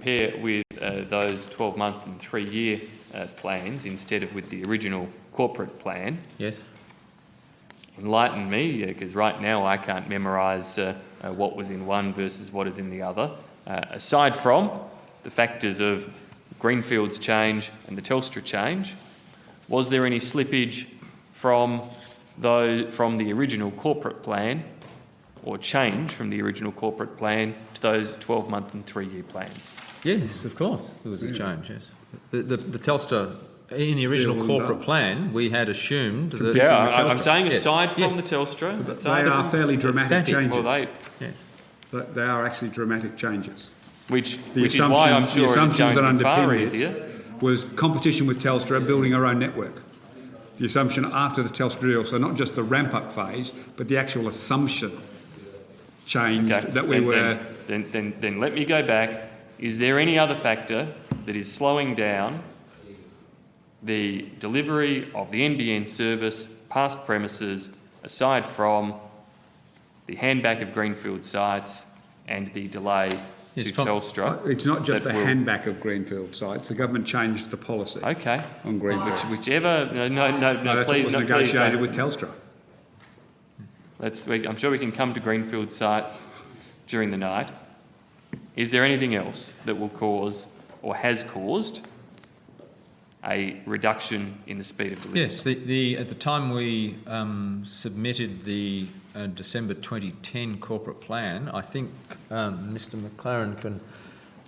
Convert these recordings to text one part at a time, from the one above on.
compare it with those 12-month and 3-year plans instead of with the original corporate plan. Yes. Enlighten me, because right now I can't memorise what was in one versus what is in the other. Aside from the factors of Greenfield's change and the Telstra change, was there any slippage from the original corporate plan, or change from the original corporate plan to those 12-month and 3-year plans? Yes, of course, there was a change, yes. The Telstra, in the original corporate plan, we had assumed that... Yeah, I'm saying aside from the Telstra... They are fairly dramatic changes. Well, Yes. They are actually dramatic changes. which is why I'm sure it's going to be far easier. Was competition with Telstra, building our own network. The assumption after the Telstra deal, so not just the ramp-up phase, but the actual assumption changed that we were... Then let me go back. Is there any other factor that is slowing down the delivery of the NBN service past premises, aside from the handback of Greenfield sites and the delay to Telstra? It's not just the handback of Greenfield sites. The government changed the policy on Greenfield. Whichever... No, please... It was negotiated with Telstra. I'm sure we can come to Greenfield sites during the night. Is there anything else that will cause or has caused a reduction in the speed of delivery? Yes, at the time we submitted the December 2010 corporate plan, I think Mr McLaren can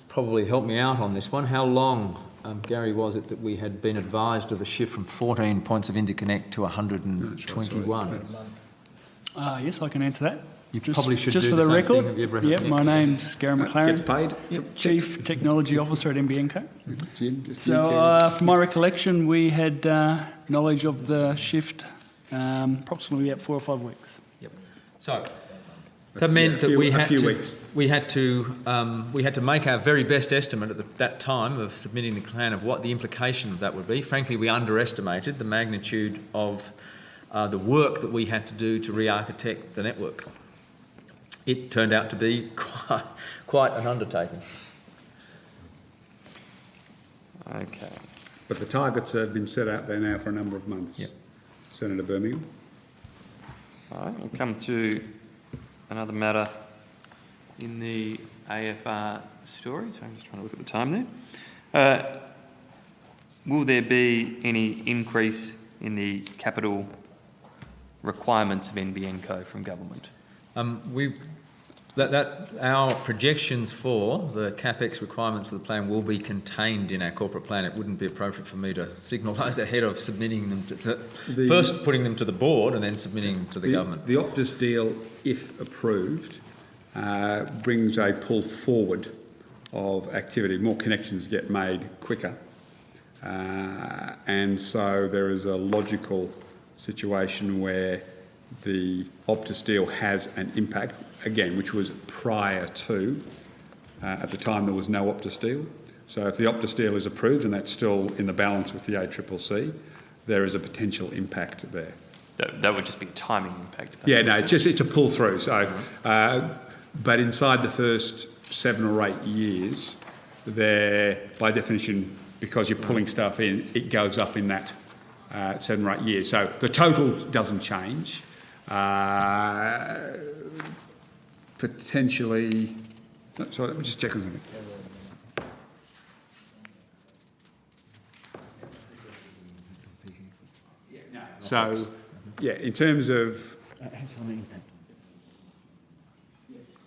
probably help me out on this one. How long, Gary, was it that we had been advised of the shift from 14 points of interconnect to 121? Yes, I can answer that. You probably should just do for the same record. thing. Yep, my name's Gary McLaren. Gets paid. Yep, Chief Technology Officer at NBN Co. Jim, From my recollection, we had knowledge of the shift approximately about 4 or 5 weeks. Yep. So that meant that we had to make our very best estimate at that time of submitting the plan of what the implication of that would be. Frankly, we underestimated the magnitude of the work that we had to do to re-architect the network. It turned out to be quite an undertaking. Okay. But the targets have been set out there now for a number of months. Yep. Senator Birmingham. All right, we'll come to another matter in the AFR story. So I'm just trying to look at the time there. Will there be any increase in the capital requirements of NBN Co from government? Our projections for the CapEx requirements of the plan will be contained in our corporate plan. It wouldn't be appropriate for me to signal those ahead of submitting them first putting them to the board and then submitting them to the government. The Optus deal, if approved, brings a pull forward of activity. More connections get made quicker. And so there is a logical situation where the Optus deal has an impact, again, which was prior to, at the time there was no Optus deal. So if the Optus deal is approved, and that's still in the balance with the ACCC, there is a potential impact there. That would just be a timing impact. Yeah, no, it's a pull through. So, but inside the first 7 or 8 years, there, by definition, because you're pulling stuff in, it goes up in that 7 or 8 years. So the total doesn't change. Potentially... sorry, let me just check on something. So, yeah, in terms of...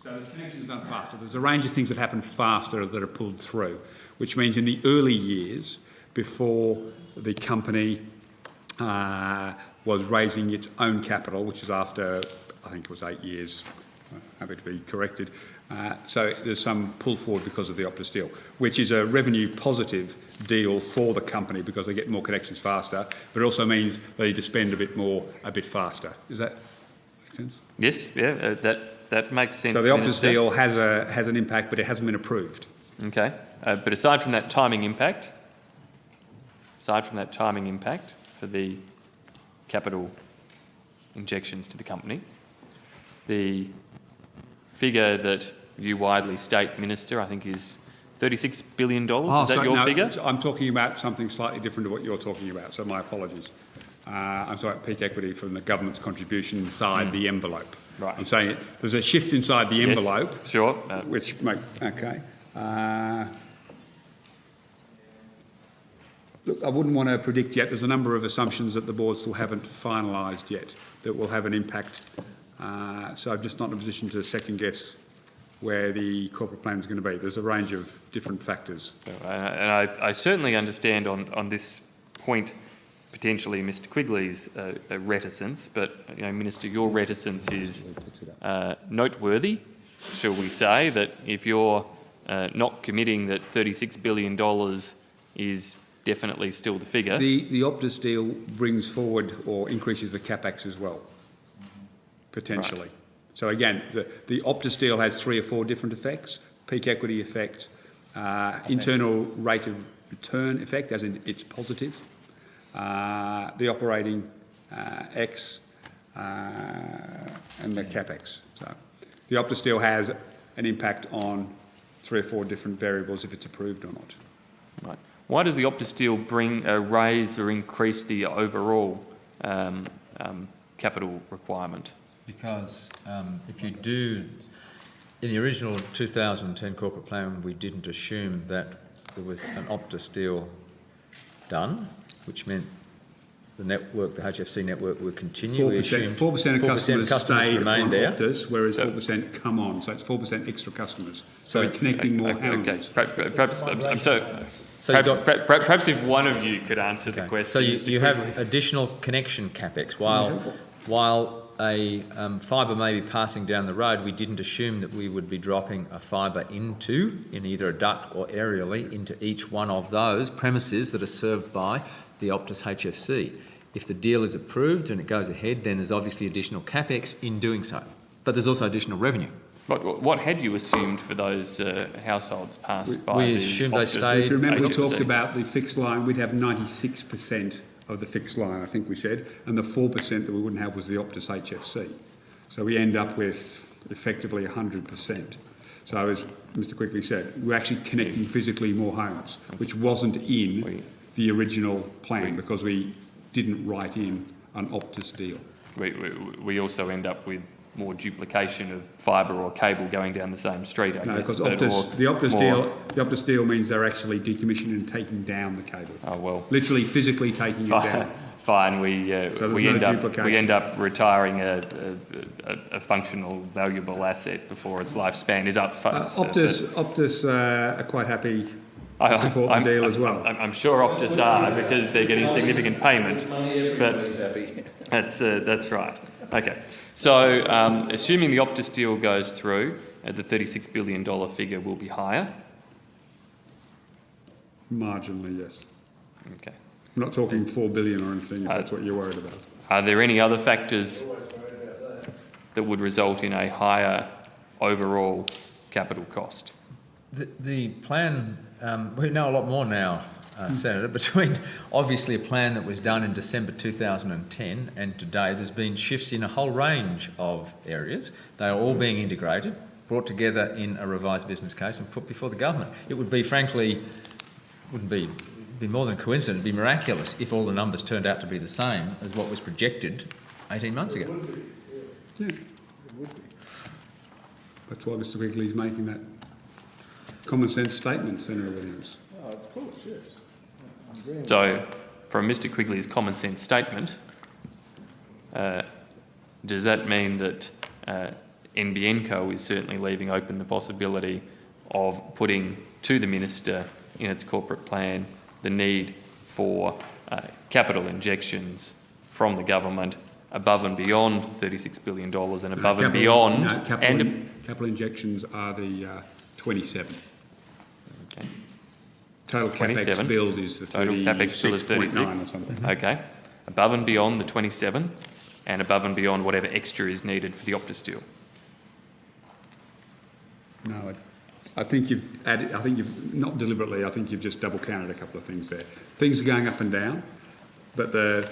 So the connection's done faster. There's a range of things that happen faster that are pulled through, which means in the early years, before the company was raising its own capital, which is after, I think it was 8 years, happy to be corrected, so there's some pull forward because of the Optus deal, which is a revenue positive deal for the company because they get more connections faster, but it also means they need to spend a bit more, a bit faster. Does that make sense? Yes, yeah, that makes sense. So the Optus deal has an impact, but it hasn't been approved. Okay, but aside from that timing impact for the capital injections to the company, the figure that you widely state, Minister, I think is $36 billion, is Oh, that sorry, your no, figure? I'm talking about something slightly different to what you're talking about, so my apologies. I'm talking about peak equity from the government's contribution inside the envelope. Right. I'm saying there's a shift inside the Yes, envelope. sure. Which make, okay. Look, I wouldn't want to predict yet. There's a number of assumptions that the board still haven't finalised yet that will have an impact. So I'm just not in a position to second guess where the corporate plan is going to be. There's a range of different factors. And I certainly understand on this point potentially Mr Quigley's reticence, but Minister, your reticence is noteworthy, shall we say, that if you're not committing that $36 billion is definitely still the figure. The Optus deal brings forward or increases the capex as well, potentially. Right. So again, the Optus deal has 3 or 4 different effects: peak equity effect, internal rate of return effect, as in it's positive, the operating X, and the capex. So the Optus deal has an impact on 3 or 4 different variables if it's approved or not. Right. Why does the Optus deal raise or increase the overall capital requirement? Because if you do, in the original 2010 corporate plan, we didn't assume that there was an Optus deal done, which meant the network, the HFC network, would continue. 4% of customers stayed remained on there. Optus, whereas 4% come on. So it's 4% extra customers. So we're connecting more houses. Okay. Perhaps if one of you could answer the question. So you have additional connection capex. While a fibre may be passing down the road, we didn't assume that we would be dropping a fibre in either a duct or aerially into each one of those premises that are served by the Optus HFC. If the deal is approved and it goes ahead, then there's obviously additional capex in doing so. But there's also additional revenue. What had you assumed for those households passed by we the assumed Optus they stayed. If you remember, we HFC? talked about the fixed line. We'd have 96% of the fixed line, I think we said, and the 4% that we wouldn't have was the Optus HFC. So we end up with effectively 100%. So as Mr Quigley said, we're actually connecting physically more homes, which wasn't in the original plan because we didn't write in an Optus deal. We also end up with more duplication of fibre or cable going down the same street, I guess. No, because the Optus deal means they're actually decommissioning and taking down the cable. Oh, well. Literally physically taking it down. Fine, we end up retiring a functional, valuable asset before its lifespan is up. Optus are quite happy to support the deal as well. I'm sure Optus are because they're getting significant payment. But that's right. Okay. So, assuming the Optus deal goes through, the $36 billion figure will be higher. Marginally, yes. Okay. I'm not talking 4 billion or anything, if that's what you're worried about. Are there any other factors that would result in a higher overall capital cost? The plan, we know a lot more now, Senator, between obviously a plan that was done in December 2010 and today. There's been shifts in a whole range of areas. They are all being integrated, brought together in a revised business case and put before the government. It would be, frankly, wouldn't be more than a coincidence, it'd be miraculous if all the numbers turned out to be the same as what was projected 18 months ago. Yeah, it would be. That's why Mr Quigley's making that common sense statement, Senator Williams. Oh, of course, yes. So, from Mr Quigley's common sense statement, does that mean that NBN Co is certainly leaving open the possibility of putting to the Minister in its corporate plan the need for capital injections from the government above and beyond $36 billion and above and beyond... capital injections are the 27. Okay. Total 27. capex build is the 36.9 or something. Okay. Above and beyond the 27 and above and beyond whatever extra is needed for the Optus deal. No, I think you've added, I think you've, not deliberately, I think you've just double counted a couple of things there. Things are going up and down, but the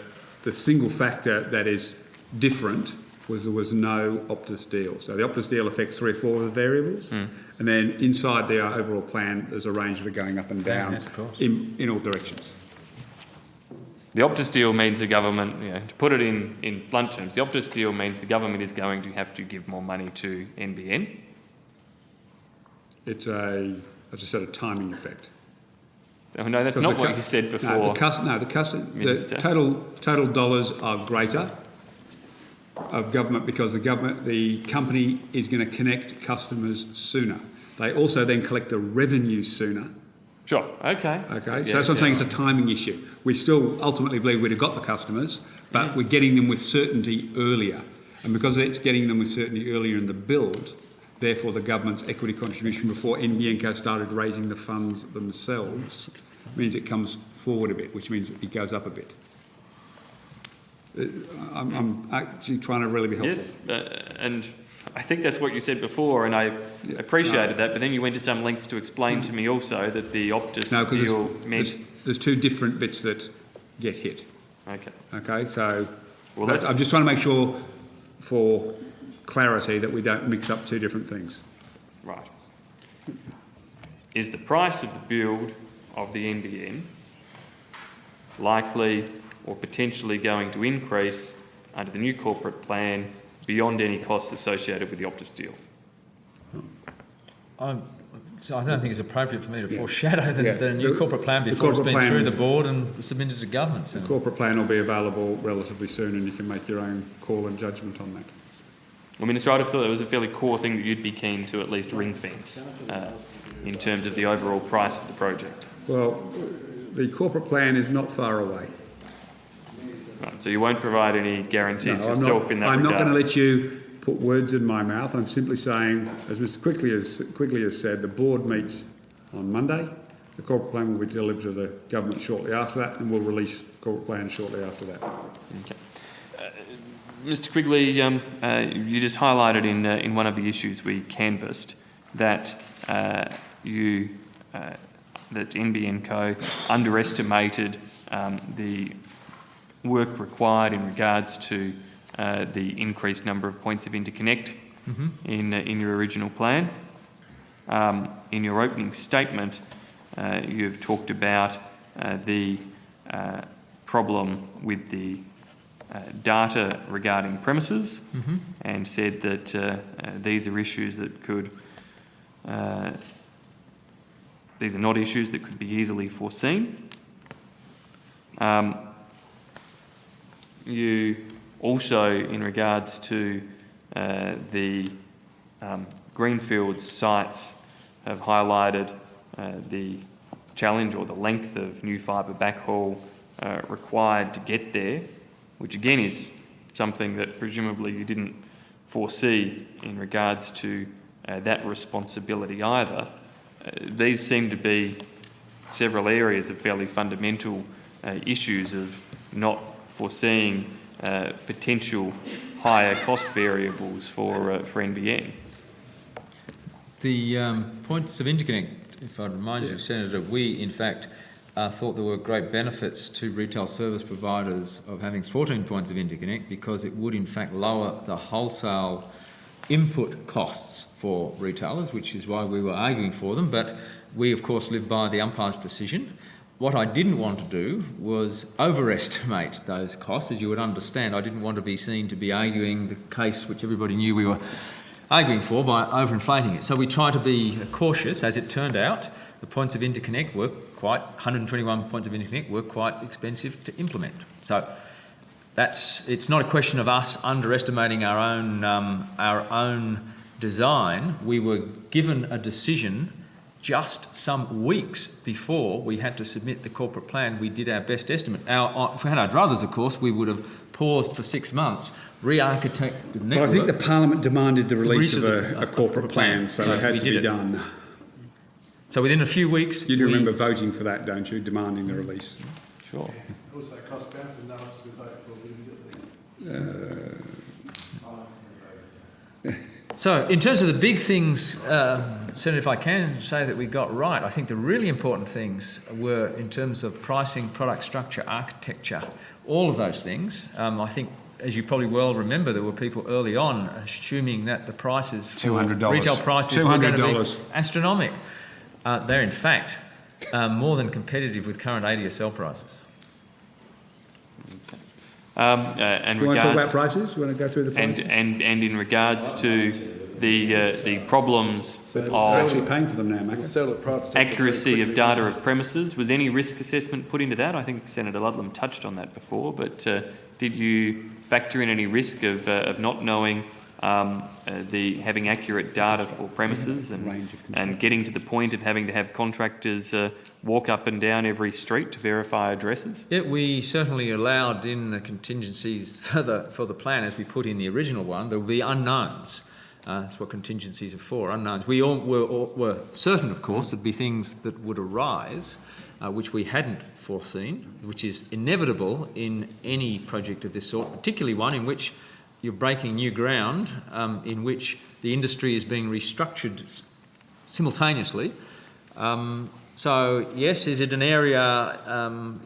single factor that is different was there was no Optus deal. So the Optus deal affects 3 or 4 of the variables, and then inside the overall plan, there's a range that are going up and down in all directions. The Optus deal means the government, to put it in blunt terms, the Optus deal means the government is going to have to give more money to NBN. It's as I said, a timing effect. Oh, no, that's not what you said before. The total dollars are greater of government because the company is going to connect customers sooner. They also then collect the revenue sooner. Sure, okay. Okay, so that's what I'm saying, it's a timing issue. We still ultimately believe we'd have got the customers, but we're getting them with certainty earlier. And because it's getting them with certainty earlier in the build, therefore the government's equity contribution before NBN started raising the funds themselves means it comes forward a bit, which means it goes up a bit. I'm actually trying to really be helpful. Yes, and I think that's what you said before, and I appreciated that, but then you went to some lengths to explain to me also that the Optus deal meant... There's 2 different bits that get hit. Okay. Okay, so well, I'm just trying to make sure for clarity that we don't mix up 2 different things. Right. Is the price of the build of the NBN likely or potentially going to increase under the new corporate plan beyond any costs associated with the Optus deal? So I don't think it's appropriate for me to foreshadow the new corporate plan before it's been through the board and submitted to government. So. The corporate plan will be available relatively soon and you can make your own call and judgment on that. Well, Minister, I thought it was a fairly core thing that you'd be keen to at least ring fence in terms of the overall price of the project. Well, the corporate plan is not far away. Right, so you won't provide any guarantees yourself in that regard? I'm not going to let you put words in my mouth. I'm simply saying, as Mr. Quigley has said, the board meets on Monday. The corporate plan will be delivered to the government shortly after that, and we'll release the corporate plan shortly after that. Okay. Mr. Quigley, you just highlighted in one of the issues we canvassed that that NBN Co underestimated the work required in regards to the increased number of points of interconnect in your original plan. In your opening statement, you've talked about the problem with the data regarding premises and said that these are issues that could these are not issues that could be easily foreseen. You also, in regards to the greenfield sites, have highlighted the challenge or the length of new fibre backhaul required to get there, which again is something that presumably you didn't foresee in regards to that responsibility either. These seem to be several areas of fairly fundamental issues of not foreseeing potential higher cost variables for NBN. The points of interconnect, if I remind you, Senator, we in fact thought there were great benefits to retail service providers of having 14 points of interconnect because it would in fact lower the wholesale input costs for retailers, which is why we were arguing for them, but we of course live by the umpire's decision. What I didn't want to do was overestimate those costs. As you would understand, I didn't want to be seen to be arguing the case which everybody knew we were arguing for by overinflating it. So we tried to be cautious. As it turned out, the points of interconnect were 121 points of interconnect were quite expensive to implement. So it's not a question of us underestimating our own design. We were given a decision just some weeks before we had to submit the corporate plan. We did our best estimate. If we had our druthers, of course, we would have paused for 6 months, re-architect the network. Well, I think the Parliament demanded the release of a corporate plan, so it had to be done. So within a few weeks... You do remember voting for that, don't you? Demanding the release. Sure. Also, cost benefit analysis we vote for immediately. So, in terms of the big things, Senator, if I can say that we got right, I think the really important things were in terms of pricing, product structure, architecture, all of those things. I think as you probably well remember, there were people early on assuming that the prices for $200. retail prices were going to be $200. astronomical. They're in fact more than competitive with current ADSL prices. And You want to talk about regards, prices? You want to go through the prices? and in regards to the problems We're of actually paying for them now, Mac. We'll settle the private sector accuracy very of quickly. data of premises, was any risk assessment put into that? I think Senator Ludlam touched on that before, but did you factor in any risk of not knowing having accurate data for premises and getting to the point of having to have contractors walk up and down every street to verify addresses? Yeah, we certainly allowed in the contingencies for the plan, as we put in the original one, there will be unknowns. That's what contingencies are for, unknowns. We all were certain, of course, there'd be things that would arise which we hadn't foreseen, which is inevitable in any project of this sort, particularly one in which you're breaking new ground, in which the industry is being restructured simultaneously. So yes, is it an area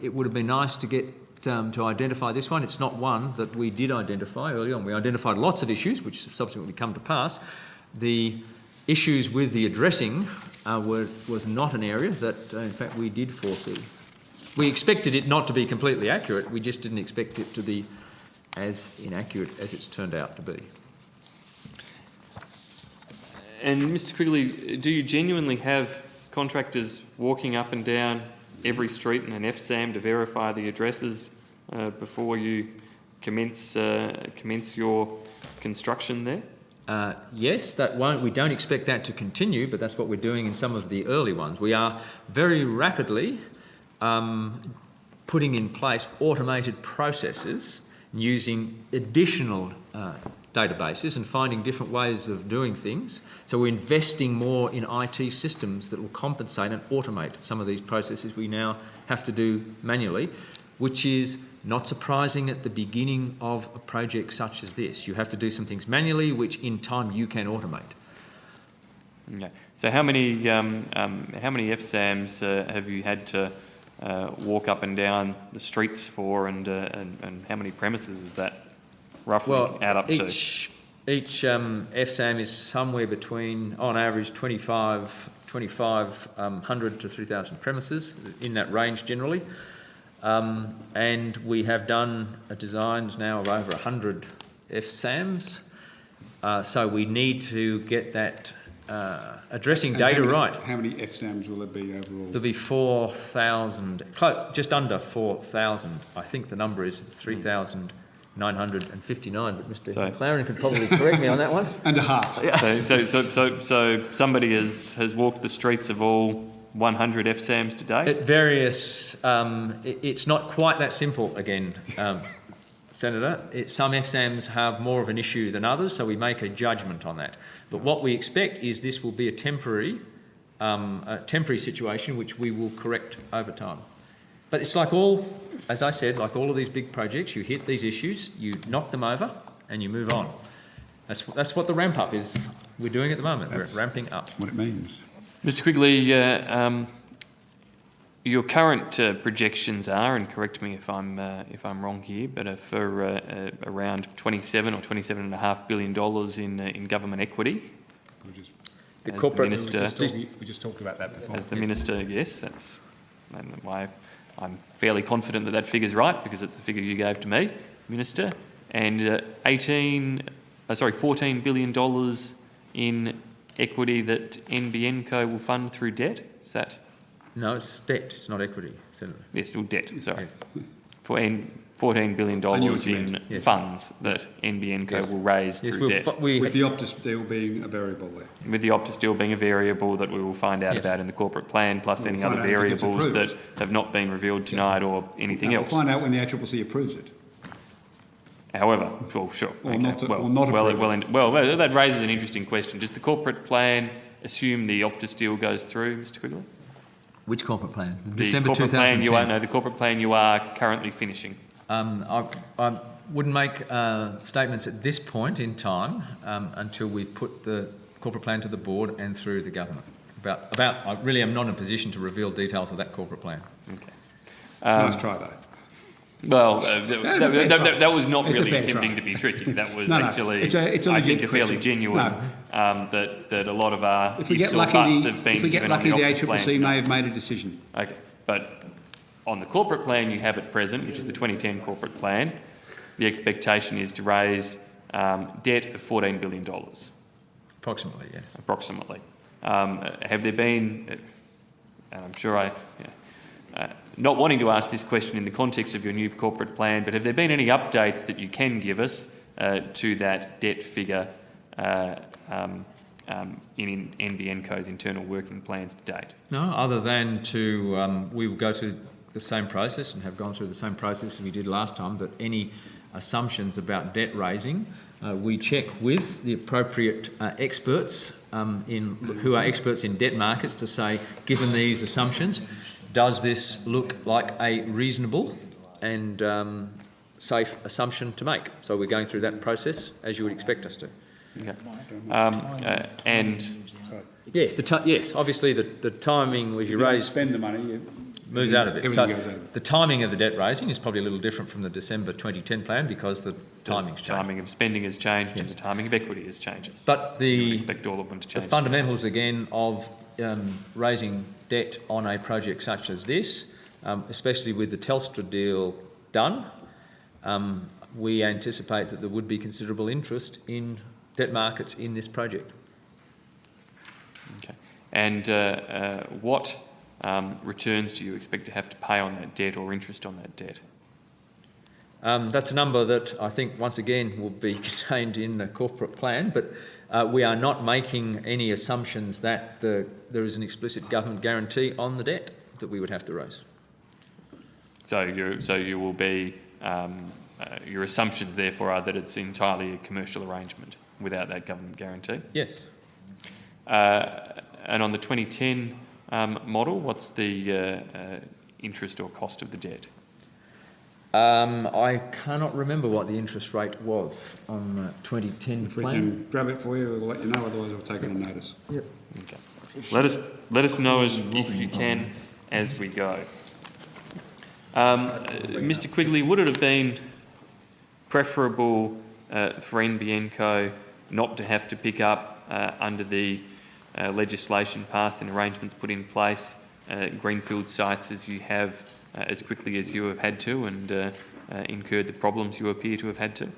it would have been nice to get to identify this one? It's not one that we did identify early on. We identified lots of issues which subsequently come to pass. The issues with the addressing was not an area that in fact we did foresee. We expected it not to be completely accurate, we just didn't expect it to be as inaccurate as it's turned out to be. And Mr Quigley, do you genuinely have contractors walking up and down every street in an FSAM to verify the addresses before you commence your construction there? Yes, we don't expect that to continue, but that's what we're doing in some of the early ones. We are very rapidly putting in place automated processes using additional databases and finding different ways of doing things. So we're investing more in IT systems that will compensate and automate some of these processes we now have to do manually, which is not surprising at the beginning of a project such as this. You have to do some things manually, which in time you can automate. Okay. So how many FSAMs have you had to walk up and down the streets for, and how many premises is that roughly add up to? Each FSAM is somewhere between, on average, 2,500 to 3,000 premises, in that range generally. And we have done designs now of over 100 FSAMs. So we need to get that addressing data right. How many FSAMs will there be overall? There'll be 4,000, just under 4,000. I think the number is 3,959, but Mr. McLaren could probably correct me on that one. And a half. So somebody has walked the streets of all 100 FSAMs to date? At various, it's not quite that simple again, Senator. Some FSAMs have more of an issue than others, so we make a judgment on that. But what we expect is this will be a temporary situation which we will correct over time. But it's like as I said, like all of these big projects, you hit these issues, you knock them over, and you move on. That's what the ramp up is. We're doing at the moment. We're ramping up. What it means. Mr Quigley, your current projections are, and correct me if I'm wrong here, but for around $27 or $27.5 billion in government equity. The corporate minister, we just talked about that before. As the minister, yes, that's why I'm fairly confident that figure's right, because it's the figure you gave to me, Minister. And $14 billion in equity that NBN Co will fund through debt. Is that? No, it's debt. It's not equity, Senator. Yes, still debt. Sorry. Yes. For $14 billion in funds that NBN Co will raise through debt. With the Optus deal being a variable there. With the Optus deal being a variable that we will find out about in the corporate plan, plus any other variables that have not been revealed tonight or anything else. We'll find out when the ACCC approves it. However, well, sure. Or not approve it. Well, that raises an interesting question. Does the corporate plan assume the Optus deal goes through, Mr Quigley? Which corporate plan? The corporate plan you are currently finishing. I wouldn't make statements at this point in time until we've put the corporate plan to the board and through the government. I really am not in a position to reveal details of that corporate plan. Okay. Nice try though. Well, that was not It's a really fair attempting try. to be tricky. That was No, no, actually, it's a I think, legitimate a fairly question. genuine, No. that a lot of our If we get ifs or lucky, buts have been if we get given on lucky, the the Optus plan ACCC tonight. may have made a decision. Okay, but on the corporate plan you have at present, which is the 2010 corporate plan, the expectation is to raise debt of $14 billion, Approximately, yes. approximately. Have there been, and I'm sure not wanting to ask this question in the context of your new corporate plan, but have there been any updates that you can give us to that debt figure in NBN Co's internal working plans to date? No, other than we will go through the same process and have gone through the same process as we did last time, that any assumptions about debt raising, we check with the appropriate experts who are experts in debt markets to say, given these assumptions, does this look like a reasonable and safe assumption to make? So we're going through that process as you would expect us to. Okay. And yes, yes, obviously the timing was you raise Spend the money, moves out of it. Everything So goes out of it. the timing of the debt raising is probably a little different from the December 2010 plan because the timing's changed. timing of spending has changed and the timing of equity has changed. But We expect all of them to the change. fundamentals again of raising debt on a project such as this, especially with the Telstra deal done, we anticipate that there would be considerable interest in debt markets in this project. Okay. And what returns do you expect to have to pay on that debt or interest on that debt? That's a number that I think once again will be contained in the corporate plan, but we are not making any assumptions that there is an explicit government guarantee on the debt that we would have to raise. So you will be, your assumptions therefore are that it's entirely a commercial arrangement without that government guarantee? Yes. And on the 2010 model, what's the interest or cost of the debt? I cannot remember what the interest rate was on the 2010 If we plan. can grab it for you, we'll let you know, otherwise we'll take it on notice. Yep. Okay. Let us know if you can as we go. Mr. Quigley, would it have been preferable for NBN Co not to have to pick up under the legislation passed and arrangements put in place greenfield sites as you have as quickly as you have had to and incurred the problems you appear to have had to?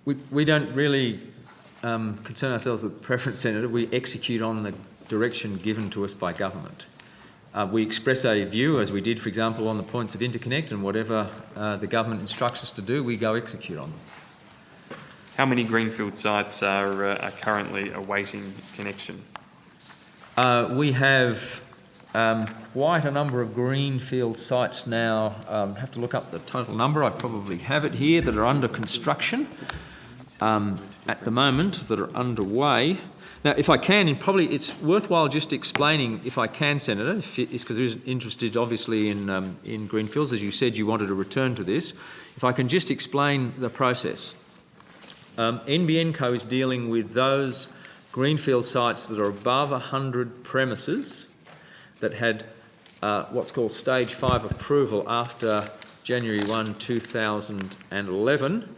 We don't really concern ourselves with preference, Senator. We execute on the direction given to us by government. We express a view, as we did, for example, on the points of interconnect, and whatever the government instructs us to do, we go execute on them. How many greenfield sites are currently awaiting connection? We have quite a number of greenfield sites now. Have to look up the total number. I probably have it here, that are under construction at the moment, that are underway. Now, if I can, and probably it's worthwhile just explaining, if I can, Senator, because you're interested obviously in greenfields, as you said you wanted to return to this. If I can just explain the process. NBN Co is dealing with those greenfield sites that are above 100 premises that had what's called Stage 5 approval after January 1, 2011.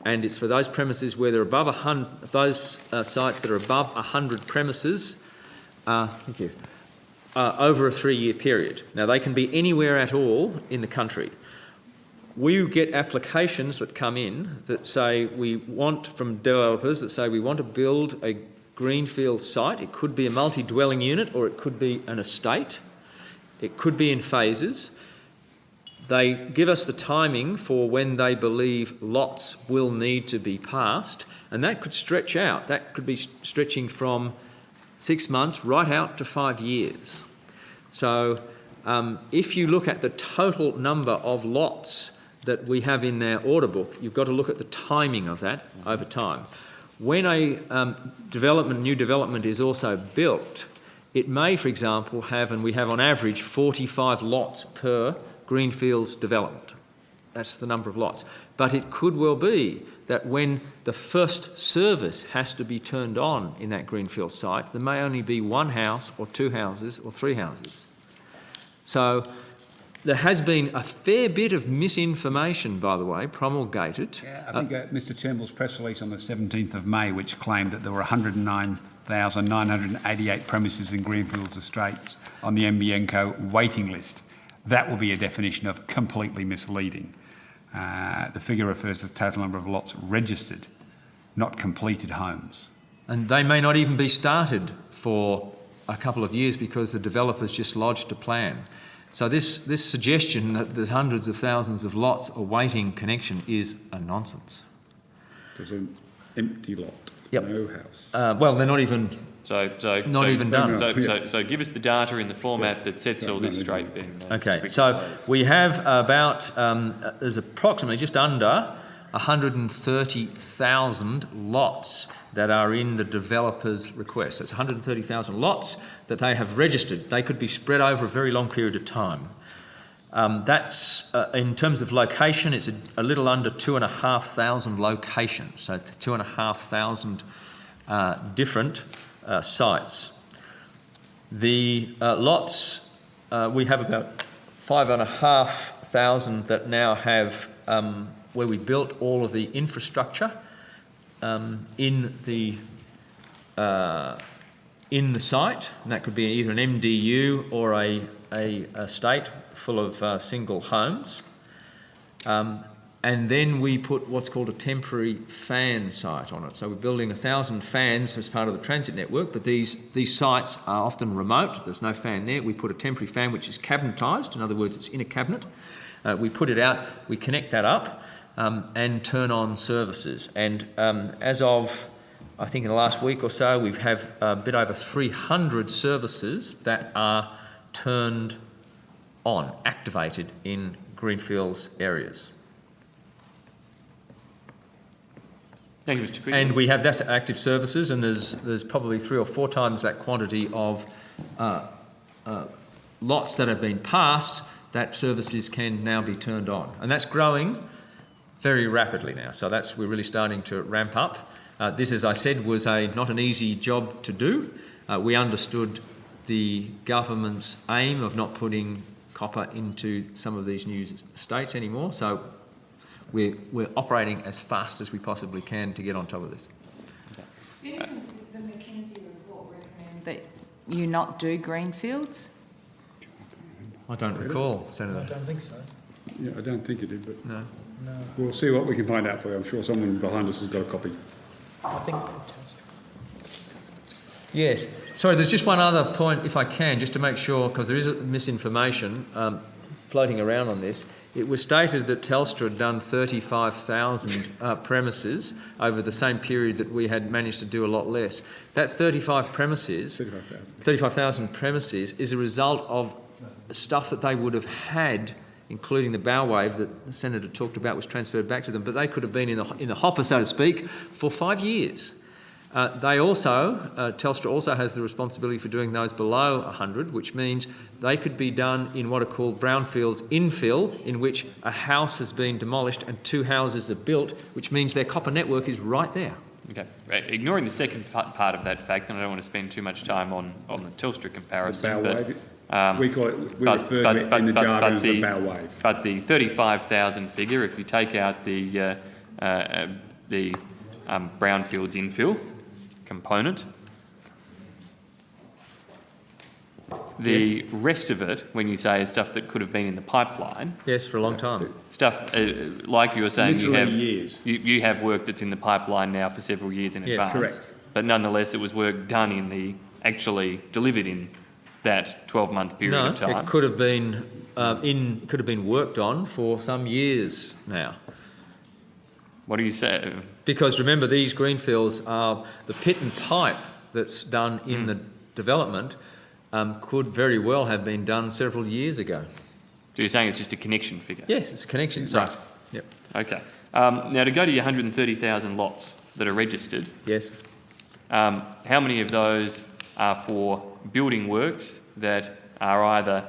And it's for those premises where they're above 100, those sites that are above 100 premises, over a 3-year period. Now, they can be anywhere at all in the country. We get applications that come in that say we want, from developers that say we want to build a greenfield site. It could be a multi-dwelling unit or it could be an estate. It could be in phases. They give us the timing for when they believe lots will need to be passed, and that could stretch out. That could be stretching from 6 months right out to 5 years. So if you look at the total number of lots that we have in their order book, you've got to look at the timing of that over time. When a new development is also built, it may, for example, have, and we have on average, 45 lots per greenfields development. That's the number of lots. But it could well be that when the first service has to be turned on in that greenfield site, there may only be 1 house or 2 houses or 3 houses. So there has been a fair bit of misinformation, by the way, promulgated. Yeah, I think Mr Turnbull's press release on the 17th of May, which claimed that there were 109,988 premises in Greenfields Estates on the NBN Co waiting list. That will be a definition of completely misleading. The figure refers to the total number of lots registered, not completed homes. And they may not even be started for a couple of years because the developer's just lodged a plan. So this suggestion that there's hundreds of thousands of lots awaiting connection is a nonsense. There's an empty lot, yep. No house. Well, they're not even even done. So give us the data in the format that sets all this straight then. Okay, so we have about, there's approximately just under 130,000 lots that are in the developer's request. So it's 130,000 lots that they have registered. They could be spread over a very long period of time. That's, in terms of location, it's a little under 2,500 locations. So 2,500 different sites. The lots, we have about 5,500 that now have, where we built all of the infrastructure in the site, and that could be either an MDU or a estate full of single homes. And then we put what's called a temporary fan site on it. So we're building 1,000 fans as part of the transit network, but these sites are often remote. There's no fan there. We put a temporary fan which is cabinetised. In other words, it's in a cabinet. We put it out, we connect that up and turn on services. And as of, I think in the last week or so, we've have a bit over 300 services that are turned on, activated in Greenfields areas. Thank you, Mr. Quigley. And we have that's active services, and there's probably 3 or 4 times that quantity of lots that have been passed that services can now be turned on, and that's growing very rapidly now. So we're really starting to ramp up. This, as I said, was not an easy job to do. We understood the government's aim of not putting copper into some of these new estates anymore. So we're operating as fast as we possibly can to get on top of this. Didn't the McKinsey report recommend that you not do greenfields? I don't recall, Senator. I don't think so. Yeah, I don't think it did, but No. we'll see what we can find out for you. I'm sure someone behind us has got a copy. I think. Yes. Sorry, there's just one other point, if I can, just to make sure, because there is misinformation floating around on this. It was stated that Telstra had done 35,000 premises over the same period that we had managed to do a lot less. That 35,000 premises is a result of stuff that they would have had, including the bow wave that the Senator talked about was transferred back to them, but they could have been in the hopper, so to speak, for 5 years. Telstra also has the responsibility for doing those below 100, which means they could be done in what are called brownfields infill, in which a house has been demolished and 2 houses are built, which means their copper network is right there. Okay. Ignoring the second part of that fact, and I don't want to spend too much time on the Telstra comparison, we call it, refer to it in the jargon as the bow wave. But the 35,000 figure, if you take out the brownfields infill component, the rest of it, when you say stuff that could have been in the pipeline, yes, for a long time, stuff like you were saying, years. You have work that's in the pipeline now for several years in advance. Correct. But nonetheless, it was work done actually delivered in that 12-month period of time. It could have been worked on for some years now. What do you say? Because remember, these greenfields are the pit and pipe that's done in the development could very well have been done several years ago. So you're saying it's just a connection figure? Yes, it's a connection. Right. Yep. Okay. Now, to go to your 130,000 lots that are registered, yes, how many of those are for building works that are either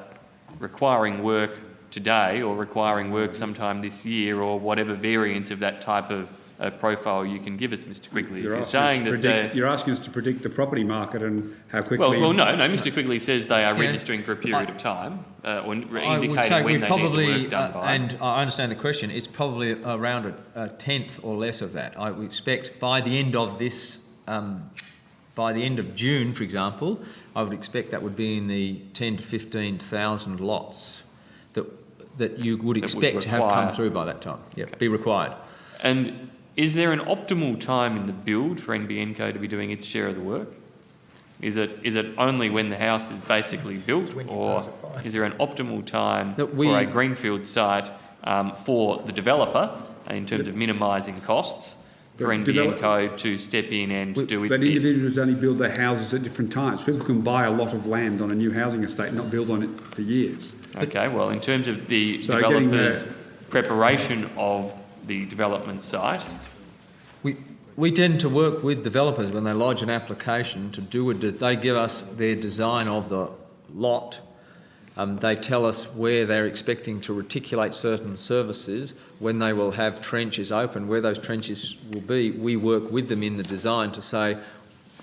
requiring work today or requiring work sometime this year, or whatever variant of that type of profile you can give us, Mr. Quigley. If You're you're asking saying us to that predict- you're asking us to predict the property market and how quickly... well, no. Mr. Quigley says they are Yeah. registering for a period of time, or I would indicating say when they need the work done by. and I understand the question, it's probably around a tenth or less of that. I would expect by the end of this, by the end of June, for example, I would expect that would be in the 10 to 15,000 lots that you would expect to have come through by that time. Yeah, be required. And is there an optimal time in the build for NBN Co to be doing its share of the work? Is it only when the house is basically built, or is there an optimal time for a greenfield site for the developer in terms of minimising costs for NBN Co to step in and do its But bit? individuals only build their houses at different times. People can buy a lot of land on a new housing estate and not build on it for years. Okay, well, in terms of the developer's preparation of the development site, We tend to work with developers when they lodge an application to do they give us their design of the lot. They tell us where they're expecting to reticulate certain services, when they will have trenches open, where those trenches will be. We work with them in the design to say,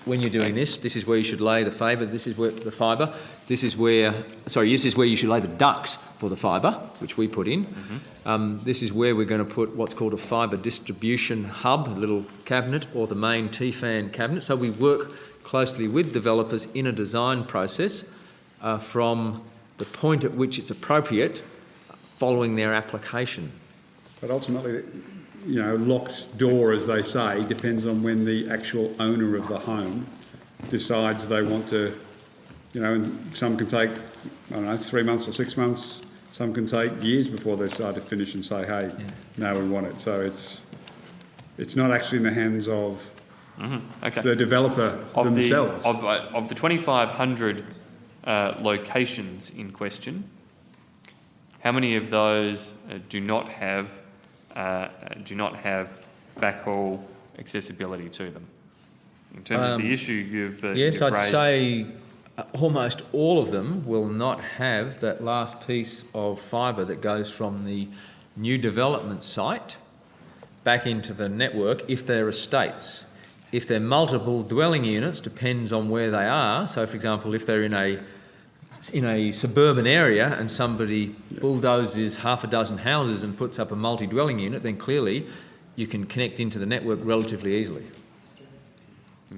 when you're doing this is where you should lay the fibre, this is where the fibre, this is where you should lay the ducts for the fibre, which we put in. This is where we're going to put what's called a fibre distribution hub, a little cabinet, or the main T-fan cabinet. So we work closely with developers in a design process from the point at which it's appropriate following their application. But ultimately, locked door, as they say, depends on when the actual owner of the home decides they want to, and some can take, 3 months or 6 months. Some can take years before they start to finish and say, hey, now we want it. So it's not actually in the hands of the developer themselves. Of the 2,500 locations in question, how many of those do not have backhaul accessibility to them? In terms of the issue you've yes, you've I'd raised. say almost all of them will not have that last piece of fibre that goes from the new development site back into the network if they're estates. If they're multiple dwelling units, depends on where they are. So, for example, if they're in a suburban area and somebody bulldozes half a dozen houses and puts up a multi-dwelling unit, then clearly you can connect into the network relatively easily.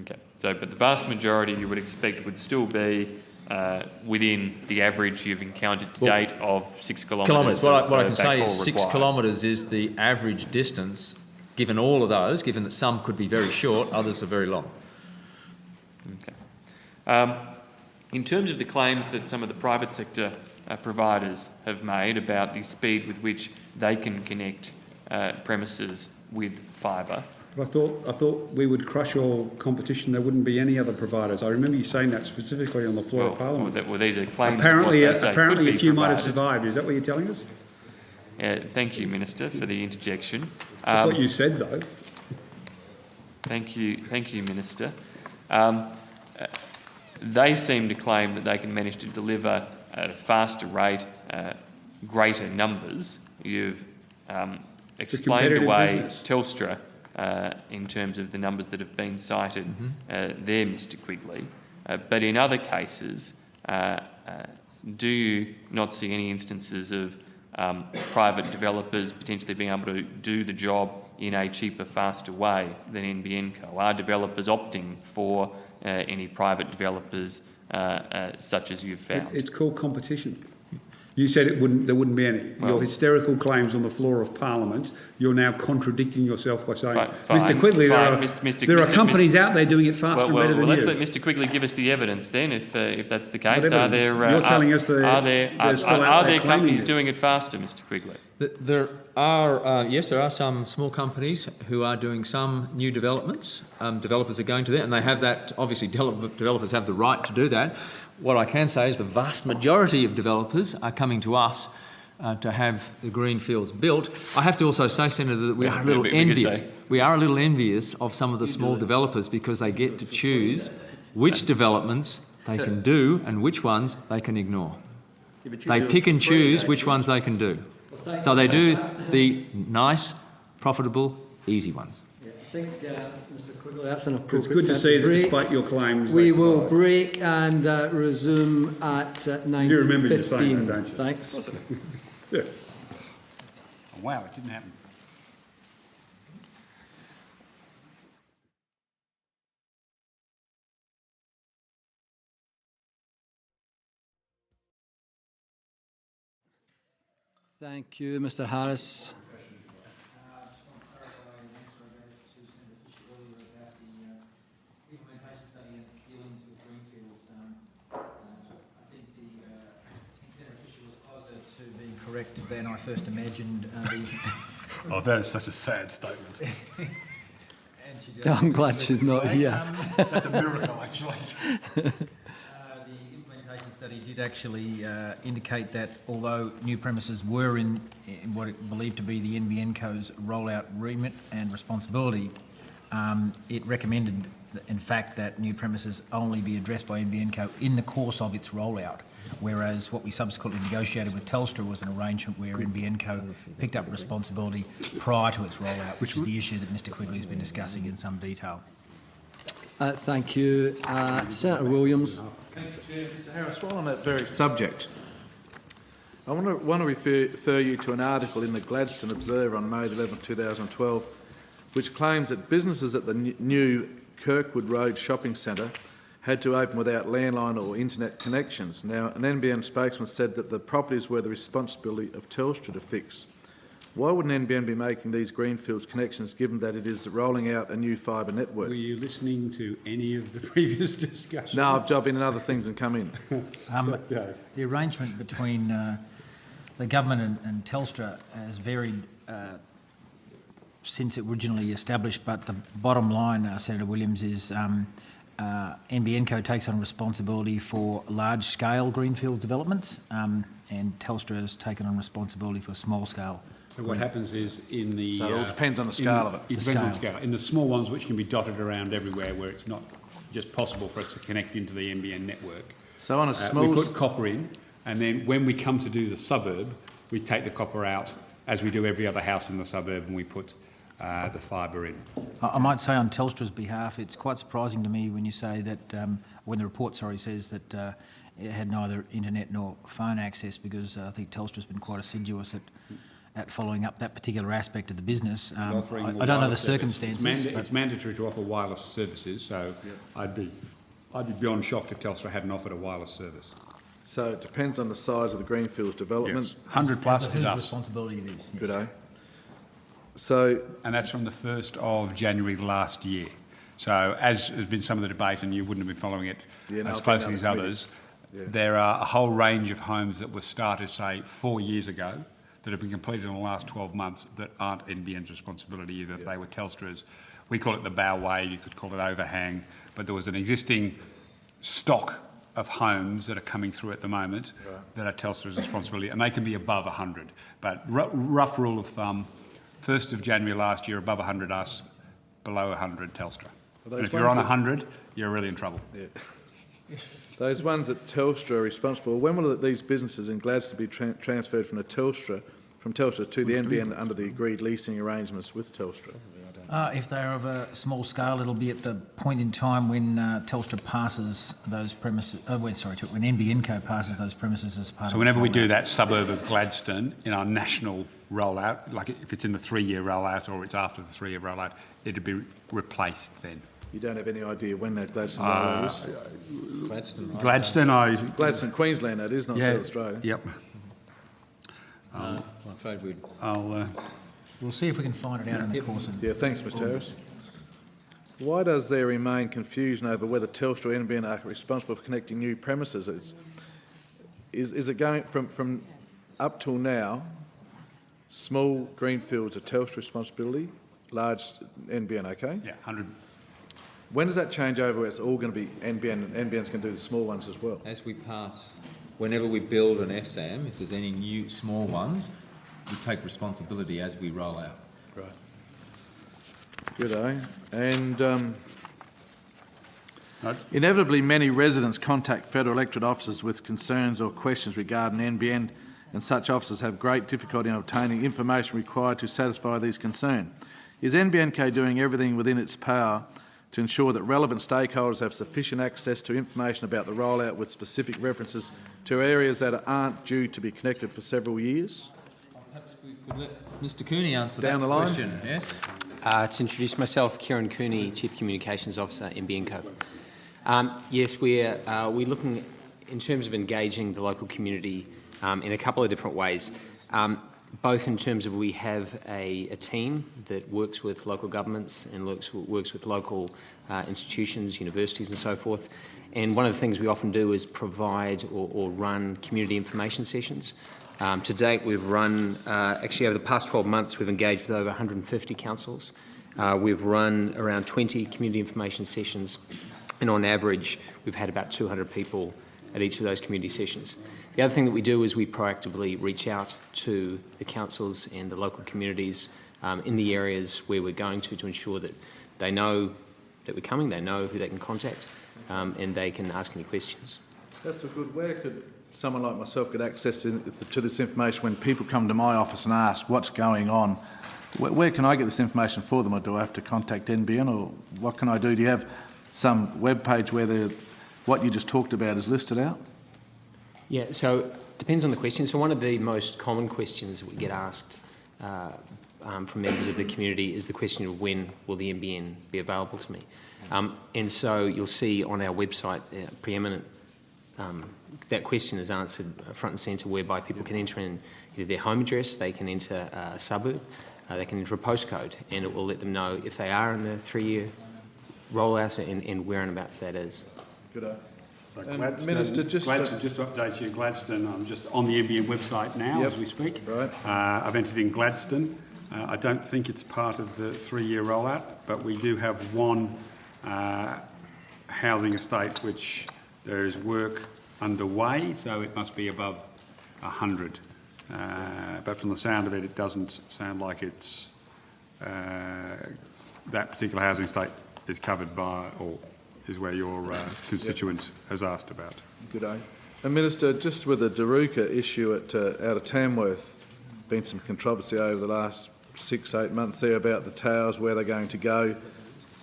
Okay. So, but the vast majority you would expect would still be within the average you've encountered to date of 6 kilometres. What I can say is 6 kilometres is the average distance, given all of those, given that some could be very short, others are very long. Okay. In terms of the claims that some of the private sector providers have made about the speed with which they can connect premises with fibre. But I thought we would crush all competition. There wouldn't be any other providers. I remember you saying that specifically on the floor of Parliament. These are claims. Apparently apparently a few might have survived. Is that what you're telling us? Thank you, Minister, for the interjection. That's what you said, though. Thank you, Minister. They seem to claim that they can manage to deliver at a faster rate, greater numbers. You've explained away business. Telstra in terms of the numbers that have been cited there, Mr. Quigley. But in other cases, do you not see any instances of private developers potentially being able to do the job in a cheaper, faster way than NBN Co? Are developers opting for any private developers such as you've found? It's called competition. You said there wouldn't be any. Your hysterical claims on the floor of Parliament, you're now contradicting yourself by saying, Mr. Quigley, there are companies out there doing it faster and better than you. Let's let Mr. Quigley give us the evidence then, if that's the case. Are there? You're telling us are there companies doing it faster, Mr. Quigley? There are some small companies who are doing some new developments. Developers are going to that, and they have that. Obviously, developers have the right to do that. What I can say is the vast majority of developers are coming to us to have the greenfields built. I have to also say, Senator, that we are a little envious. We are a little envious of some of the small developers because they get to choose which developments they can do and which ones they can ignore. They pick and choose which ones they can do. So they do the nice, profitable easy ones. Yeah, I think, Mr Quigley, that's an It's appropriate good to time see that break. despite your claims... We they will survived. break and resume at 9:15. You do remember me saying that, don't you? Thanks. Yeah. Oh, wow, it didn't happen. Thank you, Mr Harris. Correct than I first imagined. Oh, that is such a sad statement. I'm glad she's not here. That's a miracle, actually. The implementation study did actually indicate that although new premises were in what it believed to be the NBN Co's rollout remit and responsibility, it recommended, in fact, that new premises only be addressed by NBN Co in the course of its rollout. Whereas what we subsequently negotiated with Telstra was an arrangement where NBN Co picked up responsibility prior to its rollout, which is the issue that Mr Quigley's been discussing in some detail. Thank you. Senator Williams. Thank you, Chair. Mr Harris, while on that very subject, I want to refer you to an article in the Gladstone Observer on May 11, 2012, which claims that businesses at the new Kirkwood Road shopping centre had to open without landline or internet connections. Now, an NBN spokesman said that the properties were the responsibility of Telstra to fix. Why wouldn't NBN be making these greenfields connections given that it is rolling out a new fibre network? Were you listening to any of the previous discussion? No, I've jumped in other things and come in. The arrangement between the government and Telstra has varied since it originally established, but the bottom line, Senator Williams, is NBN Co takes on responsibility for large-scale greenfield developments, and Telstra has taken on responsibility for small-scale. So what happens is in the... So it all depends on the scale of it. It depends on the scale. In the small ones, which can be dotted around everywhere, where it's not just possible for us to connect into the NBN network. So on a small... we put copper in, and then when we come to do the suburb, we take the copper out, as we do every other house in the suburb, and we put the fibre in. I might say on Telstra's behalf, it's quite surprising to me when you say that, when the report, says that it had neither internet nor phone access, because I think Telstra's been quite assiduous at following up that particular aspect of the business. I don't know the circumstances. It's mandatory to offer wireless services, so I'd be beyond shocked if Telstra hadn't offered a wireless service. So it depends on the size of the greenfields development. Yes, 100 plus is us. Responsibility it is. Yes. Good, eh? So, and that's from the 1st of January last year. So as has been some of the debate, and you wouldn't have been following it as closely as others, there are a whole range of homes that were started, say, 4 years ago that have been completed in the last 12 months that aren't NBN's responsibility either. They were Telstra's. We call it the bow wave, you could call it overhang, but there was an existing stock of homes that are coming through at the moment that are Telstra's responsibility, and they can be above 100. But rough rule of thumb, 1st of January last year, above 100 us, below 100 Telstra. And if you're on 100, you're really in trouble. Yeah. Those ones that Telstra are responsible for, when will these businesses in Gladstone be transferred from Telstra to the NBN under the agreed leasing arrangements with Telstra? If they're of a small scale, it'll be at the point in time when Telstra passes those premises. When NBN Co passes those premises as part of. So whenever we do that suburb of Gladstone in our national rollout, like if it's in the 3-year rollout or it's after the 3-year rollout, it'd be replaced then. You don't have any idea when that Gladstone rollout is? Gladstone, Queensland, that is, not South Australia. Yep. I'm afraid we'd... We'll see if we can find it out in the course of... Yeah, thanks, Mr Harris. Why does there remain confusion over whether Telstra or NBN are responsible for connecting new premises? Is it going from up till now, small greenfields are Telstra responsibility, large NBN, okay? Yeah, 100. When does that change over where it's all going to be NBN and NBN's going to do the small ones as well? As we pass, whenever we build an FSAM, if there's any new small ones, we take responsibility as we roll out. Right. Good, eh? And inevitably many residents contact federal electorate officers with concerns or questions regarding NBN, and such officers have great difficulty in obtaining information required to satisfy these concerns. Is NBNK doing everything within its power to ensure that relevant stakeholders have sufficient access to information about the rollout with specific references to areas that aren't due to be connected for several years? Perhaps we could let Mr Cooney answer Down that the line. question. Yes. To introduce myself, Kieran Cooney, Chief Communications Officer, NBN Co. Yes, we're looking in terms of engaging the local community in a couple of different ways. Both in terms of we have a team that works with local governments and works with local institutions, universities and so forth. And one of the things we often do is provide or run community information sessions. To date, we've run, actually over the past 12 months, we've engaged with over 150 councils. We've run around 20 community information sessions, and on average, we've had about 200 people at each of those community sessions. The other thing that we do is we proactively reach out to the councils and the local communities in the areas where we're going to ensure that they know that we're coming, they know who they can contact, and they can ask any questions. That's a good. Where could someone like myself get access to this information when people come to my office and ask what's going on? Where can I get this information for them, or do I have to contact NBN, or what can I do? Do you have some web page where what you just talked about is listed out? Yeah, so it depends on the question. So one of the most common questions that we get asked from members of the community is the question of when will the NBN be available to me? And so you'll see on our website preeminent that question is answered front and centre, whereby people can enter in either their home address, they can enter a suburb, they can enter a postcode, and it will let them know if they are in the 3-year rollout and whereabouts that is. Good day. So Minister, just to update you, Gladstone, I'm just on the NBN website now as we speak. Right. I've entered in Gladstone. I don't think it's part of the 3-year rollout, but we do have one housing estate which there is work underway, so it must be above 100. But from the sound of it, it doesn't sound like it's that particular housing estate is covered by, or is where your constituent has asked about. Good day. And Minister, just with the Daruka issue out of Tamworth, been some controversy over the last 6-8 months there about the towers, where they're going to go.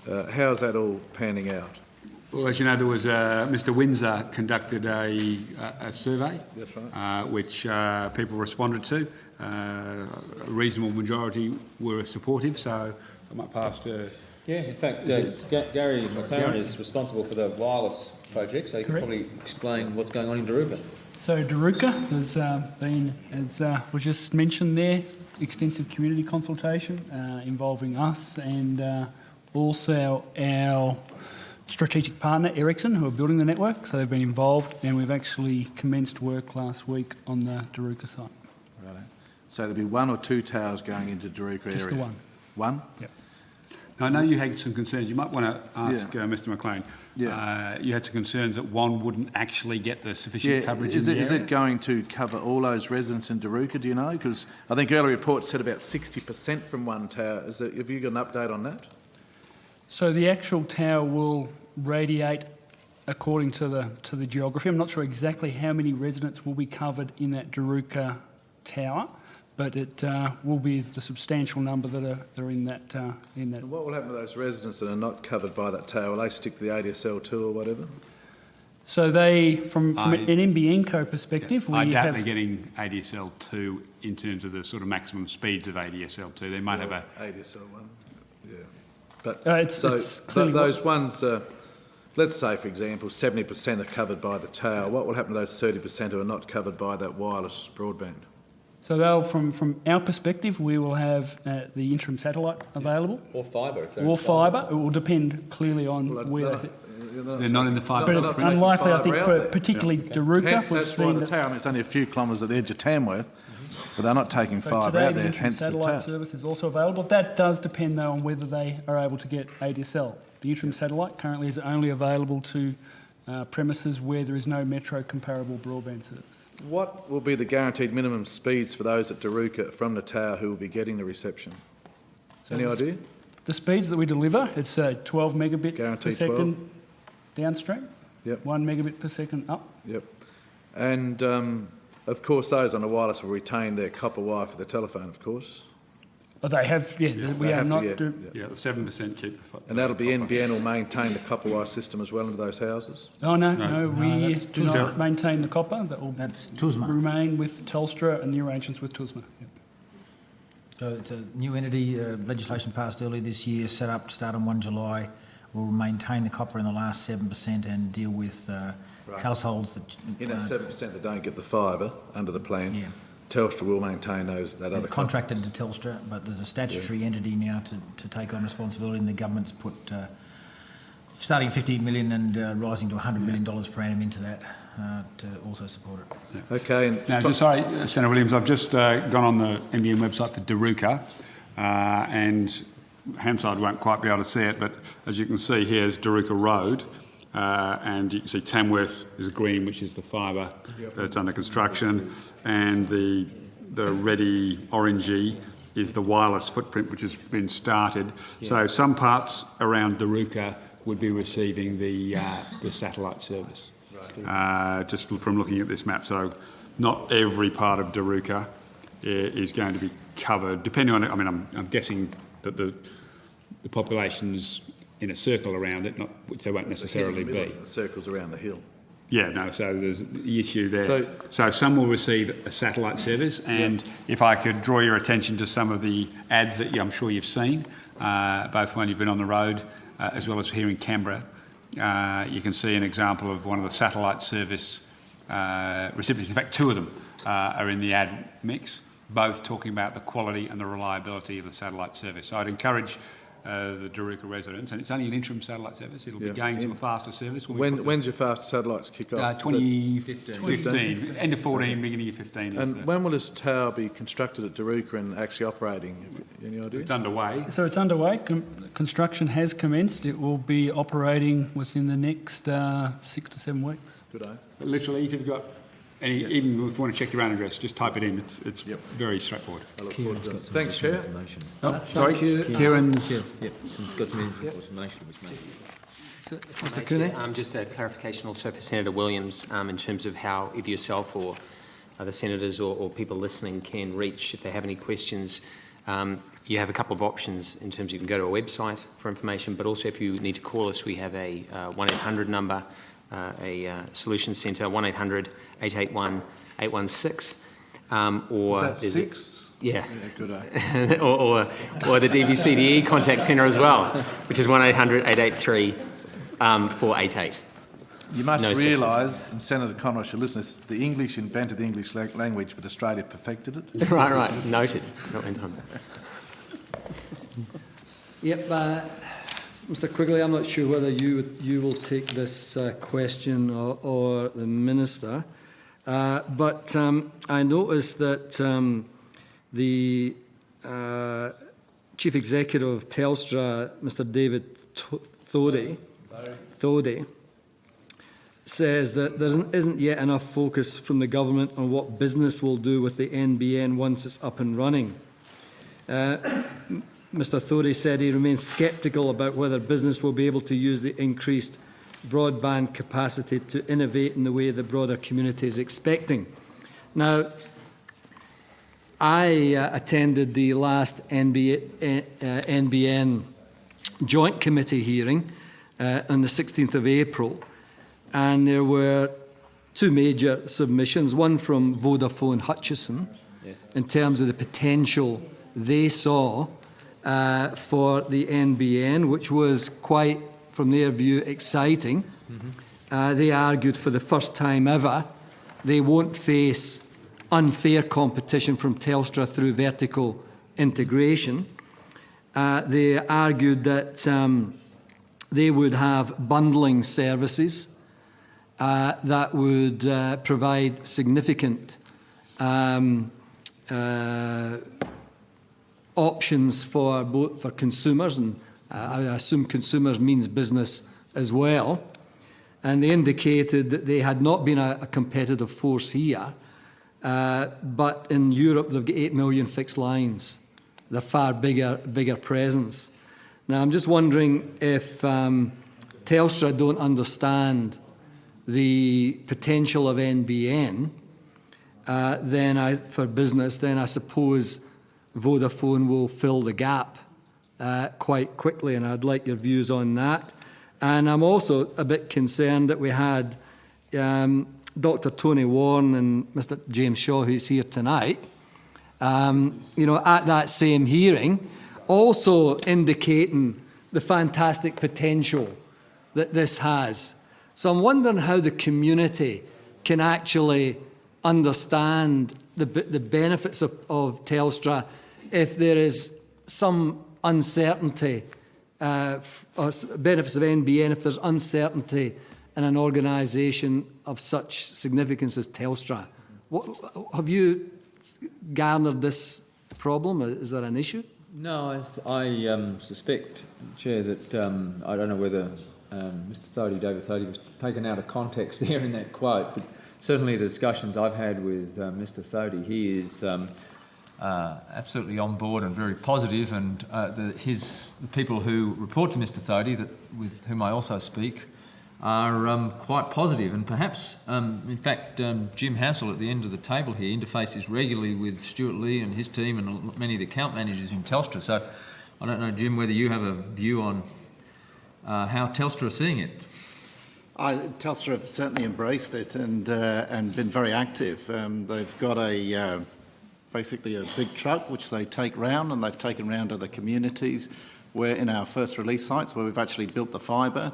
How's that all panning out? Well, as you know, there was Mr Windsor conducted a survey. That's right. Which people responded to. A reasonable majority were supportive, so I might pass to... Yeah, in fact, Gary McLaren is responsible for the wireless project, so he can probably explain what's going on in Daruka. So Daruka has been, as was just mentioned there, extensive community consultation involving us and also our strategic partner Ericsson, who are building the network. So they've been involved, and we've actually commenced work last week on the Daruka site. Right. So there'll be 1 or 2 towers going into Daruka area? Just the one. One? Yep. Now, I know you had some concerns. You might want to ask Mr McLean. Yeah. You had some concerns that one wouldn't actually get the sufficient coverage is in the Is area. it going to cover all those residents in Daruka, do you know? Because I think earlier reports said about 60% from one tower. Have you got an update on that? So the actual tower will radiate according to the geography. I'm not sure exactly how many residents will be covered in that Daruka tower, but it will be the substantial number that are in that. And what will happen to those residents that are not covered by that tower? Will they stick to the ADSL 2 or whatever? So they, from an NBN Co perspective, I we doubt have... they're getting ADSL 2 in terms of the sort of maximum speeds of ADSL 2. They might have a... ADSL 1, yeah. But it's clearly those ones, let's say, for example, 70% are covered by the tower. What will happen to those 30% who are not covered by that wireless broadband? So they'll, from our perspective, we will have the interim satellite available. Or fibre. Or fibre. It will depend clearly on where they... They're not in the fibre. But it's unlikely, I think, for particularly Daruka. Hence, that's why the tower, I mean, it's only a few kilometres at the edge of Tamworth, but they're not taking fibre out there, hence the tower. Satellite service is also available. That does depend, though, on whether they are able to get ADSL. The interim satellite currently is only available to premises where there is no metro comparable broadband service. What will be the guaranteed minimum speeds for those at Daruka from the tower who will be getting the reception? Any idea? The speeds that we deliver, it's 12 megabit Guaranteed per second downstream, Yep. 1 megabit per second up. Yep. And, of course, those on the wireless will retain their copper wire for the telephone, of course. Oh, they have, we They are have to, not. Yeah, the 7% keep the... And that'll be NBN will maintain the copper wire system as well into those houses? Oh, no, we that's do not maintain the copper. That will That's TUSMA. remain with Telstra and the arrangements with TUSMA. Yep. So it's a new entity, legislation passed earlier this year, set up to start on 1 July. Will maintain the copper in the last 7% and deal with households that... In that 7% that don't get the fibre under the plan, Yeah. Telstra will maintain that other copper. contracted to Telstra, but there's a statutory entity now to take on responsibility, and the government's put, starting at 50 million and rising to $100 million per annum into that to also support it. Okay. And Now, sorry, Senator Williams, I've just gone on the NBN website for Daruka, and Hansard won't quite be able to see it, but as you can see here is Daruka Road, and you can see Tamworth is green, which is the fibre that's under construction, and the reddy orangey is the wireless footprint, which has been started. Yeah. So some parts around Daruka would be receiving the satellite service, just from looking at this map. So not every part of Daruka is going to be covered, depending on it. I mean, I'm guessing that the population's in a circle around it, which they won't necessarily be. The circles around the hill. Yeah, no, so there's the issue there. So some will receive a satellite service, and if I could draw your attention to some of the ads that I'm sure you've seen, both when you've been on the road as well as here in Canberra, you can see an example of one of the satellite service recipients. In fact, two of them are in the ad mix, both talking about the quality and the reliability of the satellite service. So I'd encourage the Daruka residents, and it's only an interim satellite service. It'll be going to a faster service. When's your fast satellites kick off? 2015, end of 14, beginning of 15. And when will this tower be constructed at Daruka and actually operating? Any idea? It's underway. So it's underway. Construction has commenced. It will be operating within the next 6 to 7 weeks. Good day. Literally, if you've got any, even if you want to check your own address, just type it in. It's very straightforward. I look forward to it. Thanks, Chair. Thank you. Kieran's... got some information which may... Mr Cooney? Just a clarification also for Senator Williams in terms of how either yourself or other senators or people listening can reach if they have any questions. You have a couple of options in terms of you can go to our website for information, but also if you need to call us, we have a 1-800 number, a solution centre, 1-800-881-816. Or is that 6? Yeah. Good day. or the DVCDE contact centre as well, which is 1-800-883-488. You must realise, and Senator Conroy should listen to this, the English invented the English language, but Australia perfected it. Right. Noted. Not went on. Yep. Mr Quigley, I'm not sure whether you will take this question or the Minister, but I noticed that the Chief Executive of Telstra, Mr David Thodey, says that there isn't yet enough focus from the government on what business will do with the NBN once it's up and running. Mr Thodey said he remains sceptical about whether business will be able to use the increased broadband capacity to innovate in the way the broader community is expecting. Now, I attended the last NBN Joint Committee hearing on the 16th of April, and there were two major submissions, one from Vodafone Hutchison, in terms of the potential they saw for the NBN, which was quite, from their view, exciting. They argued for the first time ever they won't face unfair competition from Telstra through vertical integration. They argued that they would have bundling services that would provide significant options for consumers, and I assume consumers means business as well. And they indicated that they had not been a competitive force here, but in Europe they've got 8 million fixed lines. They're far bigger presence. Now I'm just wondering if Telstra don't understand the potential of NBN for business, then I suppose Vodafone will fill the gap quite quickly, and I'd like your views on that. And I'm also a bit concerned that we had Dr. Tony Warren and Mr. James Shaw, who's here tonight, at that same hearing, also indicating the fantastic potential that this has. So I'm wondering how the community can actually understand the benefits of Telstra if there is some uncertainty, or benefits of NBN if there's uncertainty in an organisation of such significance as Telstra. Have you garnered this problem? Is that an issue? No, I suspect, Chair, that I don't know whether David Thodey was taken out of context there in that quote, but certainly the discussions I've had with Mr. Thodey, he is absolutely on board and very positive, and the people who report to Mr. Thodey, with whom I also speak, are quite positive. And perhaps, in fact, Jim Hassel at the end of the table here interfaces regularly with Stuart Lee and his team and many of the account managers in Telstra. So I don't know, Jim, whether you have a view on how Telstra are seeing it. Telstra have certainly embraced it and been very active. They've got basically a big truck which they take round, and they've taken round to the communities. We're in our first release sites where we've actually built the fibre.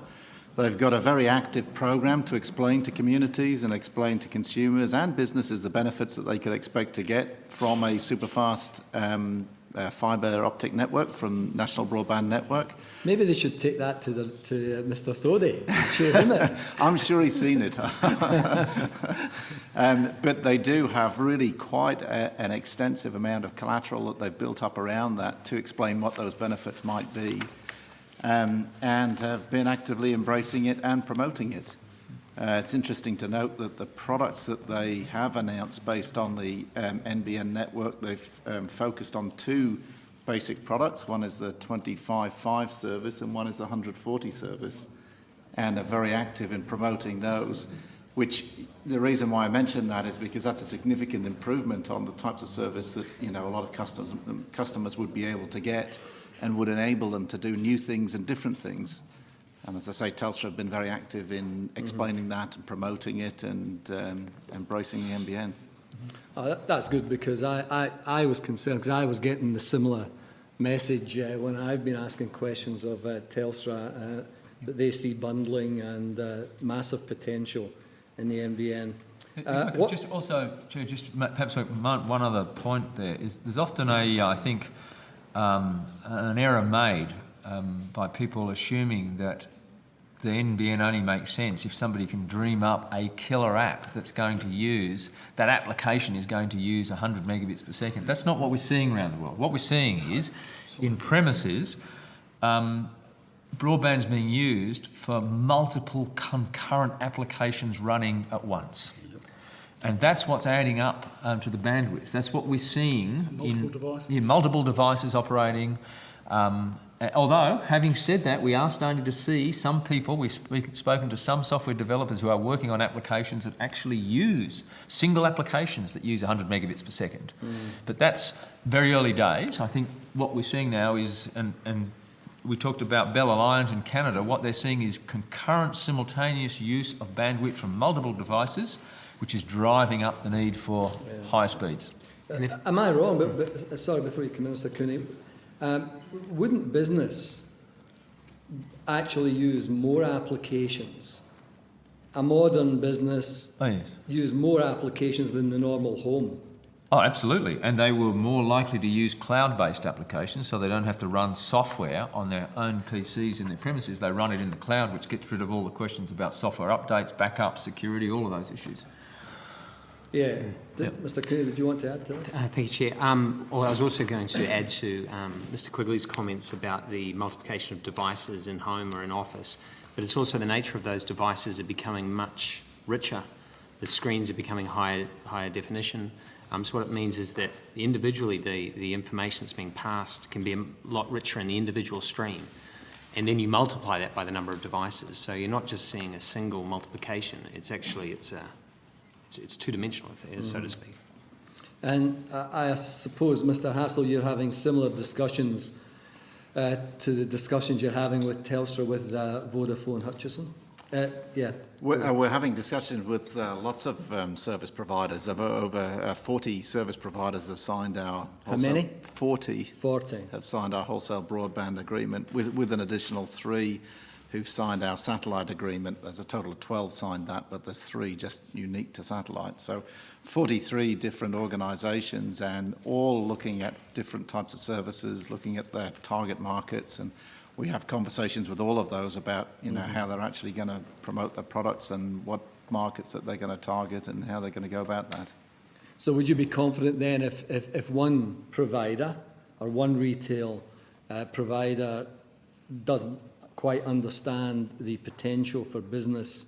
They've got a very active program to explain to communities and explain to consumers and businesses the benefits that they could expect to get from a superfast fibre optic network from National Broadband Network. Maybe they should take that to Mr. Thodey. Show him it. I'm sure he's seen it. But they do have really quite an extensive amount of collateral that they've built up around that to explain what those benefits might be, and have been actively embracing it and promoting it. It's interesting to note that the products that they have announced based on the NBN network, they've focused on two basic products. One is the 25/5 service and one is the 140 service, and are very active in promoting those, which the reason why I mention that is because that's a significant improvement on the types of service that a lot of customers would be able to get, and would enable them to do new things and different things. And as I say, Telstra have been very active in explaining that and promoting it and embracing the NBN. That's good, because I was concerned, because I was getting the similar message when I've been asking questions of Telstra, that they see bundling and massive potential in the NBN. Just also, Chair, just perhaps make one other point there, is there's often I think, an error made by people assuming that the NBN only makes sense if somebody can dream up a killer app that's going to use, that application is going to use 100 megabits per second. That's not what we're seeing around the world. What we're seeing is, in premises, broadband's being used for multiple concurrent applications running at once. And that's what's adding up to the bandwidth. That's what we're seeing in multiple devices operating. Although, having said that, we are starting to see some people, we've spoken to some software developers who are working on applications that actually use single applications that use 100 megabits per second. But that's very early days. I think what we're seeing now is, and we talked about Bell Alliant in Canada, what they're seeing is concurrent simultaneous use of bandwidth from multiple devices, which is driving up the need for higher speeds. Am I wrong? But sorry, before you come in, Mr. Cooney, wouldn't business actually use more applications? A modern business use more applications than the normal home? Oh, absolutely. And they were more likely to use cloud-based applications, so they don't have to run software on their own PCs in their premises. They run it in the cloud, which gets rid of all the questions about software updates, backup, security, all of those issues. Yeah. Mr. Cooney, did you want to add to that? Thank you, Chair. Well, I was also going to add to Mr. Quigley's comments about the multiplication of devices in home or in office, but it's also the nature of those devices are becoming much richer. The screens are becoming higher definition. So what it means is that individually the information that's being passed can be a lot richer in the individual stream. And then you multiply that by the number of devices. So you're not just seeing a single multiplication. It's actually, it's two-dimensional, so to speak. And I suppose, Mr Hassel, you're having similar discussions to the discussions you're having with Telstra, with Vodafone Hutchison? Yeah. We're having discussions with lots of service providers. Over 40 service providers have signed our... How many? 40. 40. Have signed our wholesale broadband agreement, with an additional 3 who've signed our satellite agreement. There's a total of 12 signed that, but there's 3 just unique to satellite. So 43 different organisations, and all looking at different types of services, looking at their target markets, and we have conversations with all of those about, you know, how they're actually going to promote their products and what markets that they're going to target and how they're going to go about that. So would you be confident then if one provider or one retail provider doesn't quite understand the potential for business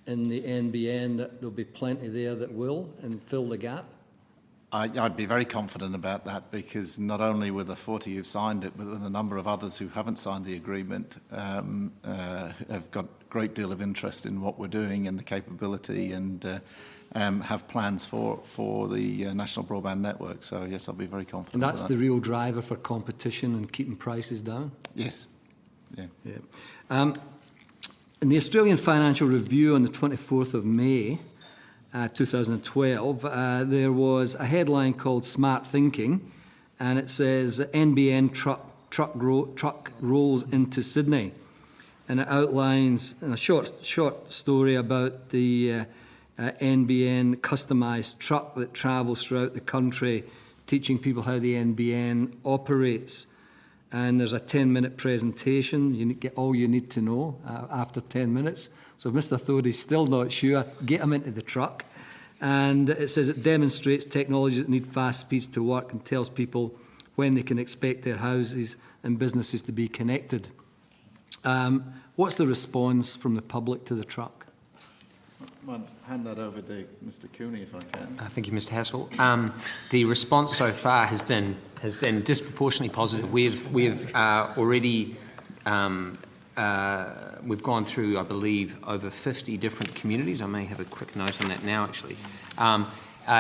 in the NBN, that there'll be plenty there that will and fill the gap? I'd be very confident about that, because not only with the 40 who've signed it, but with a number of others who haven't signed the agreement have got a great deal of interest in what we're doing and the capability, and have plans for the national broadband network. So yes, I'll be very confident. And that's the real driver for competition and keeping prices down? Yes. Yeah. Yeah. In the Australian Financial Review on the 24th of May, 2012, there was a headline called Smart Thinking, and it says NBN truck rolls into Sydney, and it outlines a short story about the NBN customised truck that travels throughout the country, teaching people how the NBN operates. And there's a 10-minute presentation. You get all you need to know after 10 minutes. So if Mr Thodey's still not sure, get him into the truck. And it says it demonstrates technologies that need fast speeds to work and tells people when they can expect their houses and businesses to be connected. What's the response from the public to the truck? I'll hand that over to Mr Cooney if I can. Thank you, Mr Hassel. The response so far has been disproportionately positive. We've already we've gone through, I believe, over 50 different communities. I may have a quick note on that now, actually.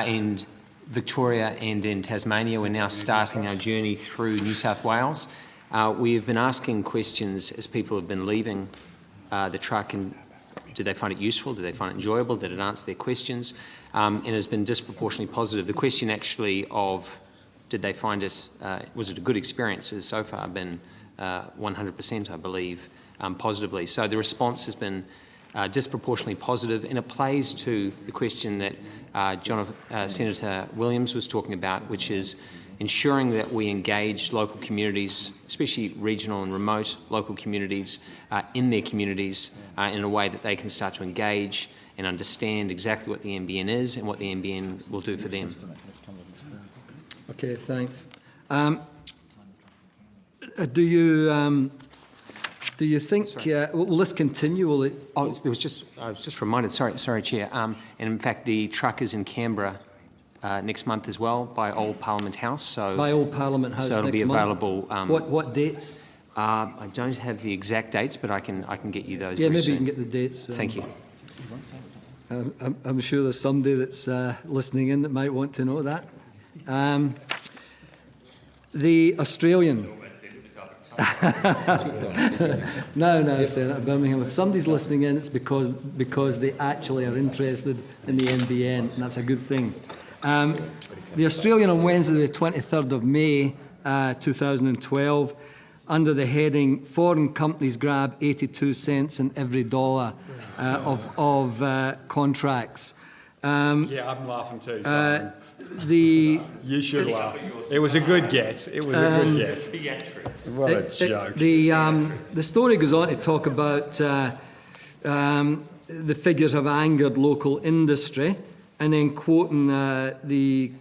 In Victoria and in Tasmania, we're now starting our journey through New South Wales. We have been asking questions as people have been leaving the truck, and did they find it useful? Did they find it enjoyable? Did it answer their questions? And it has been disproportionately positive. The question actually of did they find us, was it a good experience, has so far been 100%, I believe, positively. So the response has been disproportionately positive, and it plays to the question that Senator Williams was talking about, which is ensuring that we engage local communities, especially regional and remote local communities, in their communities in a way that they can start to engage and understand exactly what the NBN is and what the NBN will do for them. Okay, thanks. Do you think will this continue? Will it? I was just reminded. Sorry, Chair. And in fact, the truck is in Canberra next month as well, by Old Parliament House. So by Old Parliament House. So it'll be available. What dates? I don't have the exact dates, but I can get you those. Yeah, maybe soon. you can get the dates. Thank you. I'm sure there's somebody that's listening in that might want to know that. The Australian. No, Senator Birmingham. If somebody's listening in, it's because they actually are interested in the NBN, and that's a good thing. The Australian on Wednesday, the 23rd of May, 2012, under the heading "Foreign Companies Grab 82 cents in every dollar of contracts." Yeah, I'm laughing too. So you should laugh. It was a good get. It was a good get. What a joke. The story goes on to talk about the figures have angered local industry, and then quoting the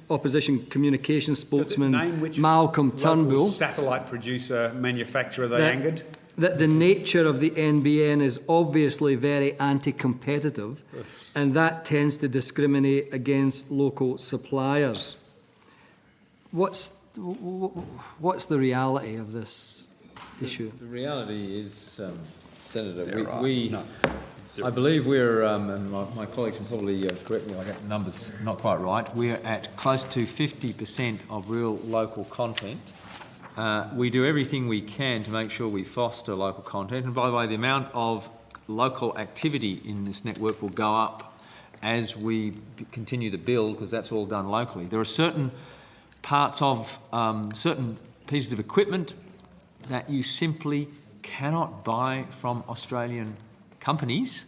opposition communications spokesman Malcolm Turnbull. Satellite producer, manufacturer they angered? That the nature of the NBN is obviously very anti-competitive, and that tends to discriminate against local suppliers. What's the reality of this issue? The reality is, Senator, we I believe we're, and my colleagues can probably correct me, I get the numbers not quite right, we're at close to 50% of real local content. We do everything we can to make sure we foster local content, and by the way, the amount of local activity in this network will go up as we continue to build, because that's all done locally. There are certain parts of certain pieces of equipment that you simply cannot buy from Australian companies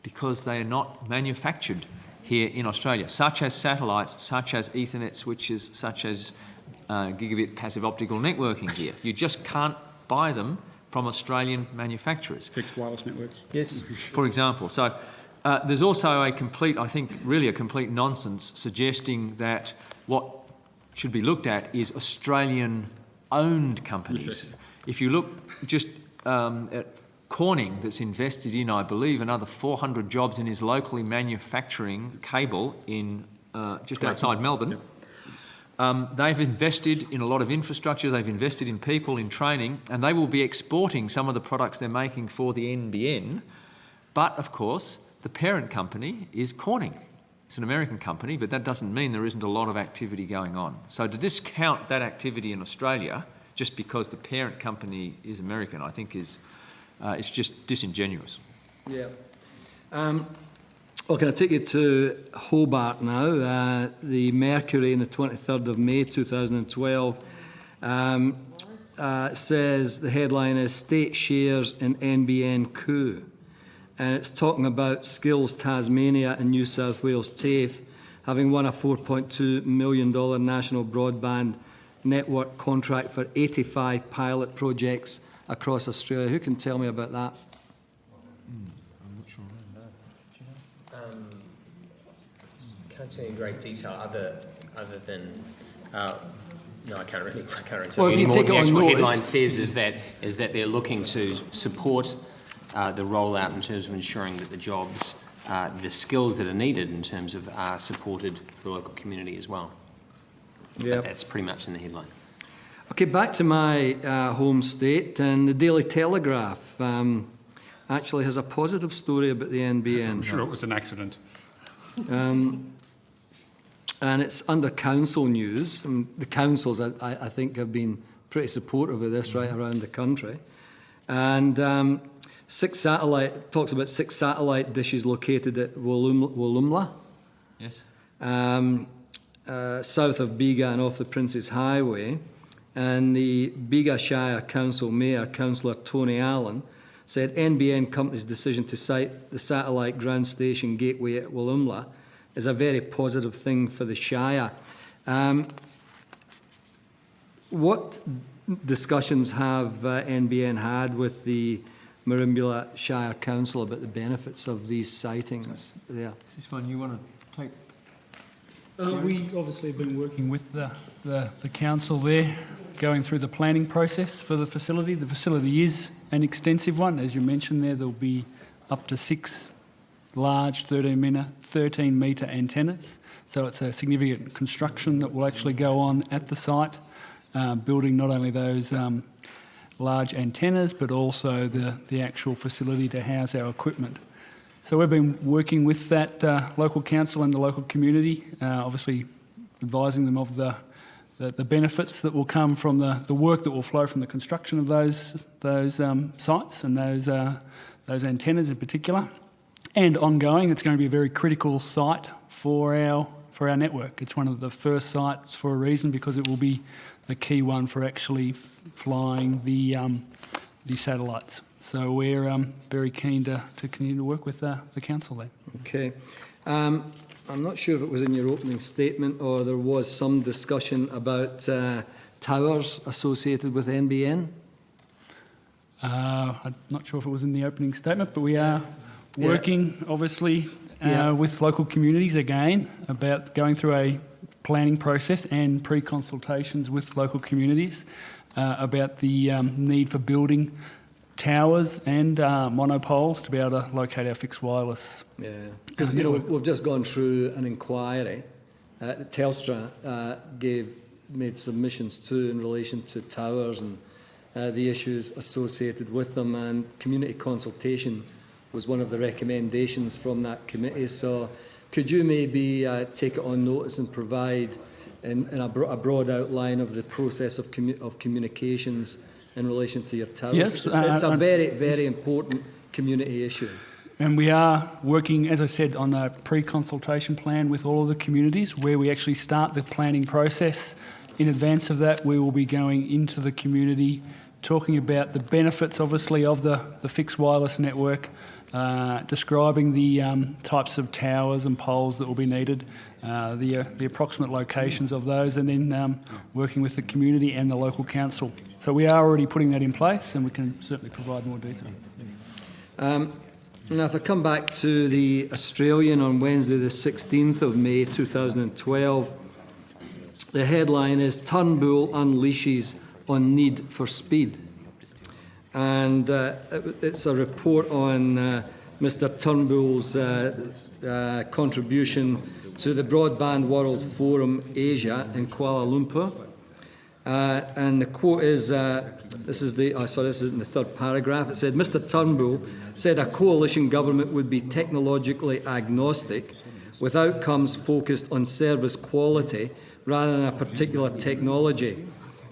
because they are not manufactured here in Australia, such as satellites, such as Ethernet switches, such as gigabit passive optical networking here. You just can't buy them from Australian manufacturers. Fixed wireless networks. Yes, for example. So there's also a complete, I think, really a complete nonsense suggesting that what should be looked at is Australian-owned companies. Yes. If you look just at Corning, that's invested in, I believe, another 400 jobs in his locally manufacturing cable in just outside Melbourne. Yep. They've invested in a lot of infrastructure, they've invested in people, in training, and they will be exporting some of the products they're making for the NBN. But, of course, the parent company is Corning. It's an American company, but that doesn't mean there isn't a lot of activity going on. So to discount that activity in Australia just because the parent company is American, I think is it's just disingenuous. Yeah. Well, can I take you to Hobart now? The Mercury on the 23rd of May 2012 says, the headline is State Shares in NBN Coup. And it's talking about Skills Tasmania and New South Wales TAFE having won a $4.2 million national broadband network contract for 85 pilot projects across Australia. Who can tell me about that? I'm not sure. Can't tell you in great detail other than no, I can't really tell well, you anymore. The actual notice, headline says is that they're looking to support the rollout in terms of ensuring that the jobs, the skills that are needed in terms of are supported for the local community as well. Yeah, but that's pretty much in the headline. Okay, back to my home state, and the Daily Telegraph actually has a positive story about the NBN. I'm sure it was an accident. And it's under council news. And the councils, I think, have been pretty supportive of this right around the country. And talks about 6 satellite dishes located at Wollumla. Yes. South of Bega and off the Princes Highway. And the Bega Shire Council Mayor, Councillor Tony Allen, said NBN Company's decision to site the satellite ground station gateway at Wollumla is a very positive thing for the Shire. What discussions have NBN had with the Merimbula Shire Council about the benefits of these sightings there? Is this one you want to take? We obviously have been working with the council there, going through the planning process for the facility. The facility is an extensive one. As you mentioned there'll be up to 6 large 13-metre antennas. So it's a significant construction that will actually go on at the site, building not only those large antennas, but also the actual facility to house our equipment. So we've been working with that local council and the local community, obviously advising them of the benefits that will come from the work that will flow from the construction of those sites and those antennas in particular. And ongoing, it's going to be a very critical site for our network. It's one of the first sites for a reason, because it will be the key one for actually flying the satellites. So we're very keen to continue to work with the council there. Okay. I'm not sure if it was in your opening statement or there was some discussion about towers associated with NBN. I'm not sure if it was in the opening statement, but we are working, obviously, with local communities again about going through a planning process and pre-consultations with local communities about the need for building towers and monopoles to be able to locate our fixed wireless. Yeah, because we've just gone through an inquiry that Telstra made submissions to in relation to towers and the issues associated with them, and community consultation was one of the recommendations from that committee. So could you maybe take it on notice and provide in a broad outline of the process of communications in relation to your towers? Yes, it's a very, very important community issue. And we are working, as I said, on a pre-consultation plan with all of the communities where we actually start the planning process. In advance of that, we will be going into the community, talking about the benefits, obviously, of the fixed wireless network, describing the types of towers and poles that will be needed, the approximate locations of those, and then working with the community and the local council. So we are already putting that in place, and we can certainly provide more detail. Now, if I come back to the Australian on Wednesday, the 16th of May 2012, the headline is Turnbull unleashes on need for speed. And it's a report on Mr Turnbull's contribution to the Broadband World Forum Asia in Kuala Lumpur. And the quote is, this is in the third paragraph. It said, Mr Turnbull said a coalition government would be technologically agnostic with outcomes focused on service quality rather than a particular technology.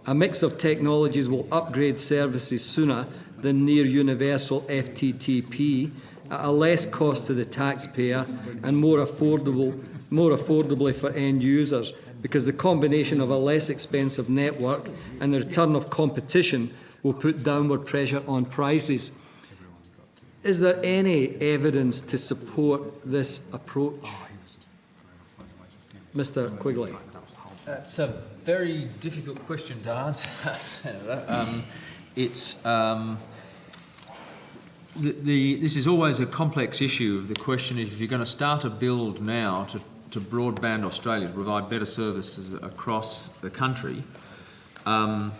A mix of technologies will upgrade services sooner than near universal FTTP at a less cost to the taxpayer and more affordably for end users, because the combination of a less expensive network and the return of competition will put downward pressure on prices. Is there any evidence to support this approach? Mr Quigley. It's a very difficult question to answer, Senator. This is always a complex issue. The question is, if you're going to start a build now to broadband Australia, to provide better services across the country, and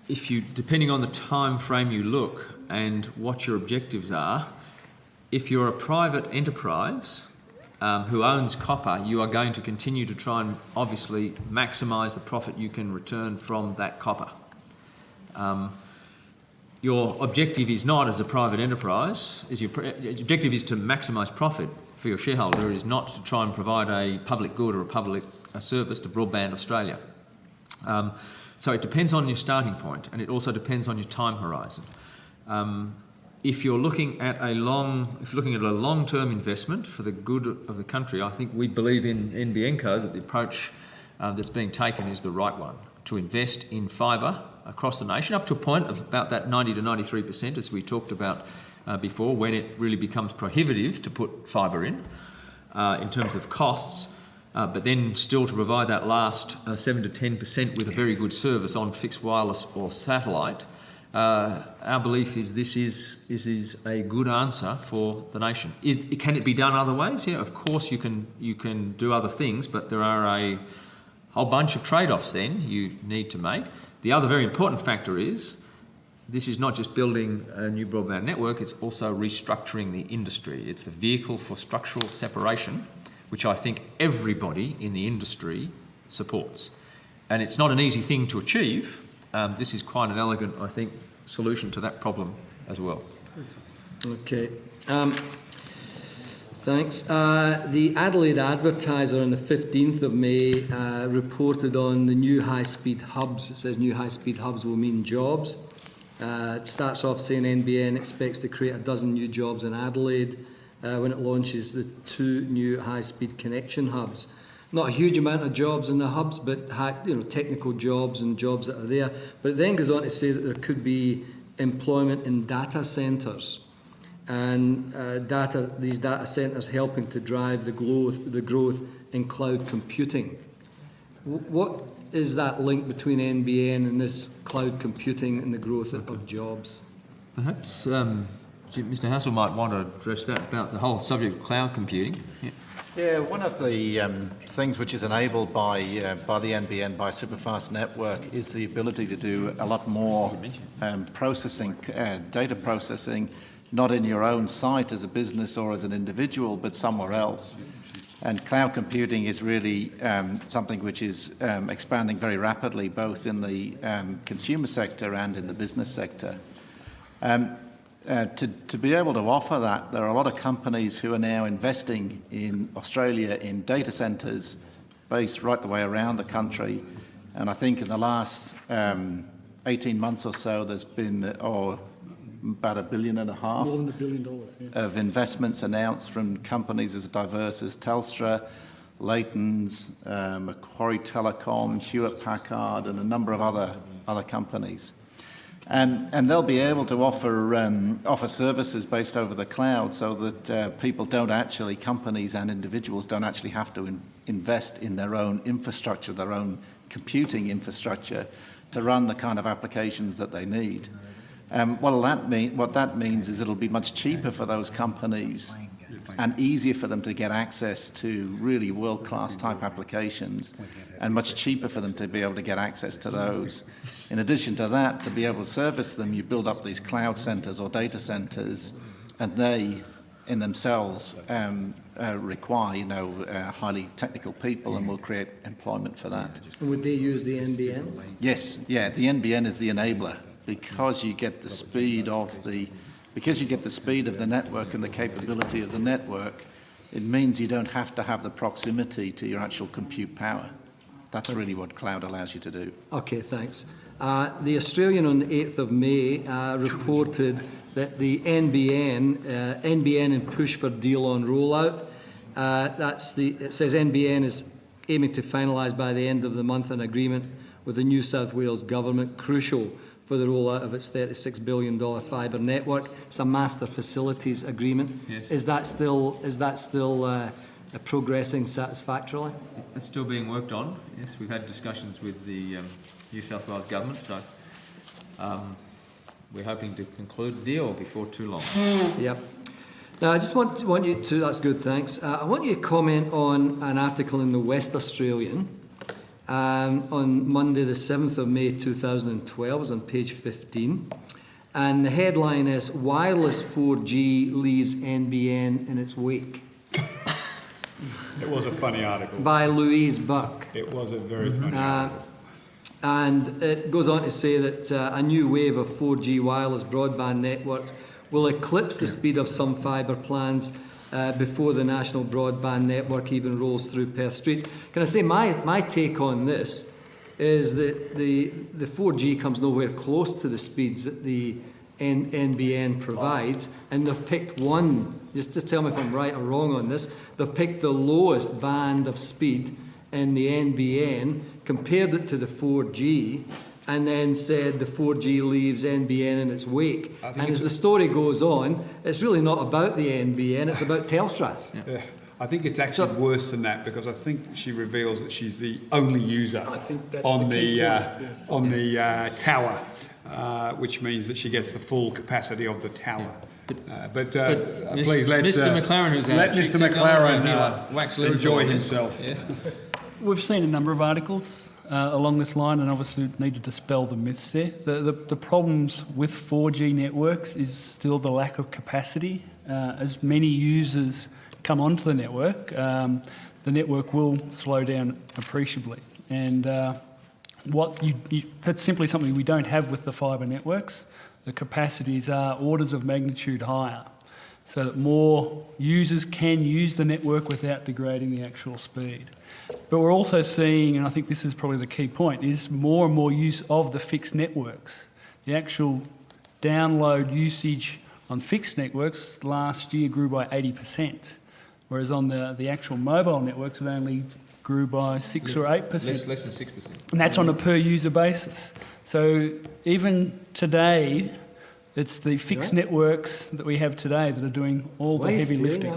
if you, depending on the time frame you look and what your objectives are, if you're a private enterprise who owns copper, you are going to continue to try and obviously maximise the profit you can return from that copper. Your objective is not, as a private enterprise, your objective is to maximise profit for your shareholder. It is not to try and provide a public good or a service to Broadband Australia. So it depends on your starting point, and it also depends on your time horizon. If you're looking at a long-term investment for the good of the country, I think we believe in NBN that the approach that's being taken is the right one, to invest in fibre across the nation, up to a point of about that 90 to 93%, as we talked about before, when it really becomes prohibitive to put fibre in terms of costs, but then still to provide that last 7 to 10% with a very good service on fixed wireless or satellite. Our belief is this is a good answer for the nation. Can it be done other ways? Yeah, of course you can do other things, but there are a whole bunch of trade-offs then you need to make. The other very important factor is this is not just building a new broadband network, it's also restructuring the industry. It's the vehicle for structural separation, which I think everybody in the industry supports. And it's not an easy thing to achieve. This is quite an elegant, I think, solution to that problem as well. Okay. Thanks. The Adelaide Advertiser on the 15th of May reported on the new high-speed hubs. It says new high-speed hubs will mean jobs. It starts off saying NBN expects to create 12 new jobs in Adelaide when it launches the 2 new high-speed connection hubs. Not a huge amount of jobs in the hubs, but technical jobs and jobs that are there. But it then goes on to say that there could be employment in data centres, and these data centres helping to drive the growth in cloud computing. What is that link between NBN and this cloud computing and the growth of jobs? Perhaps Mr Hassel might want to address that, about the whole subject of cloud computing. Yeah, one of the things which is enabled by the NBN, by Superfast Network, is the ability to do a lot more processing, data processing, not in your own site as a business or as an individual, but somewhere else. And cloud computing is really something which is expanding very rapidly, both in the consumer sector and in the business sector. to be able to offer that, there are a lot of companies who are now investing in Australia in data centres based right the way around the country. And I think in the last 18 months or so, there's been about $1.5 billion More than $1 billion, yeah. of investments announced from companies as diverse as Telstra, Leighton's, Macquarie Telecom, Hewlett-Packard, and a number of other companies. And they'll be able to offer services based over the cloud so that companies and individuals don't actually have to invest in their own infrastructure, their own computing infrastructure to run the kind of applications that they need. What that means is it'll be much cheaper for those companies and easier for them to get access to really world-class type applications, and much cheaper for them to be able to get access to those. In addition to that, to be able to service them, you build up these cloud centres or data centres, and they, in themselves, require highly technical people, and will create employment for that. Would they use the NBN? Yes, yeah. The NBN is the enabler because you get the speed of the network and the capability of the network. It means you don't have to have the proximity to your actual compute power. That's really what cloud allows you to do. Okay, thanks. The Australian on the 8th of May reported that the NBN and push for deal on rollout. It says NBN is aiming to finalise by the end of the month an agreement with the New South Wales government, crucial for the rollout of its $36 billion fibre network. It's a master facilities agreement. Yes. Is that still progressing satisfactorily? It's still being worked on. Yes, we've had discussions with the New South Wales government, so we're hoping to conclude the deal before too long. Yep. Now, I just want you to, that's good, thanks. I want you to comment on an article in the West Australian on Monday the 7th of May 2012, it was on page 15. And the headline is, Wireless 4G Leaves NBN in its Wake. It was a funny article. By Louise Burke. It was a very funny article. And it goes on to say that a new wave of 4G wireless broadband networks will eclipse the speed of some fibre plans before the national broadband network even rolls through Perth streets. Can I say my take on this is that the 4G comes nowhere close to the speeds that the NBN provides, and they've picked one, just tell me if I'm right or wrong on this, they've picked the lowest band of speed in the NBN, compared it to the 4G, and then said the 4G leaves NBN in its wake. And as the story goes on, it's really not about the NBN, it's about Telstra. Yeah. I think it's actually worse than that, because I think she reveals that she's the only user on the tower, which means that she gets the full capacity of the tower. Please let Mr. McLaren, who's let Mr. McLaren enjoy himself. Yes. We've seen a number of articles along this line, and obviously need to dispel the myths there. The problems with 4G networks is still the lack of capacity. As many users come onto the network will slow down appreciably. And that's simply something we don't have with the fibre networks. The capacities are orders of magnitude higher, so that more users can use the network without degrading the actual speed. But we're also seeing, and I think this is probably the key point, is more and more use of the fixed networks. The actual download usage on fixed networks last year grew by 80%, whereas on the actual mobile networks it only grew by 6 or 8%. Less than 6%. And that's on a per user basis. So even today, it's the fixed networks that we have today that are doing all the heavy lifting.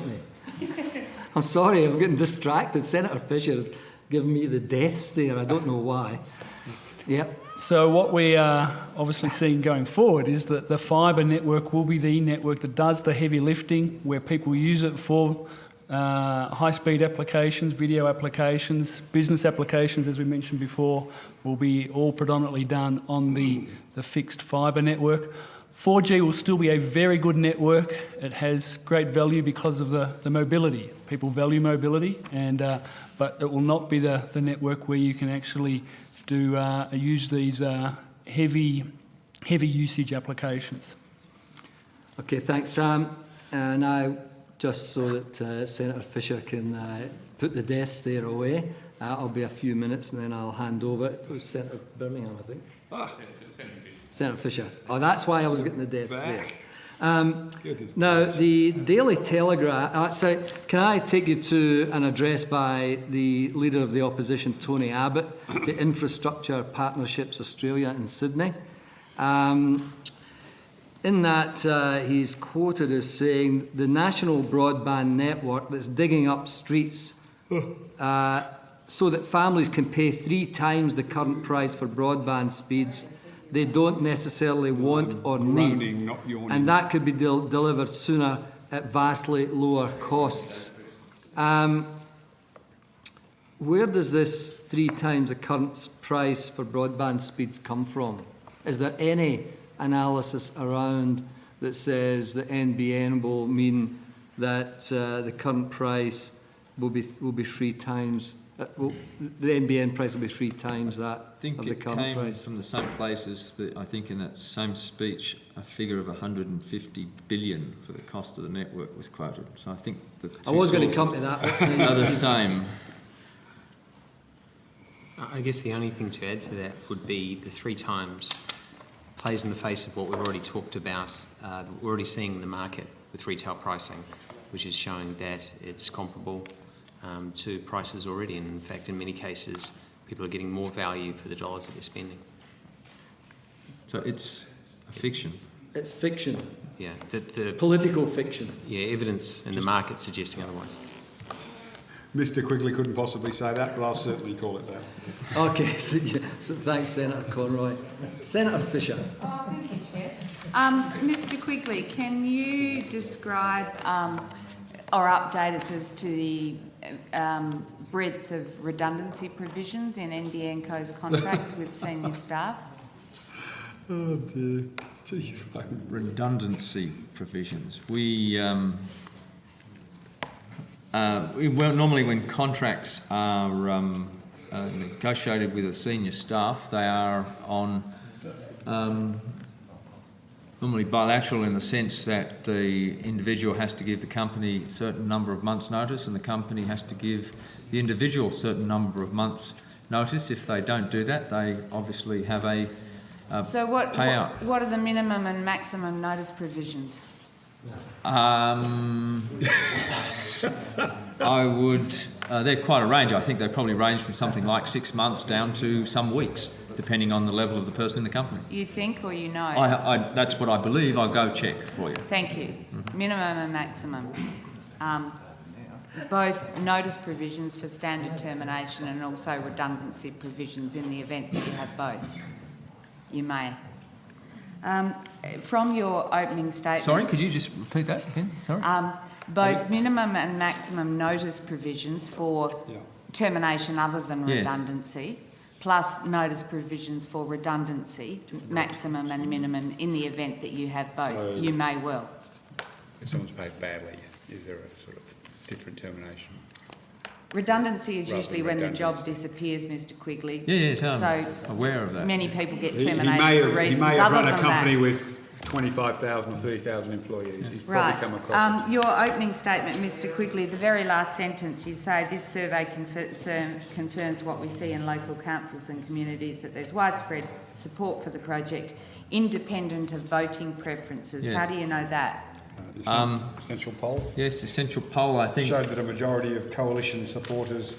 I'm sorry, I'm getting distracted. Senator Fisher is giving me the death stare. I don't know why. Yep. So what we are obviously seeing going forward is that the fibre network will be the network that does the heavy lifting, where people use it for high-speed applications, video applications, business applications, as we mentioned before, will be all predominantly done on the fixed fibre network. 4G will still be a very good network. It has great value because of the mobility. People value mobility, but it will not be the network where you can actually use these heavy usage applications. Okay, thanks, Sam. Now, just so that Senator Fisher can put the death stare away, I'll be a few minutes and then I'll hand over. It was Senator Birmingham, I think. Senator Fisher. Oh, that's why I was getting the death stare. Now, the Daily Telegraph, so can I take you to an address by the Leader of the Opposition, Tony Abbott, to Infrastructure Partnerships Australia in Sydney. In that, he's quoted as saying, the national broadband network that's digging up streets so that families can pay 3 times the current price for broadband speeds they don't necessarily want or need, and that could be delivered sooner at vastly lower costs. Where does this 3 times the current price for broadband speeds come from? Is there any analysis around that says that NBN will mean that the current price will be 3 times? The NBN price will be 3 times that of the current price. From the same places that I think in that same speech, a figure of 150 billion for the cost of the network was quoted. So I think the two I was going to come to that. are the same. I guess the only thing to add to that would be the 3 times plays in the face of what we've already talked about. We're already seeing in the market with retail pricing, which is showing that it's comparable to prices already. And in fact, in many cases, people are getting more value for the dollars that they're spending. So it's a fiction. It's fiction. Yeah, the political fiction. Yeah, evidence in the market suggesting otherwise. Mr. Quigley couldn't possibly say that, but I'll certainly call it that. Okay, so thanks, Senator Conroy. Senator Fisher. Oh, thank you, Chair. Mr. Quigley, can you describe or update us as to the breadth of redundancy provisions in NBN Co's contracts with senior staff? Oh dear. Redundancy provisions. Normally when contracts are negotiated with a senior staff, they are on normally bilateral in the sense that the individual has to give the company a certain number of months' notice and the company has to give the individual a certain number of months' notice. If they don't do that, they obviously have a payout. What are the minimum and maximum notice provisions? I would. They're quite a range. I think they probably range from something like 6 months down to some weeks, depending on the level of the person in the company. You think or you know? That's what I believe. I'll go check for you. Thank you. Minimum and maximum. Both notice provisions for standard termination and also redundancy provisions in the event that you have both. You may. From your opening statement... Sorry, could you just repeat that again? Sorry. Both minimum and maximum notice provisions for termination other than redundancy, plus notice provisions for redundancy, maximum and minimum, in the event that you have both. So, you may well. If someone's paid badly, is there a sort of different termination? Redundancy is usually when the job disappears, Mr. Quigley. Yes, I'm aware of that. Many people get terminated for reasons other than that. He may have run a company with 25,000 or 30,000 employees. He's probably come across it. Your opening statement, Mr. Quigley, the very last sentence, you say this survey confirms what we see in local councils and communities, that there's widespread support for the project, independent of voting preferences. Yes. How do you know that? The essential poll? Yes, the essential poll, I think... showed that a majority of coalition supporters,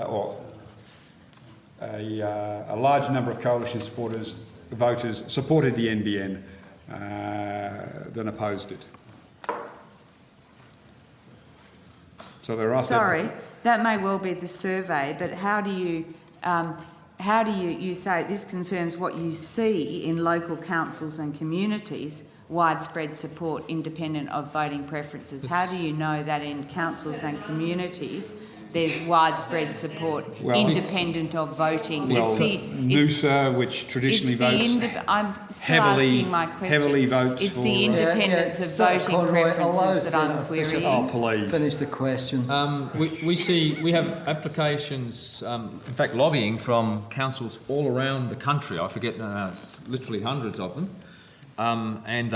or a large number of coalition voters supported the NBN than opposed it. So there are... Sorry, that may well be the survey, but how do you say this confirms what you see in local councils and communities, widespread support independent of voting preferences? How do you know that in councils and communities there's widespread support independent of voting? NUSA, which traditionally votes I'm still asking my question. Heavily votes it's for... the independence of voting preferences that I'm querying. Oh, please. Finish the question. We have applications, in fact lobbying from councils all around the country. I forget, it's literally hundreds of them, and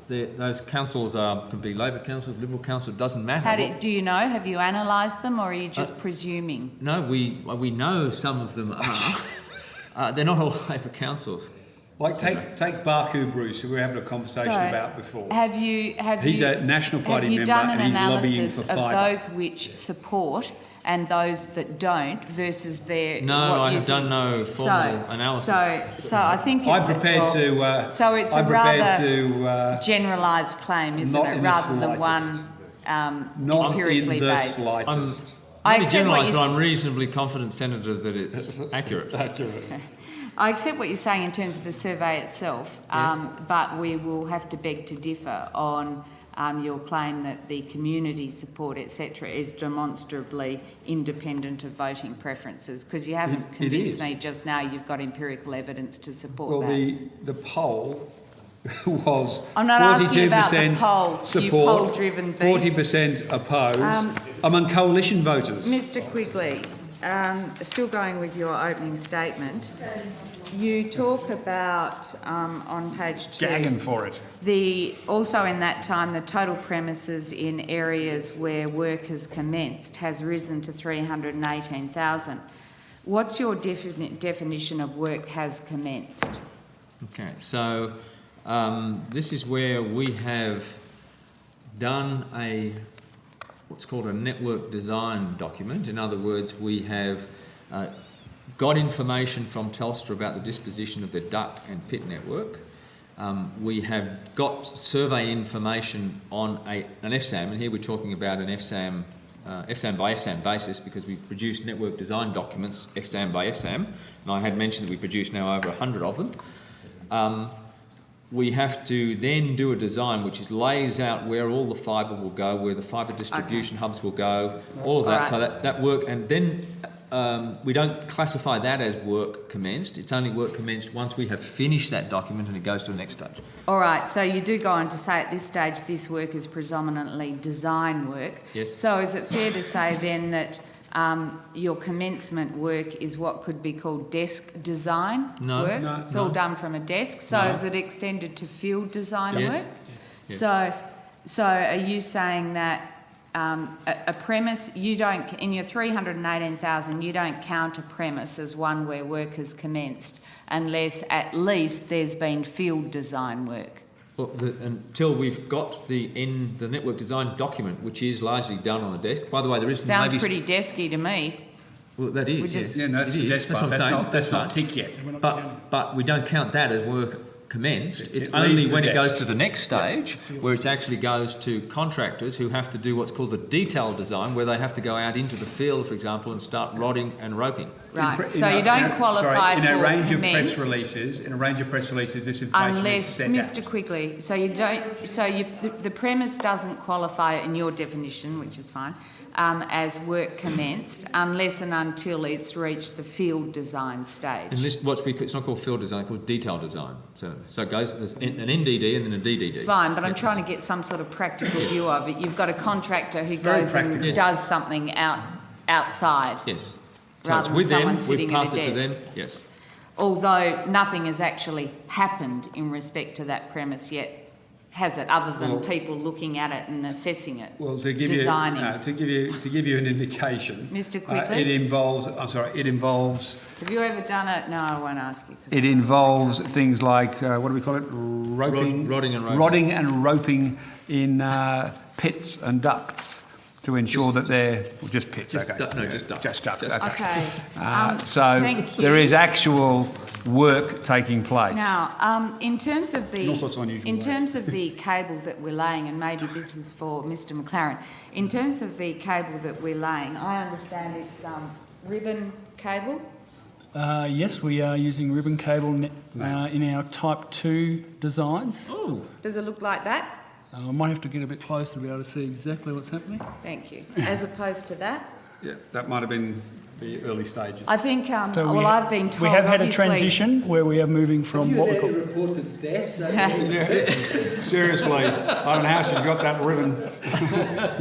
those councils can be Labor councils, Liberal councils, it doesn't matter. Do you know? Have you analysed them, or are you just presuming? No, we know some of them are. They're not all Labor councils. Like take Baku Bruce, who we were having a conversation about before. He's a National Party member and he's lobbying for fibre. Have you done an analysis of those which support and those that don't versus their... No, I have done no formal analysis. So I think it's... I'm prepared to... So it's a rather generalised claim, isn't it, rather than one empirically based. Not in the slightest. I'm generalised, but I'm reasonably confident, Senator, that it's accurate. I accept what you're saying in terms of the survey itself, but we will have to beg to differ on your claim that the community support, etc., is demonstrably independent of voting preferences, because you haven't convinced me just now you've got empirical evidence to support that. Well, the poll was 42% I'm not asking about the poll, support, you poll-driven beast. 40% opposed among coalition voters. Mr Quigley, still going with your opening statement, you talk about, on page 2... Gagging for it. Also in that time, the total premises in areas where work has commenced has risen to 318,000. What's your definition of work has commenced? Okay, so this is where we have done what's called a network design document. In other words, we have got information from Telstra about the disposition of their duct and pit network. We have got survey information on an FSAM, and here we're talking about an FSAM by FSAM basis, because we produce network design documents FSAM by FSAM, and I had mentioned that we produce now over 100 of them. We have to then do a design which lays out where all the fibre will go, where the fibre distribution hubs will go, all of that. Right. So that work, and then we don't classify that as work commenced. It's only work commenced once we have finished that document and it goes to the next stage. All right, so you do go on to say at this stage this work is predominantly design work. Yes. So is it fair to say then that your commencement work is what could be called desk design work? No, it's all done from a desk. So is it extended to field design work? Yes. So are you saying that a premise, you don't, in your 318,000, you don't count a premise as one where work has commenced unless at least there's been field design work? Well, until we've got the network design document, which is largely done on a desk. By the way, there is sounds pretty desky to me. Well, that is. Yes. Yeah, no, it's a desk part. That's not tick yet. But we don't count that as work commenced. It's only when it goes to the next stage where it actually goes to contractors who have to do what's called the detailed design, where they have to go out into the field, for example, and start rodding and roping. Right. So you don't qualify for in a range of commenced, press releases. In a range of press releases, this information is set Mr. out. Quigley. So you don't. So the premise doesn't qualify in your definition, which is fine, as work commenced, unless and until it's reached the field design stage. And this, it's not called field design; it's called detailed design. So it goes. There's an NDD and then a DDD. Fine, but I'm trying to get some sort of practical view of it. You've got a contractor who goes and does something outside. Yes. Rather so it's than with someone them. sitting We pass at a it to desk. them. Yes. Although nothing has actually happened in respect to that premise yet, has it? Other than people looking at it and assessing it. Well, to give you an indication, Mr. Quigley, it involves. I'm sorry. It involves. Have you ever done it? No, I won't ask you. It involves things like what do we call it? Roping, rodding and roping in pits and ducts to ensure that they're just pits. Just ducts. Just ducts. Okay. So thank you. there is actual work taking place. Now, in terms of the all sorts of unusual terms of the cable that we're laying, and maybe this is for Mr. McLaren. In terms of the cable that we're laying, I understand it's ribbon cable. Yes, we are using ribbon cable in our Type 2 designs. Oh, does it look like that? I might have to get a bit closer to be able to see exactly what's happening. Thank you. As opposed to that? Yeah, that might have been the early stages. I think, So well, I've been told, we have had a obviously- transition where we are moving from what we call... reported deaths? Seriously, I don't know how she's got that ribbon.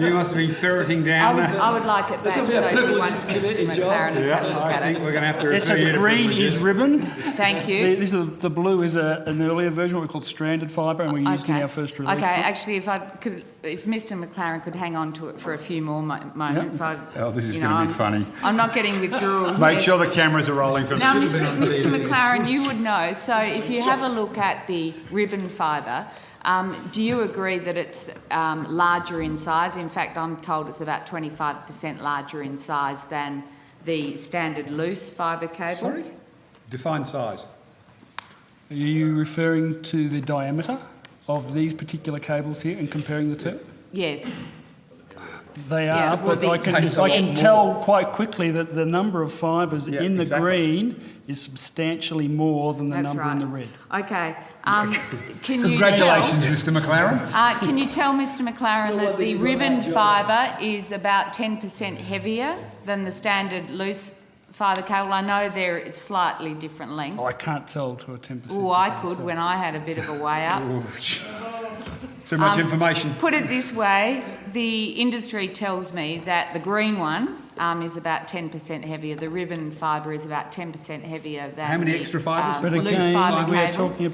You must have been ferreting down there. I would like it back, This will be a so privileged once Mr committee job. McLaren has had a look I at think it. we're going to have to Yes, so refer you the to green privileges. is ribbon. Thank you. The blue is an earlier version, what we call stranded fibre, and we used in our first release. Okay, actually, if Mr McLaren could hang on to it for a few more moments, Oh, this is going to be funny. I'm not getting withdrawal. Make sure the cameras are rolling for Now, Mr McLaren, you would know, so if you have a look at the ribbon fibre, do you agree that it's larger in size? In fact, I'm told it's about 25% larger in size than the standard loose fibre cable. Sorry? Define size. Are you referring to the diameter of these particular cables here and comparing the two? Yes. They Yeah, are, well, but I can tell quite quickly that the number of fibres in the green is substantially more than the That's number in the red. Okay. Can Congratulations, Mr McLaren. Can you tell Mr McLaren that the ribbon fibre is about 10% heavier than the standard loose fibre cable? I know they're slightly different lengths. I can't tell to a 10%. Oh, I could when I had a bit of a way up. Too much information. Put it this way, the industry tells me that the green one is about 10% heavier. The ribbon fibre is about 10% heavier than How many the, extra fibres? But loose again, fibre we are cable. talking,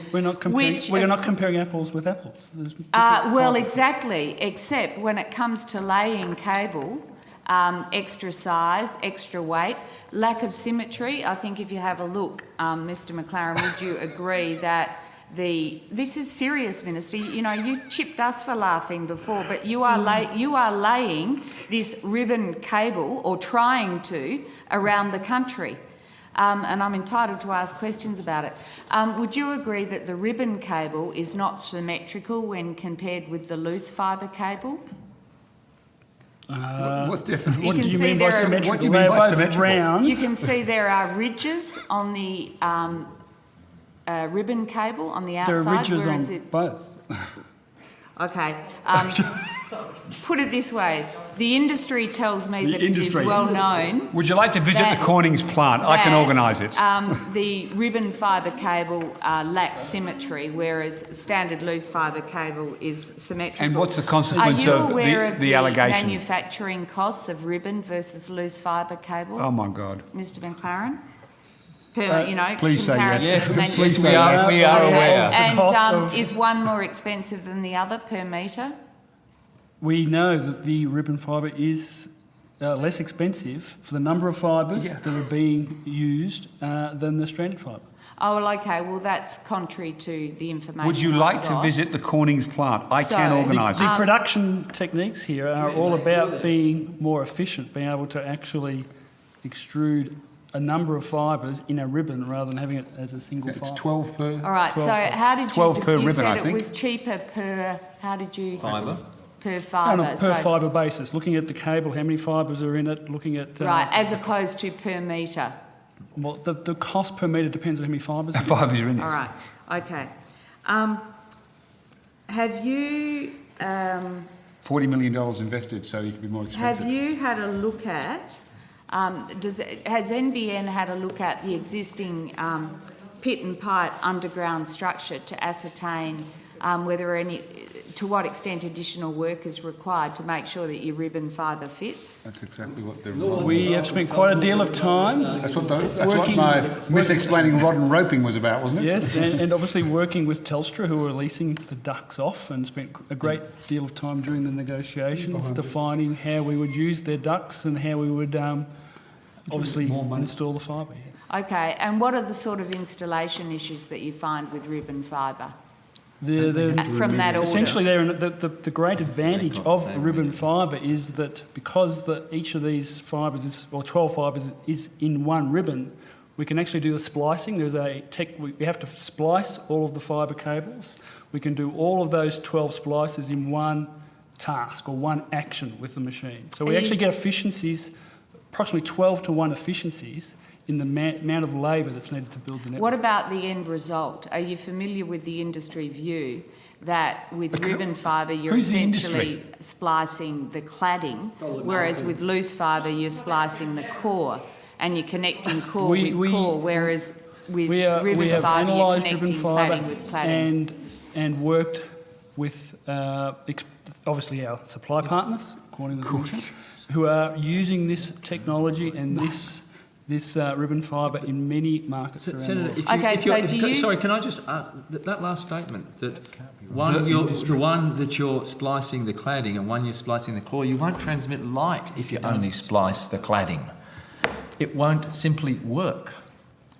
we're not comparing apples with apples. There's different Well, fibres. exactly, except when it comes to laying cable, extra size, extra weight, lack of symmetry. I think if you have a look, Mr McLaren, would you agree that this is serious, Minister? You know, you chipped us for laughing before, but you are laying this ribbon cable, or trying to, around the country. And I'm entitled to ask questions about it. Would you agree that the ribbon cable is not symmetrical when compared with the loose fibre cable? What different? You What can do you see mean by there are- symmetrical? What do you mean They're by both symmetrical? round. You can see there are ridges on the ribbon cable on the There outside. are ridges whereas on it's, both. Okay. Put it this way, the industry tells me that it is well known. Would you like to visit that- the Cornings plant? I can that, organise it. The ribbon fibre cable lacks symmetry, whereas standard loose fibre cable is symmetrical. And what's the Are consequence you of aware of the allegation? manufacturing costs of ribbon versus loose fibre cable, Oh my God. Mr McLaren? Please say yes. comparison to Yes, manufacturing. we are Okay. aware. And The cost of- is one more expensive than the other per metre? We know that the ribbon fibre is less expensive for the number of fibres that are being used than the stranded fibre. Oh, well, okay. Well, that's contrary to the information. Would you I've like to got. visit the Cornings plant? I So- can organise The it. production techniques here are all about being more efficient, being able to actually extrude a number of fibres in a ribbon rather than having it as a single It's fibre. 12 per. All right. 12 So, fibre. how did you? 12 per you ribbon, said I think. it was cheaper per. How did you? Fibre. Per On fibre. a per fibre basis, looking at the cable, how many fibres are in it, looking at... Right, as opposed to per metre. Well, the cost per metre depends on how many fibres. Fibres are in it. All right. Okay. Have you? $40 million invested, so you can be more expensive. Have you had a look at, has NBN had a look at the existing pit and pipe underground structure to ascertain to what extent additional work is required to make sure that your ribbon fibre fits? That's exactly what they're... We have spent quite a deal of time, That's what my mis-explaining rod and roping was about, wasn't it? yes, and obviously working with Telstra, who are leasing the ducts off, and spent a great deal of time during the negotiations defining how we would use their ducts and how we would obviously install the fibre. Okay, and what are the sort of installation issues that you find with ribbon fibre? From that order? Essentially, the great advantage of ribbon fibre is that because each of these fibres, or 12 fibres, is in one ribbon, we can actually do the splicing. We have to splice all of the fibre cables. We can do all of those 12 splices in one task or one action with the machine. So we actually get efficiencies, approximately 12 to 1 efficiencies, in the amount of labour that's needed to build the network. What about the end result? Are you familiar with the industry view that with ribbon fibre you're Who's the essentially industry? splicing the cladding, whereas with loose fibre you're splicing the core? and you're connecting core with core, whereas with we have ribbon fibre, you're analysed ribbon connecting fibre cladding with cladding. and worked with obviously our supply partners, according to the Commission, who are using this technology and this ribbon fibre in many markets around the world. Sorry, can I just ask that last statement that the one that you're splicing the cladding and one you're splicing the core, you won't transmit light if you only splice the cladding. It won't simply work.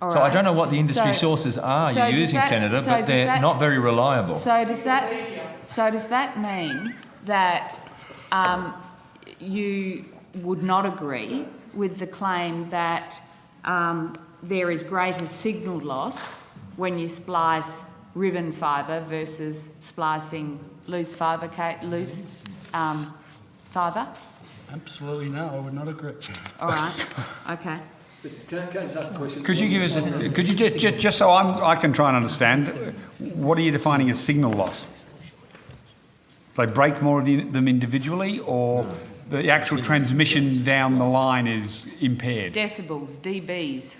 So I don't know what the industry sources are you're using, Senator, but they're not very reliable. So does that mean that you would not agree with the claim that there is greater signal loss when you splice ribbon fibre versus splicing loose fibre? Absolutely no, I would not agree. All right. Okay. Can I just ask a question? Could you give us, could you just so I can try and understand, what are you defining as signal loss? They break more of them individually, or the actual transmission down the line is impaired? Decibels, dBs.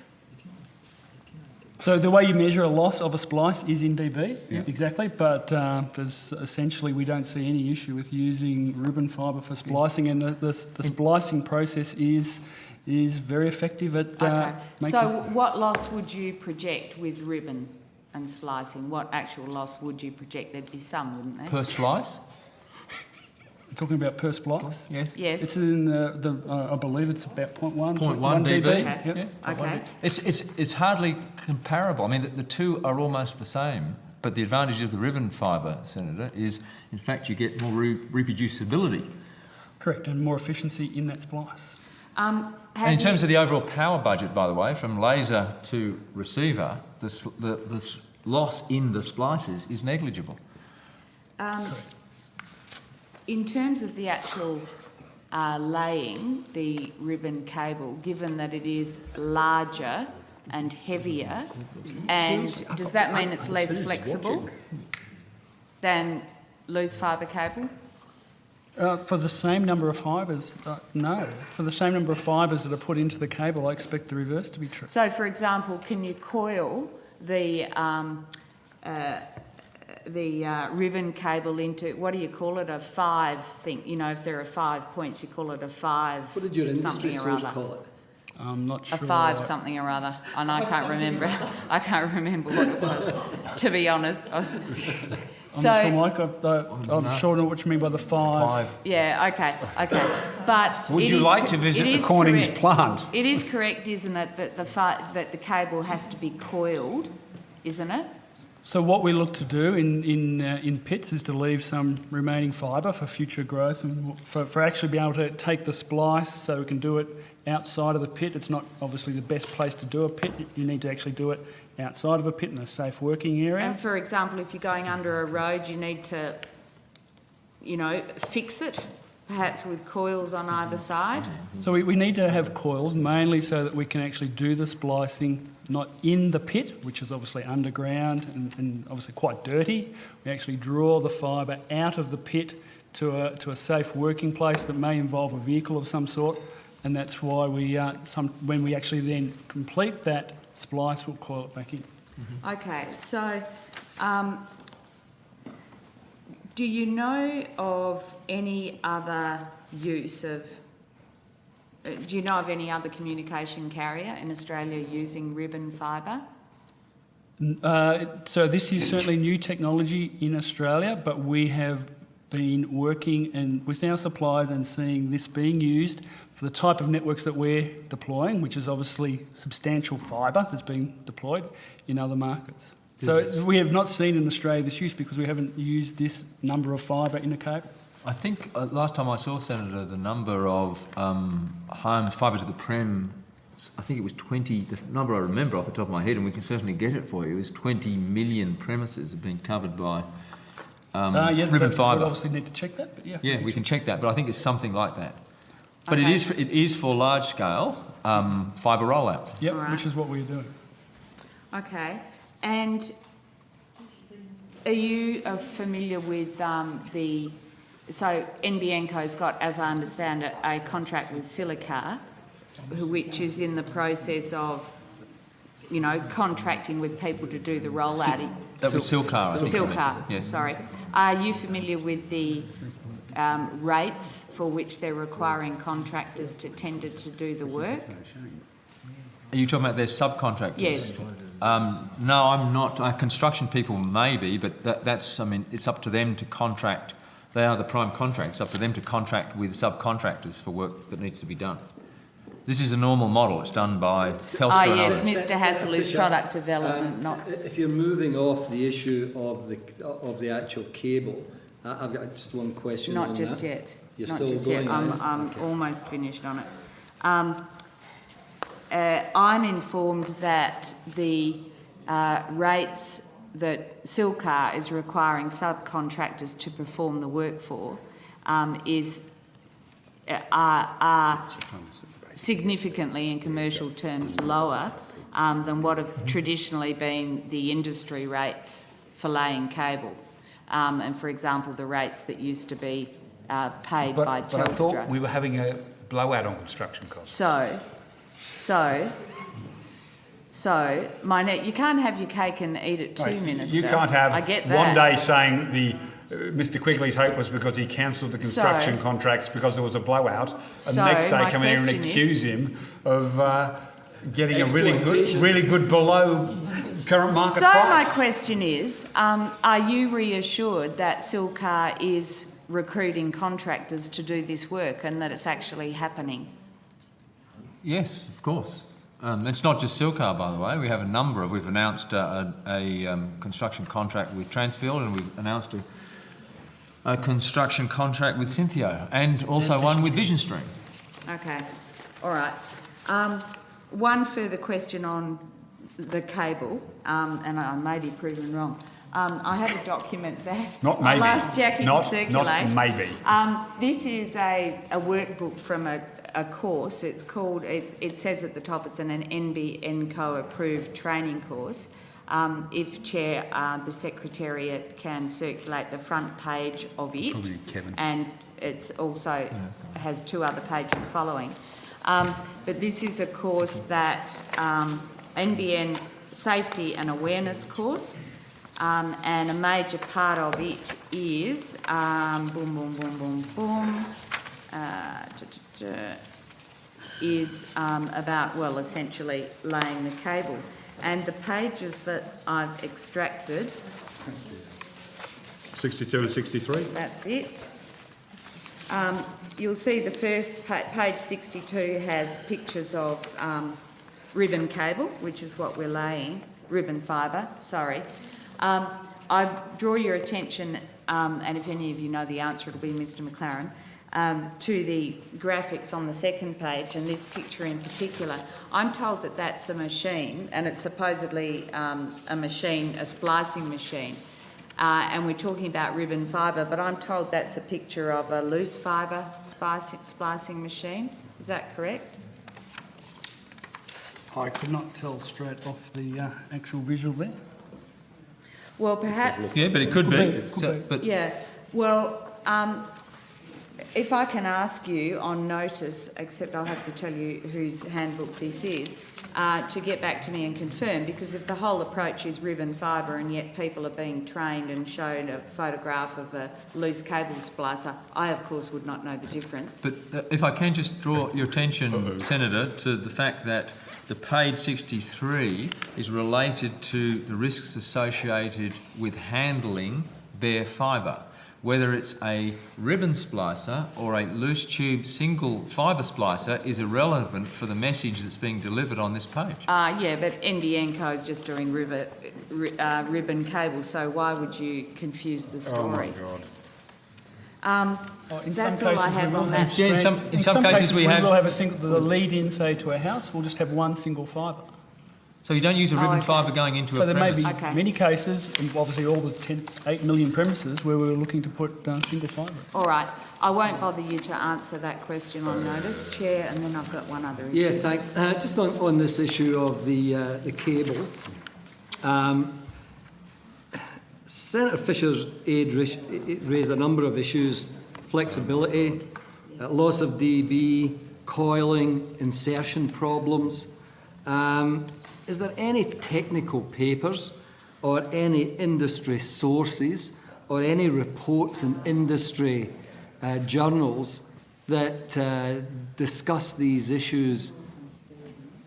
So the way you measure a loss of a splice is in dB, exactly, but there's essentially we don't see any issue with using ribbon fibre for splicing, and the splicing process is very effective at making... So what loss would you project with ribbon and splicing? What actual loss would you project? There'd be some, wouldn't there? Per slice? Talking about per splice? Yes. Yes. It's in I believe it's about 0.1 dB. Okay. Yep. Okay. It's hardly comparable. I mean, the two are almost the same, but the advantage of the ribbon fibre, Senator, is in fact you get more reproducibility. Correct, and more efficiency in that splice. And in terms of the overall power budget, by the way, from laser to receiver, the loss in the splices is negligible. In terms of the actual laying the ribbon cable, given that it is larger and heavier, and does that mean it's less flexible than loose fibre cable? For the same number of fibres, no. For the same number of fibres that are put into the cable, I expect the reverse to be true. So, for example, can you coil the ribbon cable into, what do you call it, a 5 thing? You know, if there are 5 points, you call it a 5 What did your industry something or source other. call it? I'm not sure. A 5 something or other, and I can't remember. I can't remember what it was, to be honest. I'm not sure, Mike. I'm sure I know what you mean by the 5. Yeah, okay. But Would you like to visit the Corning's plant? It is correct, isn't it, that the cable has to be coiled, isn't it? So what we look to do in pits is to leave some remaining fibre for future growth and for actually being able to take the splice so we can do it outside of the pit. It's not obviously the best place to do a pit. You need to actually do it outside of a pit in a safe working area. And for example, if you're going under a road, you need to, fix it, perhaps with coils on either side. So we need to have coils mainly so that we can actually do the splicing not in the pit, which is obviously underground and obviously quite dirty. We actually draw the fibre out of the pit to a safe working place that may involve a vehicle of some sort, and that's why when we actually then complete that splice, we'll coil it back in. Mm-hmm. Okay, so do you know of any other use of... do you know of any other communication carrier in Australia using ribbon fibre? So this is certainly new technology in Australia, but we have been working with our suppliers and seeing this being used for the type of networks that we're deploying, which is obviously substantial fibre that's being deployed in other markets. So we have not seen in Australia this use because we haven't used this number of fibre in a cable. I think last time I saw, Senator, the number of homes, fibre to the prem, I think it was 20, the number I remember off the top of my head, and we can certainly get it for you, is 20 million premises have been covered by ribbon fibre. We'll obviously need to check that, but yeah. Yeah, we can check that, but I think it's something like that. But it is for large-scale fibre rollouts. Yep, right. Which is what we're doing. Okay, and are you familiar with So NBN has got, as I understand it, a contract with Silicar which is in the process of, you know, contracting with people to do the rollout. That was Silcar, I think. Silcar, yes. sorry. Are you familiar with the rates for which they're requiring contractors to tender to do the work? Are you talking about their subcontractors? Yes. No, I'm not. Construction people maybe, but that's, I mean, it's up to them to contract. They are the prime contract. It's up to them to contract with subcontractors for work that needs to be done. This is a normal model. It's done by Telstra. Ah, yes, Mr. Hassel is product development, not... If you're moving off the issue of the actual cable, I've got just one question on Not just that. yet. You're Not still just going yet. on it? I'm Okay. almost finished on it. I'm informed that the rates that Silcar is requiring subcontractors to perform the work for are significantly, in commercial terms, lower than what have traditionally been the industry rates for laying cable. And, for example, the rates that used to be paid by Telstra. But I thought we were having a blowout on construction costs. So, you can't have your cake and eat it too, Minister. You can't have I get that. one day saying Mr Quigley's hope was because he cancelled the construction contracts because there was a blowout, and the next day come in here and accuse him of getting a really good below current market price. So my question is, are you reassured that Silcar is recruiting contractors to do this work and that it's actually happening? Yes, of course. It's not just Silcar, by the way. We have a number of... We've announced a construction contract with Transfield, and we've announced a construction contract with Synthio, and also one with Vision Stream. Okay, all right. One further question on the cable, and I may be proven wrong. I have a document that Not maybe. I'll ask Jackie to circulate. Not maybe. This is a workbook from a course. It's called, it says at the top, it's an NBN approved training course. If Chair, the Secretariat can circulate the front page of it. Probably Kevin. And it's also has two other pages following. But this is a course that NBN Safety and Awareness course, and a major part of it is about, well, essentially laying the cable. And the pages that I've extracted... 62 and 63? That's it. You'll see the first page 62 has pictures of ribbon cable, which is what we're laying, ribbon fibre, sorry. I draw your attention, and if any of you know the answer, it'll be Mr McLaren, to the graphics on the second page, and this picture in particular. I'm told that that's a machine, and it's supposedly a machine, a splicing machine. And we're talking about ribbon fibre, but I'm told that's a picture of a loose fibre splicing machine. Is that correct? I could not tell straight off the actual visual there. Well, perhaps... Yeah, but it could be. But yeah, well, if I can ask you on notice, except I'll have to tell you whose handbook this is, to get back to me and confirm, because if the whole approach is ribbon fibre and yet people are being trained and shown a photograph of a loose cable splicer, I, of course, would not know the difference. But if I can just draw your attention, Senator, to the fact that the page 63 is related to the risks associated with handling bare fibre. Whether it's a ribbon splicer or a loose tube single fibre splicer is irrelevant for the message that's being delivered on this page. Yeah, but NBN Co is just doing ribbon cable, so why would you confuse the story? Oh my God. That's all I have on that. In some cases we will have the lead-in, say, to a house. We'll just have one single fibre. So you don't use a ribbon fibre going into a there premise? may be many cases, and obviously all the 8 million premises, where we're looking to put single fibre. All right. I won't bother you to answer that question on notice, Chair, and then I've got one other issue. Yeah, thanks. Just on this issue of the cable, Senator Fisher's aide raised a number of issues: flexibility, loss of DB, coiling, insertion problems. Is there any technical papers or any industry sources or any reports in industry journals that discuss these issues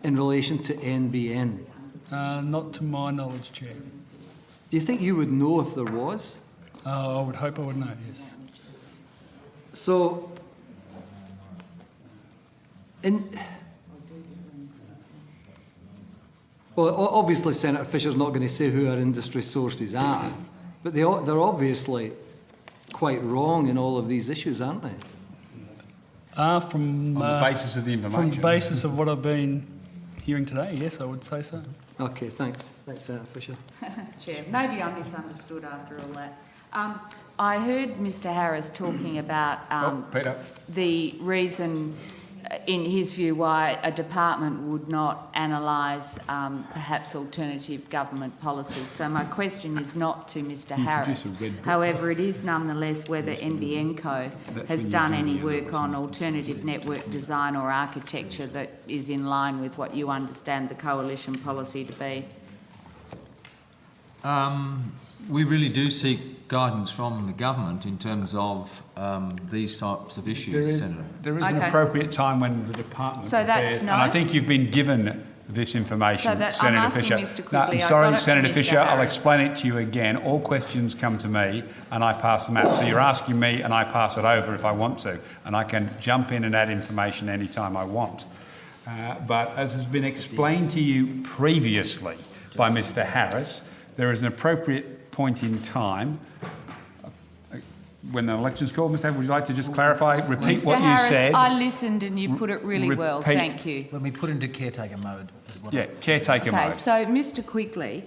in relation to NBN? Not to my knowledge, Chair. Do you think you would know if there was? I would hope I would know, yes. So, well, obviously Senator Fisher's not going to say who our industry sources are, but they're obviously quite wrong in all of these issues, aren't they? On the basis of the information. From the basis of what I've been hearing today, yes, I would say so. Okay, thanks. Thanks, Senator Fisher. Chair, maybe I misunderstood after all that. I heard Mr Harris talking about Peter. the reason, in his view, why a department would not analyse perhaps alternative government policies. So my question is not to Mr Harris. However, it is nonetheless whether NBN Co has done any work on alternative network design or architecture that is in line with what you understand the coalition policy to be. We really do seek guidance from the government in terms of these types of issues, Senator. There is an appropriate time when the department So prepares, that's no? and I think you've been given this information, So that, Senator I'm asking Fisher. Mr Quigley. No, I'm I got sorry, it Senator from Mr. Fisher. I'll Harris. explain it to you again. All questions come to me, and I pass them out. So you're asking me, and I pass it over if I want to, and I can jump in and add information any time I want. But as has been explained to you previously by Mr. Harris, there is an appropriate point in time when the election's called. Mr. Harris, would you like to just clarify, repeat Mr. what Harris, you said? I listened and you put it really well. Repeat. Thank you. When we put into caretaker mode is what Caretaker Okay, mode. so Mr Quigley,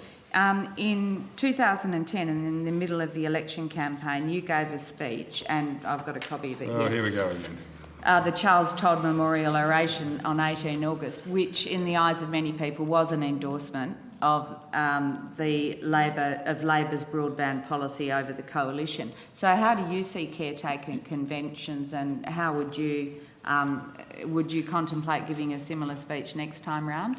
in 2010 and in the middle of the election campaign, you gave a speech, and I've got a copy of it Oh, here. here we go again. The Charles Todd Memorial Oration on 18 August, which in the eyes of many people was an endorsement of Labor's broadband policy over the coalition. So how do you see caretaker conventions, and how would you contemplate giving a similar speech next time round?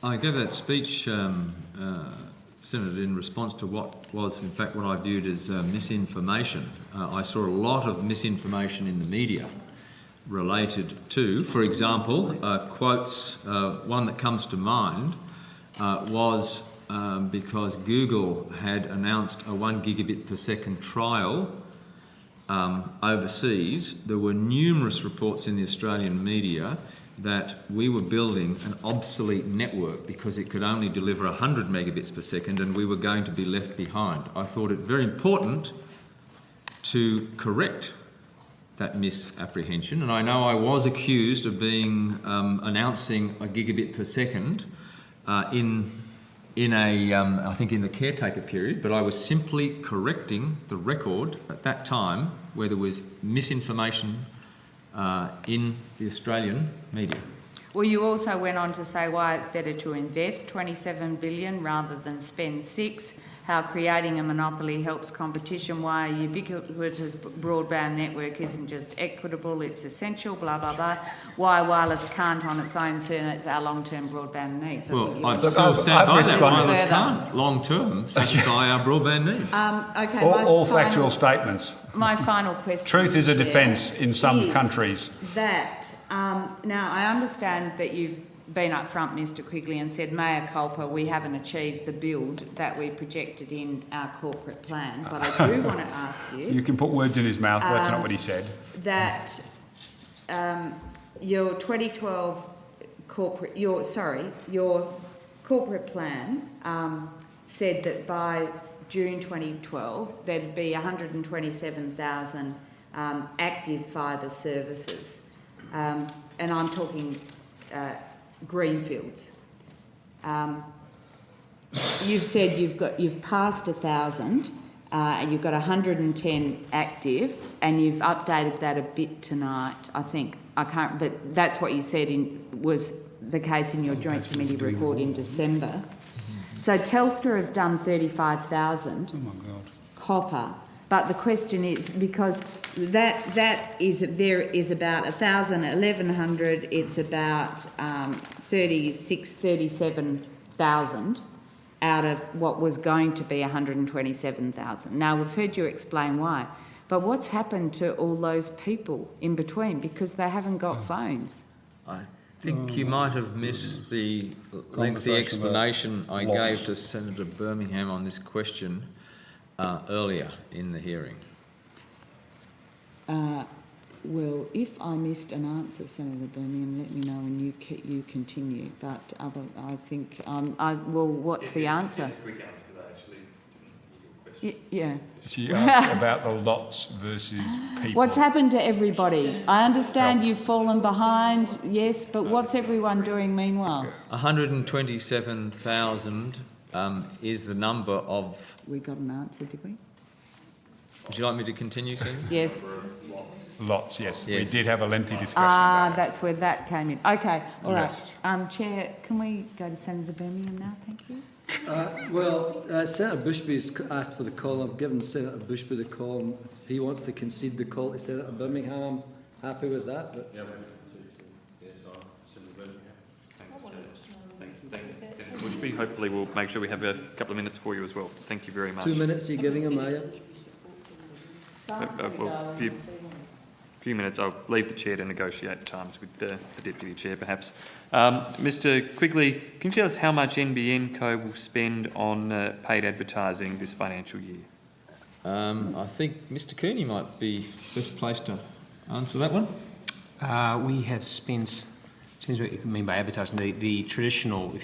I gave that speech, Senator, in response to what was, in fact, what I viewed as misinformation. I saw a lot of misinformation in the media related to, for example, quotes. One that comes to mind was because Google had announced a 1 gigabit per second trial overseas. There were numerous reports in the Australian media that we were building an obsolete network because it could only deliver 100 megabits per second and we were going to be left behind. I thought it very important to correct that misapprehension, and I know I was accused of being announcing a gigabit per second in I think in the caretaker period, but I was simply correcting the record at that time where there was misinformation in the Australian media. Well, you also went on to say why it's better to invest 27 billion rather than spend 6, how creating a monopoly helps competition, why a ubiquitous broadband network isn't just equitable, it's essential, blah, blah, blah, why wireless can't on its own serve our long-term broadband needs. Well, I still stand by that. Wireless can't long-term satisfy our broadband needs. Okay, All factual statements. My final question. Truth is a Chair, defence in some countries. That, now I understand that you've been up front, Mr Quigley, and said, mea culpa, we haven't achieved the build that we projected in our corporate plan, but I do want to ask you... You can put words in his mouth, but that's not what he said. That your 2012 your corporate plan said that by June 2012 there'd be 127,000 active fibre services, and I'm talking greenfields. You've said you've passed 1,000, and you've got 110 active, and you've updated that a bit tonight. I think I can't, but that's what you said was the case in your joint committee report in December. So Telstra have done 35,000 copper, But the question is, because there is about 1,000, 1,100, it's about 37,000 out of what was going to be 127,000. Now, we've heard you explain why, but what's happened to all those people in between because they haven't got phones? I think you might have missed the lengthy explanation I gave to Senator Birmingham on this question earlier in the hearing. Well, if I missed an answer, Senator Birmingham, let me know and you continue. But I think, well, what's the answer? Quick answer because I actually didn't hear your question. Yeah. She asked about the lots versus people. What's happened to everybody? I understand you've fallen behind, yes, but what's everyone doing meanwhile? 127,000 is the number of... We got an answer, did we? Would you like me to continue, Senator? Yes. Lots, yes. We Yes. did have a lengthy discussion about that. That's where that came in. Okay, all Yes. right. Chair, can we go to Senator Birmingham now? Thank you. Senator Bushby's asked for the call. I've given Senator Bushby the call. If he wants to concede the call to Senator Birmingham, I'm happy with that. But Thanks, Senator Bushby. Hopefully we'll make sure we have a couple of minutes for you as well. Thank you very much. 2 minutes you're giving him, are you? Well, few minutes. I'll leave the chair to negotiate times with the deputy chair, perhaps. Mr. Quigley, can you tell us how much NBN Co will spend on paid advertising this financial year? I think Mr. Cooney might be best placed to answer that one. We have spent, depends what you mean by advertising, the traditional, the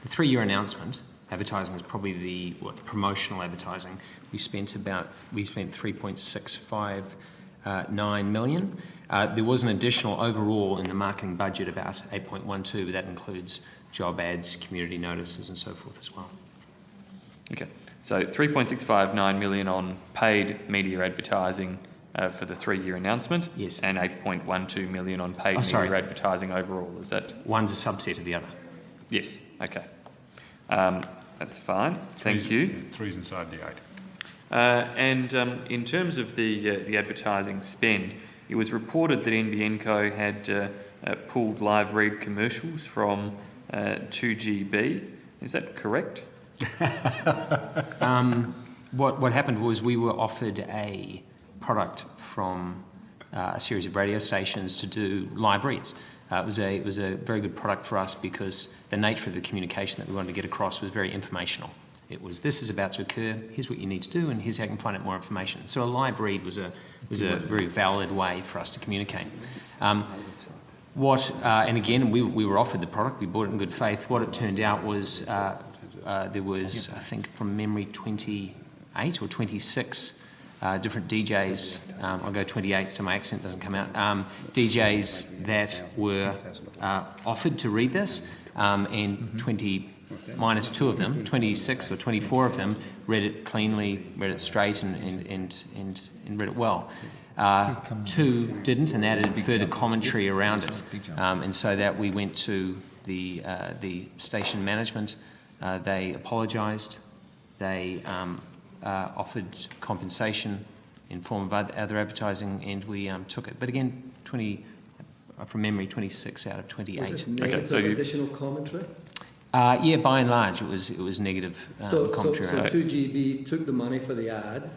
3-year announcement, advertising is probably the promotional advertising. We spent 3.659 million. There was an additional overall in the marketing budget about 8.12, but that includes job ads, community notices and so forth as well. Okay, so 3.659 million on paid media advertising for the 3-year announcement. Yes. And 8.12 million on paid media advertising overall. Is that? One's a subset of the other. Yes, okay. That's fine, thank you. 3's inside the 8. And in terms of the advertising spend, it was reported that NBN Co had pulled live read commercials from 2GB. Is that correct? What happened was we were offered a product from a series of radio stations to do live reads. It was a very good product for us because the nature of the communication that we wanted to get across was very informational. It was, this is about to occur, here's what you need to do, and here's how you can find out more information. So a live read was a very valid way for us to communicate. And again, we were offered the product, we bought it in good faith. What it turned out was there was, I think from memory, 28 or 26 different DJs, I'll go 28 so my accent doesn't come out, DJs that were offered to read this, and 20 minus 2 of them, 26 or 24 of them, read it cleanly, read it straight and read it well. 2 didn't and added further commentary around it. And so that we went to the station management, they apologised, they offered compensation in form of other advertising, and we took it. But again, from memory, 26 out of 28. Was this negative additional commentary? Yeah, by and large, it was negative commentary. So 2GB took the money for the ad,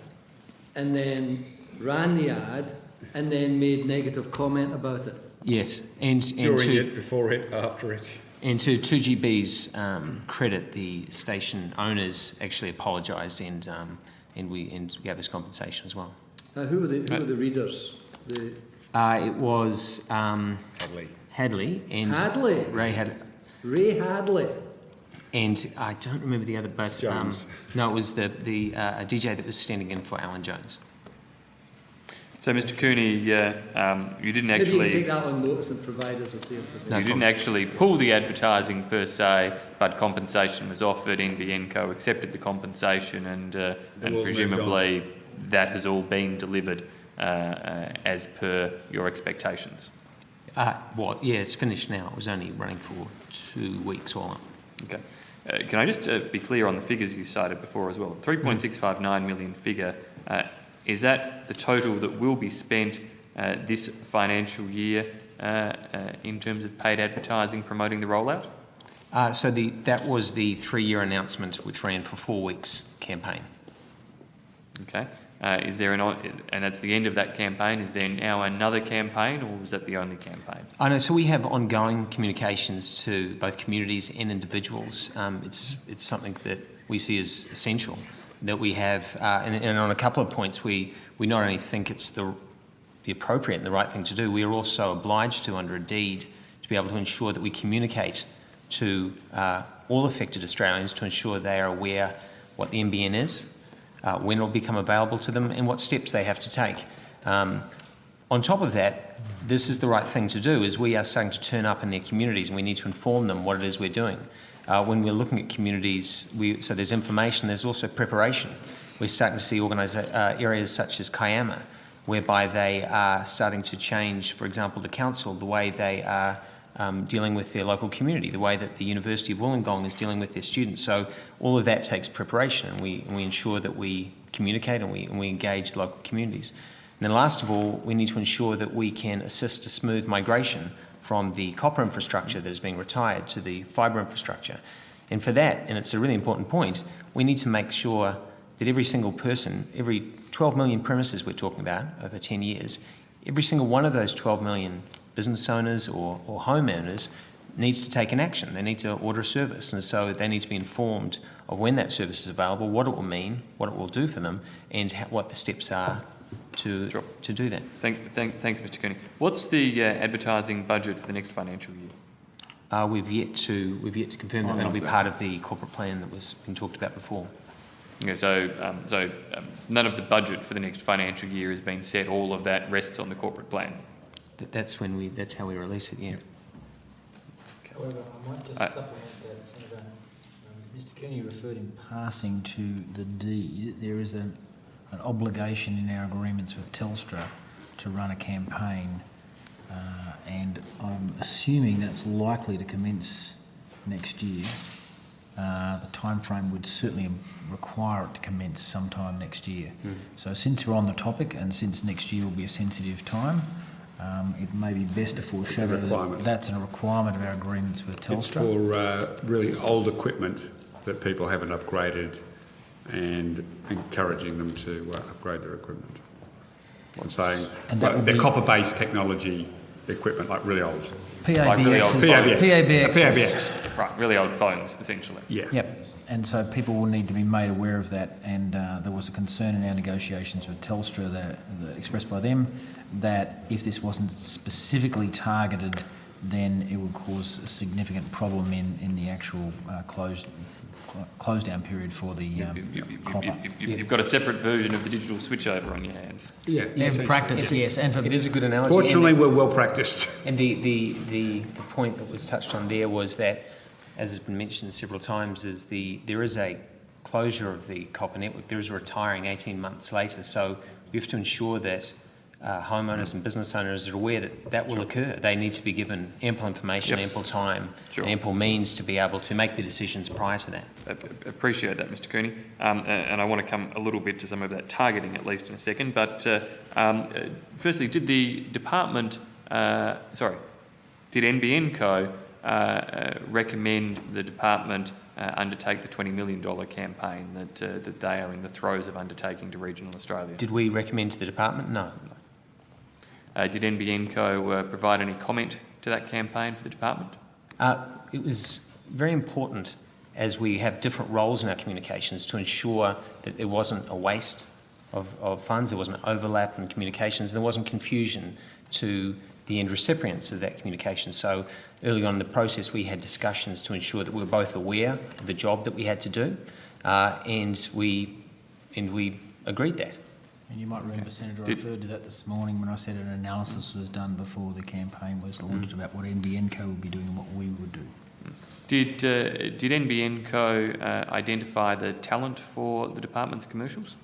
and then ran the ad, and then made negative comment about it. Yes, During it, before it, after it. And to 2GB's credit, the station owners actually apologised and gave us compensation as well. Who were the readers? It was Hadley and Hadley. Ray Hadley. Ray Hadley. And I don't remember the other, but no, it was the DJ that was standing in for Alan Jones. So, Mr. Cooney, you didn't actually. Maybe you can take that on notice and provide us with the information. You didn't actually pull the advertising per se, but compensation was offered. NBN Co accepted the compensation, and presumably that has all been delivered as per your expectations. Well, yeah, it's finished now. It was only running for 2 weeks all up. Okay. Can I just be clear on the figures you cited before as well? 3.659 million figure Is that the total that will be spent this financial year in terms of paid advertising promoting the rollout? So that was the 3-year announcement, which ran for 4 weeks campaign. Okay. Is there and that's the end of that campaign. Is there now another campaign, or was that the only campaign? I know. So we have ongoing communications to both communities and individuals. It's something that we see as essential. That we have, and on a couple of points, we not only think it's the appropriate and the right thing to do, we are also obliged to, under a deed, to be able to ensure that we communicate to all affected Australians to ensure they are aware what the NBN is, when it will become available to them, and what steps they have to take. On top of that, this is the right thing to do, is we are starting to turn up in their communities and we need to inform them what it is we're doing. When we're looking at communities, so there's information, there's also preparation. We're starting to see areas such as Kiama, whereby they are starting to change, for example, the council, the way they are dealing with their local community, the way that the University of Wollongong is dealing with their students. So all of that takes preparation, and we ensure that we communicate and we engage the local communities. And then last of all, we need to ensure that we can assist a smooth migration from the copper infrastructure that is being retired to the fibre infrastructure. And for that, and it's a really important point, we need to make sure that every single person, every 12 million premises we're talking about over 10 years, every single one of those 12 million business owners or homeowners needs to take an action. They need to order a service, and so they need to be informed of when that service is available, what it will mean, what it will do for them, and what the steps are to do that. Thanks, Mr. Cooney. What's the advertising budget for the next financial year? We've yet to confirm that. That'll be part of the corporate plan that was being talked about before. Okay, so none of the budget for the next financial year has been set. All of that rests on the corporate plan. That's how we release it. Yeah. However, I might just supplement that, Senator. Mr. Cooney referred in passing to the deed. There is an obligation in our agreements with Telstra to run a campaign, and I'm assuming that's likely to commence next year. The time frame would certainly require it to commence sometime next year. So since we're on the topic, and since next year will be a sensitive time, it may be best to foreshadow that's a requirement of our agreements with Telstra. It's for really old equipment that people haven't upgraded, and encouraging them to upgrade their equipment. I'm saying they're copper-based technology equipment, like really old. PABX. Right, really old phones, essentially. Yeah. Yep. And so people will need to be made aware of that, and there was a concern in our negotiations with Telstra that expressed by them that if this wasn't specifically targeted, then it would cause a significant problem in the actual close down period for the copper. You've got a separate version of the digital switchover on your hands. Yeah. In practice, yes. And it is a good analogy. Fortunately, we're well practiced. And the point that was touched on there was that, as has been mentioned several times, is there is a closure of the copper network. There is a retiring 18 months later. So we have to ensure that homeowners and business owners are aware that will occur. They need to be given ample information, ample time, and ample means to be able to make the decisions prior to that. Appreciate that, Mr. Cooney. And I want to come a little bit to some of that targeting, at least in a second. But firstly, did the department, did NBN Co recommend the department undertake the $20 million campaign that they are in the throes of undertaking to regional Australia? Did we recommend to the department? No. Did NBN Co provide any comment to that campaign for the department? It was very important, as we have different roles in our communications, to ensure that there wasn't a waste of funds, there wasn't an overlap in communications, there wasn't confusion to the end recipients of that communication. So early on in the process, we had discussions to ensure that we were both aware of the job that we had to do, and we agreed that. And you might remember, Senator, I referred to that this morning when I said an analysis was done before the campaign was launched about what NBN Co would be doing and what we would do. Did NBN Co identify the talent for the department's commercials?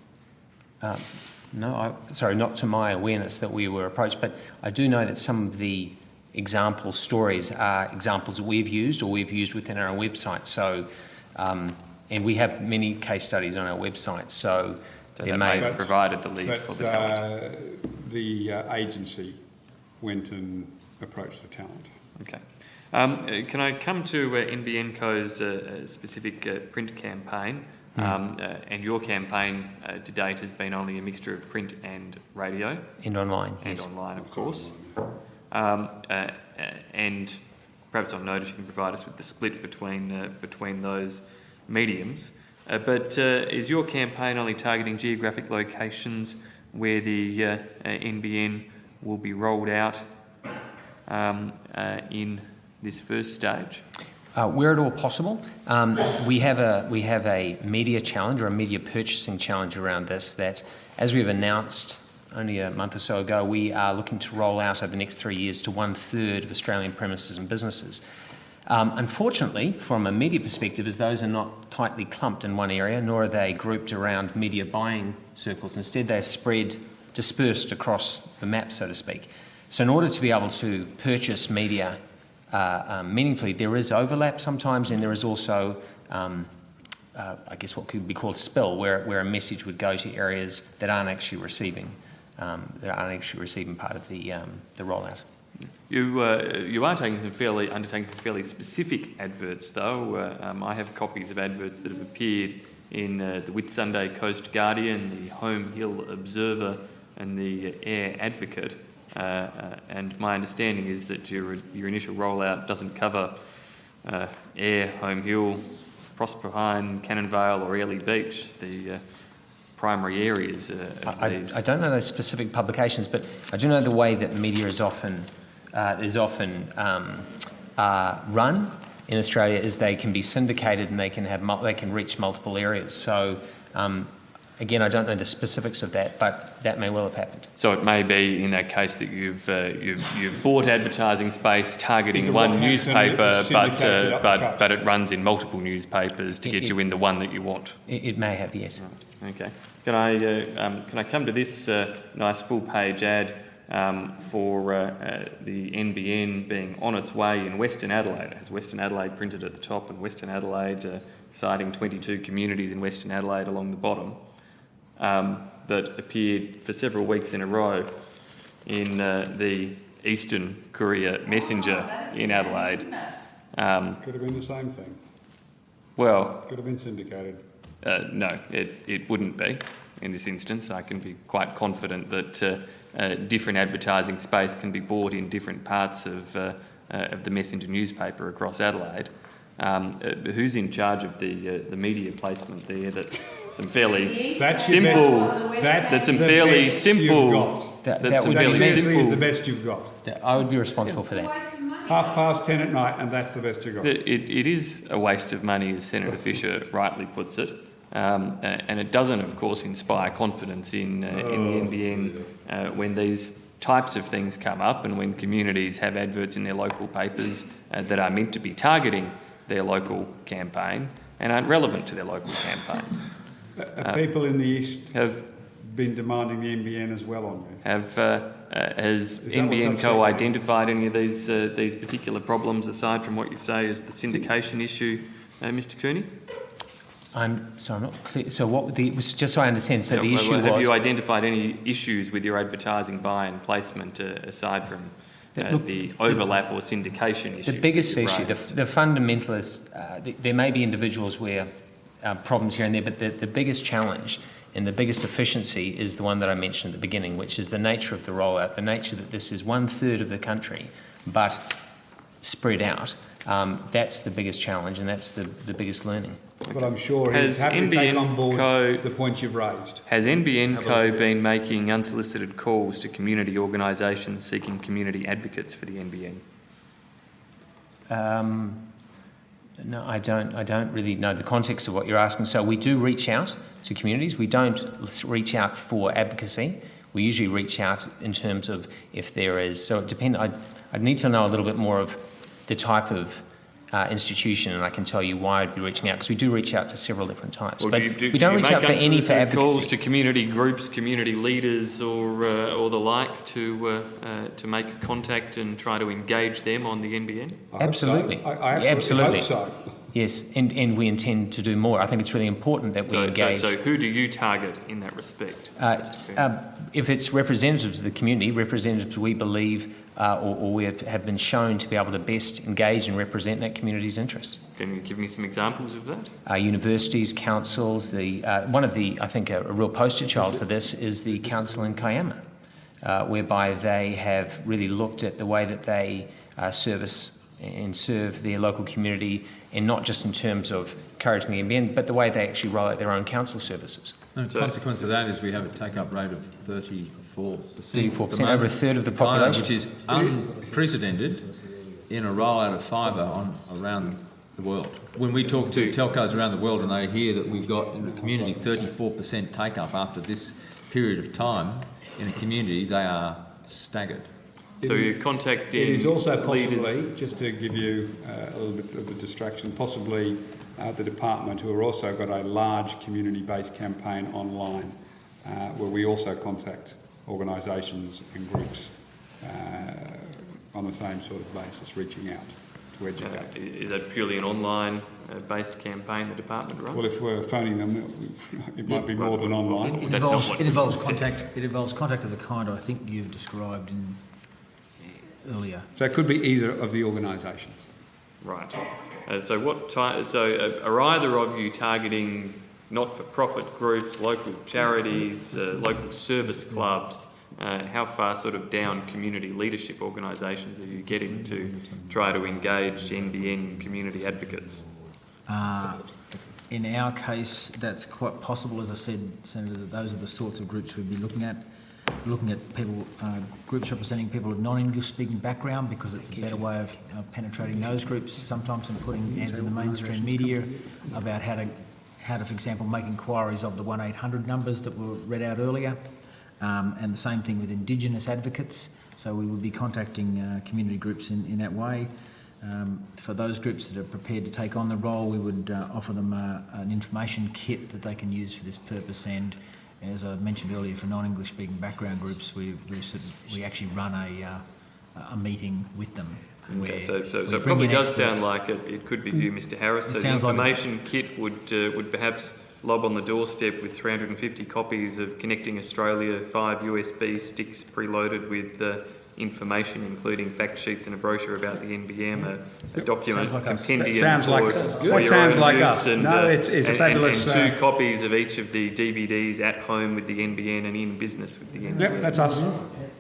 No, not to my awareness that we were approached, but I do know that some of the example stories are examples that we've used or we've used within our website. So, and we have many case studies on our website. So So they may have provided the lead for the talent. The agency went and approached the talent. Okay. Can I come to NBN Co's specific print campaign? And your campaign to date has been only a mixture of print and radio. And online, And yes. online, of course. And perhaps on notice you can provide us with the split between those mediums. But is your campaign only targeting geographic locations where the NBN will be rolled out in this first stage? Where at all possible. We have a media challenge or a media purchasing challenge around this that, as we've announced only a month or so ago, we are looking to roll out over the next 3 years to 1/3 of Australian premises and businesses. Unfortunately, from a media perspective, as those are not tightly clumped in one area, nor are they grouped around media buying circles. Instead, they're dispersed across the map, so to speak. So in order to be able to purchase media meaningfully, there is overlap sometimes, and there is also, I guess, what could be called spill, where a message would go to areas that aren't actually receiving part of the rollout. You are undertaking some fairly specific adverts, though. I have copies of adverts that have appeared in the Whitsunday Coast Guardian, the Home Hill Observer, and the Air Advocate. And my understanding is that your initial rollout doesn't cover Ayr, Home Hill, Proserpine, Cannon Vale or Airlie Beach, the primary areas of these. I don't know those specific publications, but I do know the way that media is often run in Australia is they can be syndicated and they can reach multiple areas. So. Again, I don't know the specifics of that, but that may well have happened. So it may be in that case that you've bought advertising space targeting one newspaper, but it runs in multiple newspapers to get you in the one that you want. It may have, yes. Right. Okay. Can I come to this nice full-page ad for the NBN being on its way in Western Adelaide? It has Western Adelaide printed at the top and Western Adelaide citing 22 communities in Western Adelaide along the bottom. That appeared for several weeks in a row in the Eastern Courier Messenger in Adelaide. Could have been the same thing. Well... Could have been syndicated. No, it wouldn't be in this instance. I can be quite confident that different advertising space can be bought in different parts of the Messenger newspaper across Adelaide. Who's in charge of the media placement there? That's some fairly simple. That's some fairly simple. That is the best you've got. I would be responsible for that. 10:30 at night, and that's the best you've got. It is a waste of money, as Senator Fisher rightly puts it, and it doesn't, of course, inspire confidence in the NBN when these types of things come up, and when communities have adverts in their local papers that are meant to be targeting their local campaign and aren't relevant to their local campaign. People in the East have been demanding the NBN as well on there. Has NBN Co identified any of these particular problems aside from what you say is the syndication issue, Mr. Cooney? I'm not clear. So just so I understand, so the issue was... Have you identified any issues with your advertising buy and placement aside from the overlap or syndication issues? The biggest issue, the fundamental is, there may be individuals where problems here and there, but the biggest challenge and the biggest efficiency is the one that I mentioned at the beginning, which is the nature of the rollout, the nature that this is 1/3 of the country, but spread out. That's the biggest challenge, and that's the biggest learning. But I'm sure he's happy to take on board the points you've raised. Has NBN Co been making unsolicited calls to community organisations seeking community advocates for the NBN? No, I don't really know the context of what you're asking. So we do reach out to communities. We don't reach out for advocacy. We usually reach out in terms of if there is. So it depends. I'd need to know a little bit more of the type of institution, and I can tell you why I'd be reaching out, because we do reach out to several different types. Well, but we don't reach out for any for advocacy. Calls to community groups, community leaders, or the like to make contact and try to engage them on the NBN? Absolutely. I absolutely hope so. Yes, and we intend to do more. I think it's really important that we engage. So who do you target in that respect? If it's representatives of the community, representatives we believe or we have been shown to be able to best engage and represent that community's interests. Can you give me some examples of that? Universities, councils, I think a real poster child for this is the council in Kiama, whereby they have really looked at the way that they service and serve their local community, and not just in terms of encouraging the NBN, but the way they actually roll out their own council services. And the consequence of that is we have a take-up rate of 34%. 34%, over a third of the population. Which is unprecedented in a rollout of fibre around the world. When we talk to telcos around the world and they hear that we've got in the community 34% take-up after this period of time in a community, they are staggered. So you're contacting It is also possibly, leaders. just to give you a little bit of a distraction, possibly the department who have also got a large community-based campaign online where we also contact organisations and groups on the same sort of basis, reaching out to educate. Is that purely an online based campaign the department runs? Well, if we're phoning them, it might be more than online. It involves contact. It involves contact of the kind I think you've described earlier. So it could be either of the organisations. Right. So are either of you targeting not-for-profit groups, local charities, local service clubs? How far sort of down community leadership organisations are you getting to try to engage NBN community advocates? In our case, that's quite possible. As I said, Senator, that those are the sorts of groups we'd be looking at. Looking at people, groups representing people of non-English speaking background, because it's a better way of penetrating those groups sometimes, and putting ads in the mainstream media about how to, for example, make inquiries of the 1-800 numbers that were read out earlier. And the same thing with Indigenous advocates. So we would be contacting community groups in that way. For those groups that are prepared to take on the role, we would offer them an information kit that they can use for this purpose. And as I mentioned earlier, for non-English speaking background groups, we actually run a meeting with them. Okay, so it probably does sound like it could be you, Mr. Harris. So the information kit would perhaps lob on the doorstep with 350 copies of Connecting Australia, 5 USB sticks preloaded with information, including fact sheets and a brochure about the NBN, a document compendium. Sounds like us. No, it's a fabulous. And 2 copies of each of the DVDs at home with the NBN and in business with the NBN. Yep, that's us.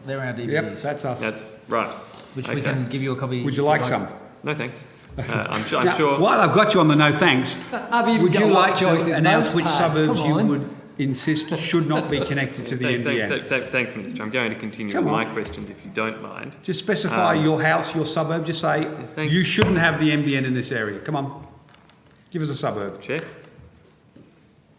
They're our DVDs. Yep, that's us. That's right. Which we can give you a copy. Would you like some? No, thanks. I'm sure. While I've got you on the no thanks, would you like to announce which suburbs you would insist should not be connected to the NBN? Thanks, Minister. I'm going to continue with my questions if you don't mind. Just specify your house, your suburb. Just say you shouldn't have the NBN in this area. Come on, give us a suburb. Chair?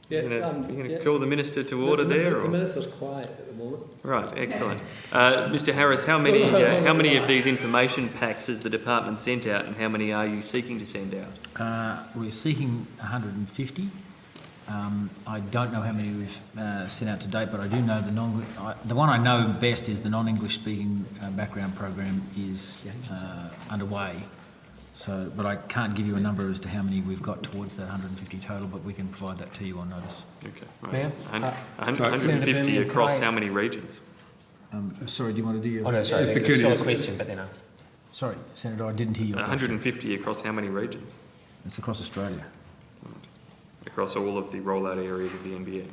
Yeah, you're going to call the Minister to order there? The Minister's quiet at the moment. Right, excellent. Mr. Harris, how many of these information packs has the department sent out, and how many are you seeking to send out? We're seeking 150. I don't know how many we've sent out to date, but I do know the one I know best is the non-English speaking background program is underway. So, but I can't give you a number as to how many we've got towards that 150 total, but we can provide that to you on notice. Okay, right. 150 across how many regions? Sorry, do you want to do your... Oh, no, sorry, there's still a question, but then Sorry, Senator, I didn't hear your 150 across how many regions? It's across Australia. Right. Across all of the rollout areas of the NBN.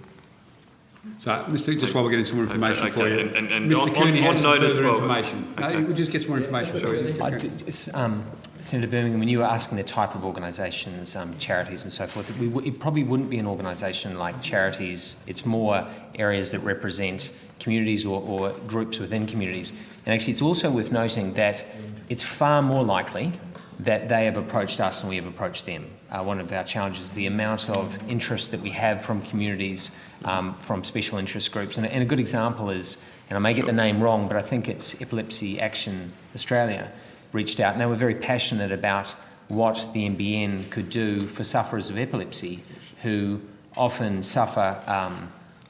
So, Mr. Just while we're getting some more information for you, and Mr. Cooney has some further well, information. okay. No, we'll just get some more information. Sure. Senator Birmingham, when you were asking the type of organisations, charities and so forth, it probably wouldn't be an organisation like charities. It's more areas that represent communities or groups within communities. And actually, it's also worth noting that it's far more likely that they have approached us and we have approached them. One of our challenges is the amount of interest that we have from communities, from special interest groups. And a good example is, and I may get the name wrong, but I think it's Epilepsy Action Australia reached out, and they were very passionate about what the NBN could do for sufferers of epilepsy who often suffer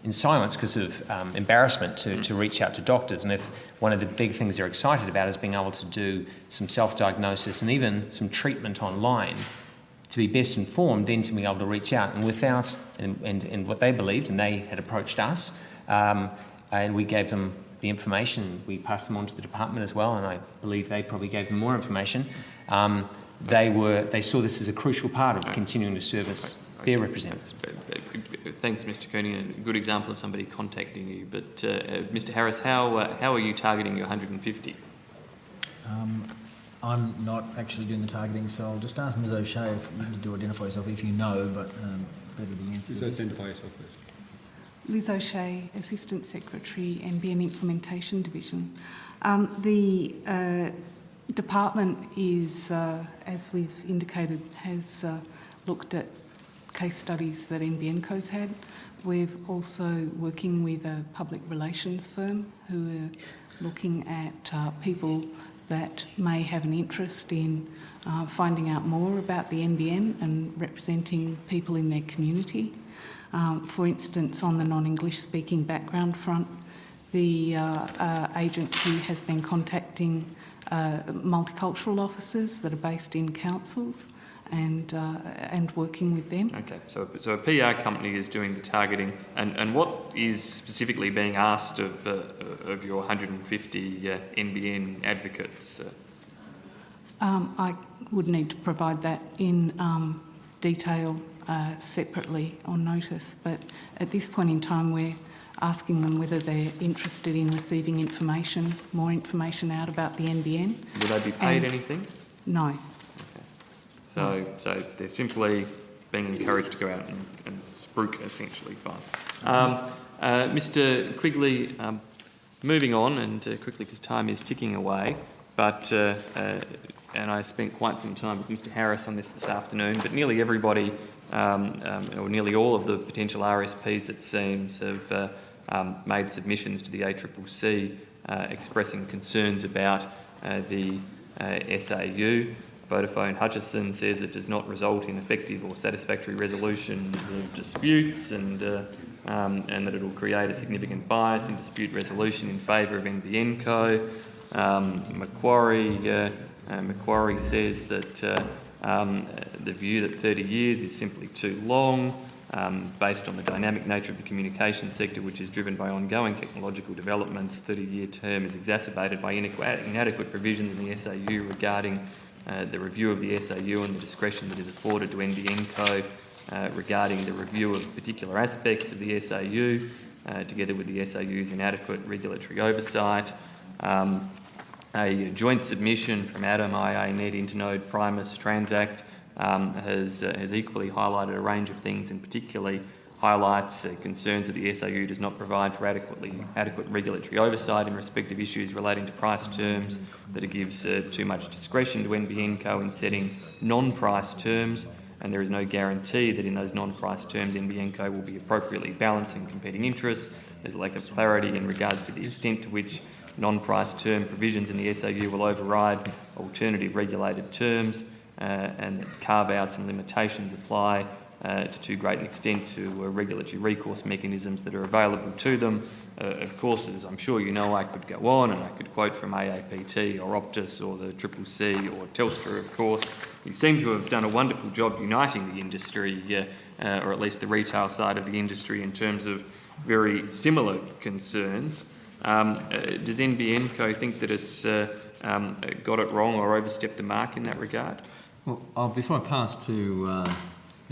in silence because of embarrassment to reach out to doctors. And if one of the big things they're excited about is being able to do some self-diagnosis and even some treatment online to be best informed, then to be able to reach out and without and what they believed, and they had approached us, and we gave them the information. We passed them on to the department as well, and I believe they probably gave them more information. They saw this as a crucial part of continuing to service their representatives. Thanks, Mr. Cooney. A good example of somebody contacting you. But Mr. Harris, how are you targeting your 150? I'm not actually doing the targeting, so I'll just ask Ms O'Shea if you need to identify yourself if you know, but better the answer. Please identify yourself first. Liz O'Shea, Assistant Secretary, NBN Implementation Division. The department is, as we've indicated, has looked at case studies that NBN Co's had. We're also working with a public relations firm who are looking at people that may have an interest in finding out more about the NBN and representing people in their community. For instance, on the non-English speaking background front, the agency has been contacting multicultural officers that are based in councils and working with them. Okay, so a PR company is doing the targeting, and what is specifically being asked of your 150 NBN advocates? I would need to provide that in detail separately on notice, but at this point in time we're asking them whether they're interested in receiving information, more information out about the NBN. Will they be paid anything? No. Okay. So they're simply being encouraged to go out and spruik, essentially. Fine. Mr. Quigley, moving on, and quickly because time is ticking away, but and I spent quite some time with Mr. Harris on this afternoon, but nearly everybody, or nearly all of the potential RSPs, it seems, have made submissions to the ACCC expressing concerns about the SAU. Vodafone Hutchison says it does not result in effective or satisfactory resolutions of disputes, and that it will create a significant bias in dispute resolution in favour of NBN Co. Macquarie says that the view that 30 years is simply too long, based on the dynamic nature of the communication sector, which is driven by ongoing technological developments. 30-year term is exacerbated by inadequate provisions in the SAU regarding the review of the SAU and the discretion that is afforded to NBN Co regarding the review of particular aspects of the SAU, together with the SAU's inadequate regulatory oversight. A joint submission from Adam, IA, Net, Internode, Primus, Transact has equally highlighted a range of things, and particularly highlights concerns that the SAU does not provide for adequate regulatory oversight in respect of issues relating to price terms, that it gives too much discretion to NBN Co in setting non-price terms, and there is no guarantee that in those non-price terms NBN Co will be appropriately balancing competing interests. There's a lack of clarity in regards to the extent to which non-price term provisions in the SAU will override alternative regulated terms, and that carve-outs and limitations apply to too great an extent to regulatory recourse mechanisms that are available to them. Of course, as I'm sure you know, I could go on and I could quote from AAPT or Optus or the CCC or Telstra, of course. You seem to have done a wonderful job uniting the industry, or at least the retail side of the industry, in terms of very similar concerns. Does NBN Co think that it's got it wrong or overstepped the mark in that regard? Well, before I pass to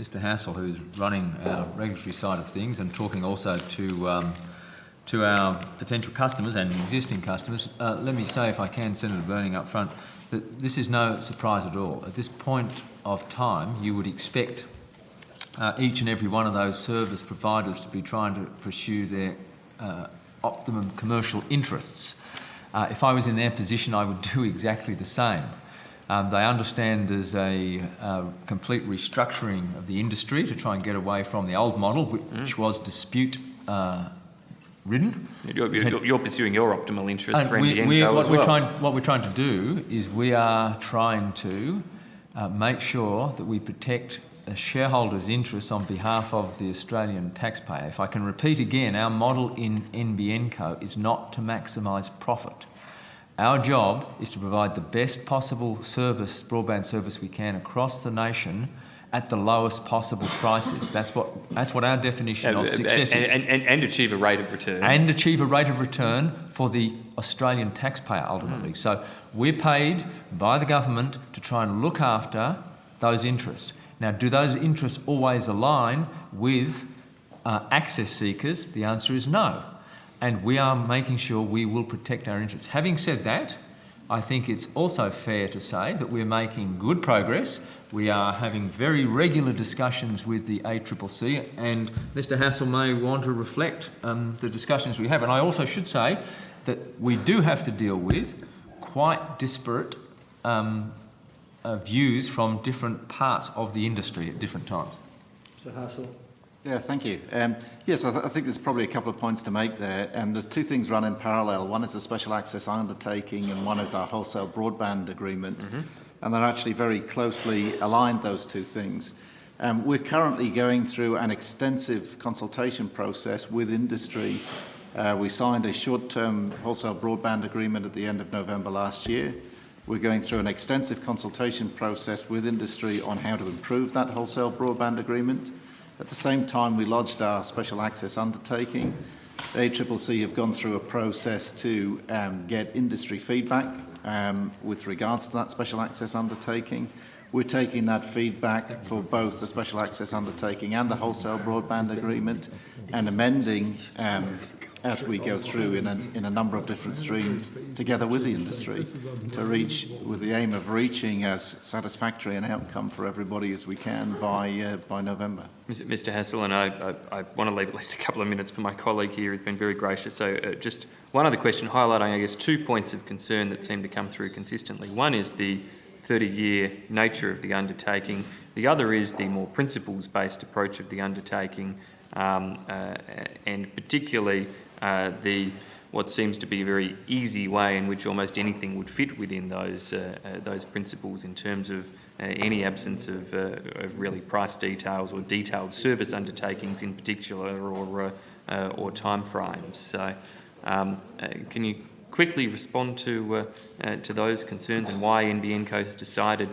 Mr. Hassel, who's running our regulatory side of things and talking also to our potential customers and existing customers, let me say, if I can, Senator Burning up front, that this is no surprise at all. At this point of time, you would expect each and every one of those service providers to be trying to pursue their optimum commercial interests. If I was in their position, I would do exactly the same. They understand there's a complete restructuring of the industry to try and get away from the old model, which was dispute ridden. You're pursuing your optimal interests for NBN Co as well. What we're trying to do is we are trying to make sure that we protect shareholders' interests on behalf of the Australian taxpayer. If I can repeat again, our model in NBN Co is not to maximise profit. Our job is to provide the best possible service, broadband service we can across the nation, at the lowest possible prices. That's what our definition of success is. And achieve a rate of return. And achieve a rate of return for the Australian taxpayer ultimately. So we're paid by the government to try and look after those interests. Now, do those interests always align with access seekers? The answer is no. And we are making sure we will protect our interests. Having said that, I think it's also fair to say that we're making good progress. We are having very regular discussions with the ACCC, and Mr. Hassel may want to reflect the discussions we have. And I also should say that we do have to deal with quite disparate views from different parts of the industry at different times. Mr. Hassel. Yeah, thank you. Yes, I think there's probably a couple of points to make there. There's two things run in parallel. One is the special access undertaking and one is our wholesale broadband agreement. And they're actually very closely aligned, those two things. We're currently going through an extensive consultation process with industry. We signed a short-term wholesale broadband agreement at the end of November last year. We're going through an extensive consultation process with industry on how to improve that wholesale broadband agreement. At the same time, we lodged our special access undertaking. The ACCC have gone through a process to get industry feedback with regards to that special access undertaking. We're taking that feedback for both the special access undertaking and the wholesale broadband agreement and amending as we go through in a number of different streams together with the industry to reach, with the aim of reaching as satisfactory an outcome for everybody as we can by November. Mr. Hassel, and I want to leave at least a couple of minutes for my colleague here who's been very gracious. So just one other question highlighting, I guess, 2 points of concern that seem to come through consistently. One is the 30-year nature of the undertaking. The other is the more principles-based approach of the undertaking, and particularly what seems to be a very easy way in which almost anything would fit within those principles in terms of any absence of really price details or detailed service undertakings in particular or time frames. So can you quickly respond to those concerns and why NBN Co has decided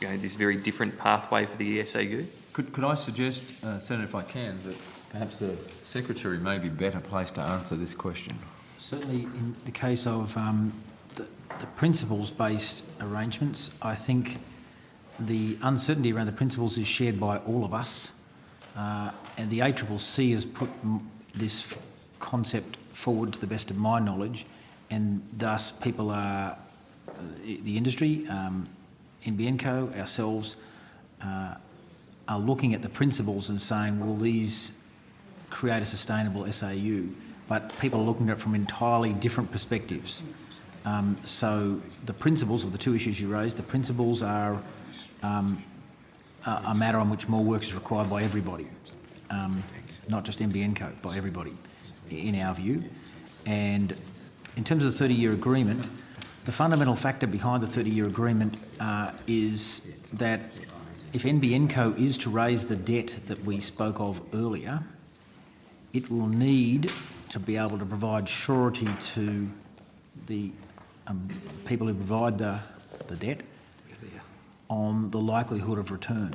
this very different pathway for the ESAU? Could I suggest, Senator, if I can, that perhaps the Secretary may be better placed to answer this question? Certainly in the case of the principles-based arrangements, I think the uncertainty around the principles is shared by all of us, and the ACCC has put this concept forward to the best of my knowledge, and thus people are, the industry, NBN Co, ourselves, are looking at the principles and saying, will these create a sustainable SAU? But people are looking at it from entirely different perspectives. So the principles of the two issues you raised, the principles are a matter on which more work is required by everybody, not just NBN Co, by everybody, in our view. And in terms of the 30-year agreement, the fundamental factor behind the 30-year agreement is that if NBN Co is to raise the debt that we spoke of earlier, it will need to be able to provide surety to the people who provide the debt on the likelihood of return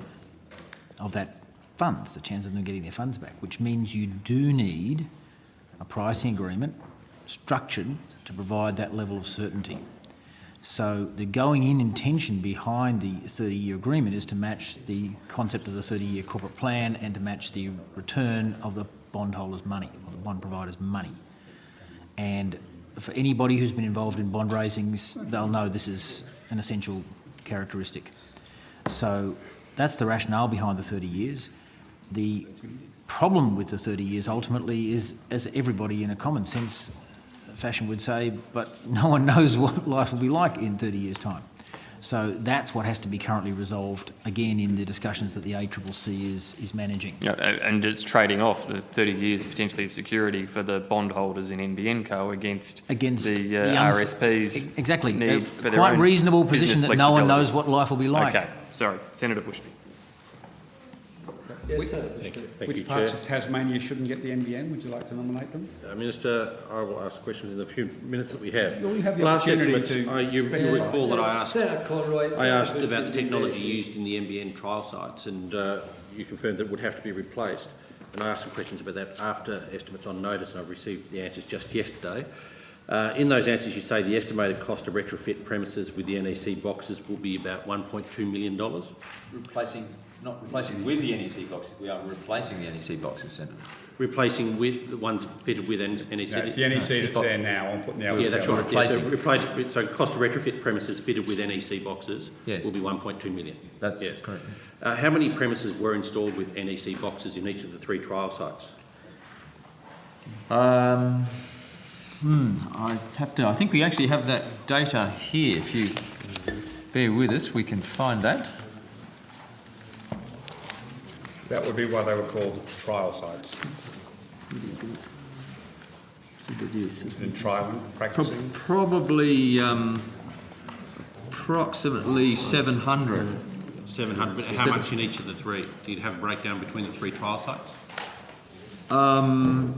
of that funds, the chance of them getting their funds back, which means you do need a pricing agreement structured to provide that level of certainty. So the going-in intention behind the 30-year agreement is to match the concept of the 30-year corporate plan and to match the return of the bondholders' money, or the bond provider's money. And for anybody who's been involved in bond raisings, they'll know this is an essential characteristic. So that's the rationale behind the 30 years. The problem with the 30 years ultimately is, as everybody in a common sense fashion would say, but no one knows what life will be like in 30 years' time. So that's what has to be currently resolved, again, in the discussions that the ACCC is managing. Yeah, and it's trading off the 30 years potentially of security for the bondholders in NBN Co against the RSP's exactly. need for their quite own reasonable position that no one knows what life will be like. Okay, sorry. Senator Bushby. Which parts of Tasmania shouldn't get the NBN? Would you like to nominate them? Minister, I will ask questions in the few minutes that we have. Well, you have the Last opportunity estimate, to you recall that I asked about the technology used in the NBN trial sites, and you confirmed that it would have to be replaced. And I asked some questions about that after estimates on notice, and I've received the answers just yesterday. In those answers, you say the estimated cost to retrofit premises with the NEC boxes will be about $1.2 million. Not replacing with the NEC boxes, we are replacing the NEC boxes, Senator. Replacing with the ones fitted with NEC? No, it's the NEC that's there now. I'm putting the Yeah, that's right. Yeah, so cost to retrofit premises fitted with NEC boxes will be 1.2 million. That's correct. How many premises were installed with NEC boxes in each of the 3 trial sites? I think we actually have that data here. If you bear with us, we can find that. That would be why they were called trial sites. In trialling, practicing. Probably approximately 700. 700, but how much in each of the 3? Do you have a breakdown between the 3 trial sites?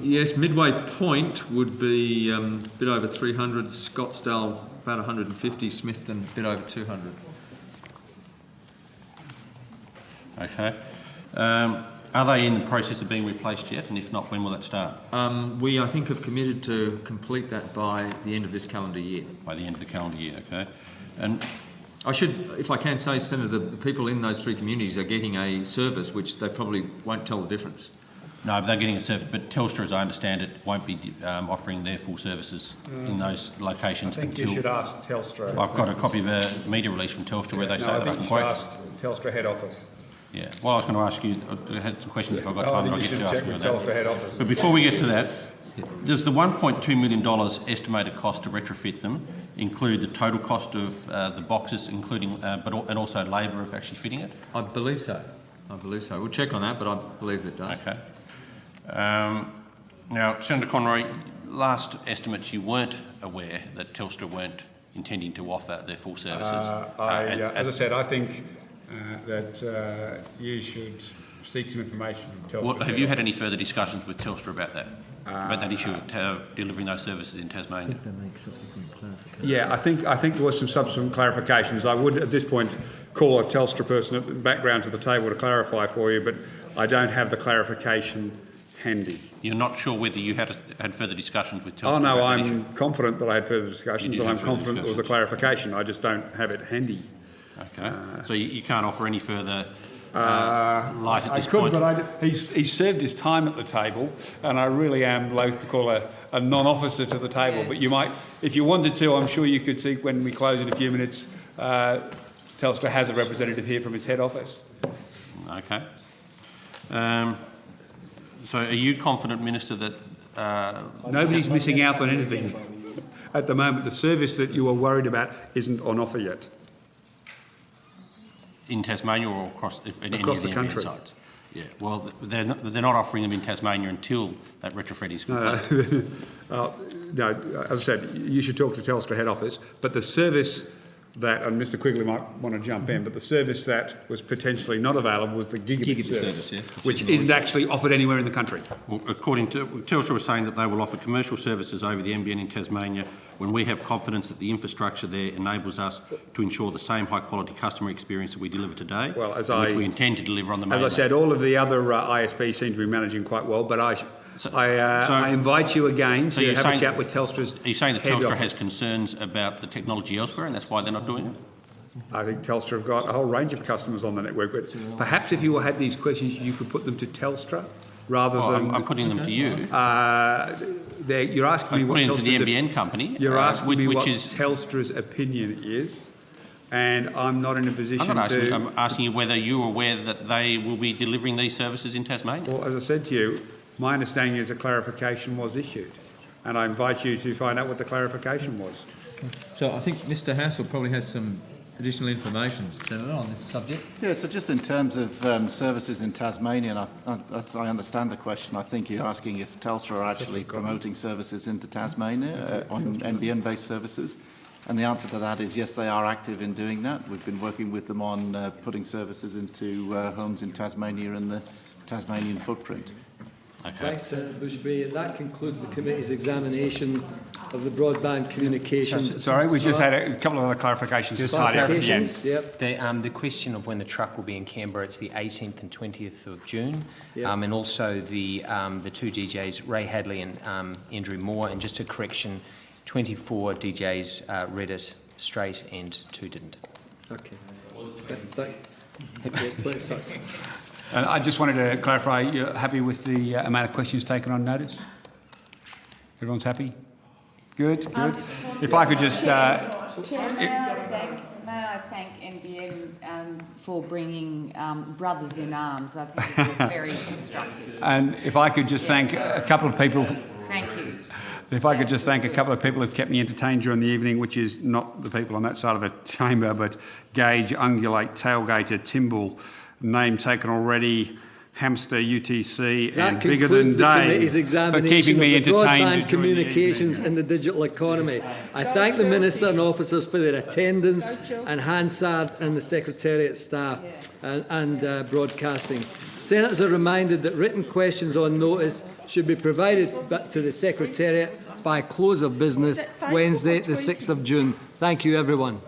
Yes, Midway Point would be a bit over 300, Scottsdale about 150, Smithton a bit over 200. Okay. Are they in the process of being replaced yet? And if not, when will that start? We, I think, have committed to complete that by the end of this calendar year. By the end of the calendar year, okay. And I should, if I can say, Senator, the people in those 3 communities are getting a service which they probably won't tell the difference. no, they're getting a service, but Telstra, as I understand it, won't be offering their full services in those locations I think until... you should ask Telstra. I've got a copy of a media release from Telstra where they say that I can quote. I think you should ask Telstra head office. Yeah, well, I was going to ask you, I had some questions if I've got time, and I'll get to ask you about Telstra head office. But before we get to that, does the $1.2 million estimated cost to retrofit them include the total cost of the boxes, including, and also labour of actually fitting it? I believe so. We'll check on that, but I believe it does. Okay. Now, Senator Conroy, last estimates you weren't aware that Telstra weren't intending to offer their full services. As I said, I think that you should seek some information from Telstra. Well, have you had any further discussions with Telstra about that? About that issue of delivering those services in Tasmania? I think they make subsequent clarification. Yeah, I think there was some subsequent clarifications. I would at this point call a Telstra person at the background to the table to clarify for you, but I don't have the clarification handy. You're not sure whether you had further discussions with Telstra? Oh no, about I'm confident that I had further discussions, and I'm confident there was a clarification. I just don't have it handy. Okay, so you can't offer any further light at this point? I could, but he's served his time at the table, and I really am loath to call a non-officer to the table. But you might, if you wanted to, I'm sure you could see when we close in a few minutes, Telstra has a representative here from its head office. Okay. So are you confident, Minister, that... Nobody's missing out on anything. At the moment, the service that you are worried about isn't on offer yet. In Tasmania or across any across of the the country? NBN sites? Yeah, well, they're not offering them in Tasmania until that retrofit is complete. No, as I said, you should talk to Telstra head office, but the service that, and Mr Quigley might want to jump in, but the service that was potentially not available was the gigabit service, yes, which isn't actually offered anywhere in the country. Well, according to Telstra was saying that they will offer commercial services over the NBN in Tasmania when we have confidence that the infrastructure there enables us to ensure the same high quality customer experience that we deliver today, well, which we intend to deliver on the mainland. As I said, all of the other ISPs seem to be managing quite well, but I invite you again to have a chat with Telstra's Are you saying that head Telstra office. has concerns about the technology elsewhere and that's why they're not doing it? I think Telstra have got a whole range of customers on the network, but perhaps if you had these questions, you could put them to Telstra rather than... I'm putting them to you. You're asking me what Telstra... the NBN company. You're asking me what Telstra's opinion is, and I'm not in a position I'm asking you whether you're aware that they will be delivering these services in Tasmania. Well, as I said to you, my understanding is a clarification was issued, and I invite you to find out what the clarification was. Okay. So I think Mr Hassel probably has some additional information, Senator, on this subject. Yeah, so just in terms of services in Tasmania, and as I understand the question, I think you're asking if Telstra are actually promoting services into Tasmania on NBN-based services. And the answer to that is yes, they are active in doing that. We've been working with them on putting services into homes in Tasmania in the Tasmanian footprint. Thanks, Senator Bushby. That concludes the committee's examination of the broadband communications. Sorry, we just had a couple of other clarifications. Just clarifications. Yep. The question of when the truck will be in Canberra, it's the 18th and 20th of June, Yep. and also the two DJs, Ray Hadley and Andrew Moore, and just a correction, 24 DJs read it straight and 2 didn't. Okay. Thanks. 26. And I just wanted to clarify, you're happy with the amount of questions taken on notice? Everyone's happy? Good, good. If I could just... Chair, may I thank NBN for bringing brothers in arms. I think it was very constructive. And if I could just thank a couple of people... Thank you. If I could just thank a couple of people who've kept me entertained during the evening, which is not the people on that side of the chamber, but Gauge, Ungulate, Tailgater, Timble, name taken already, Hamster, UTC, That and Bigger Than concludes the committee's Dave for examination keeping me of the entertained broadband during the communications evening. in the digital economy. I thank the Minister and officers for their attendance, and Hansard and the Secretariat staff and broadcasting. Senators are reminded that written questions on notice should be provided to the Secretariat by close of business Wednesday, the 6th of June. Thank you, everyone.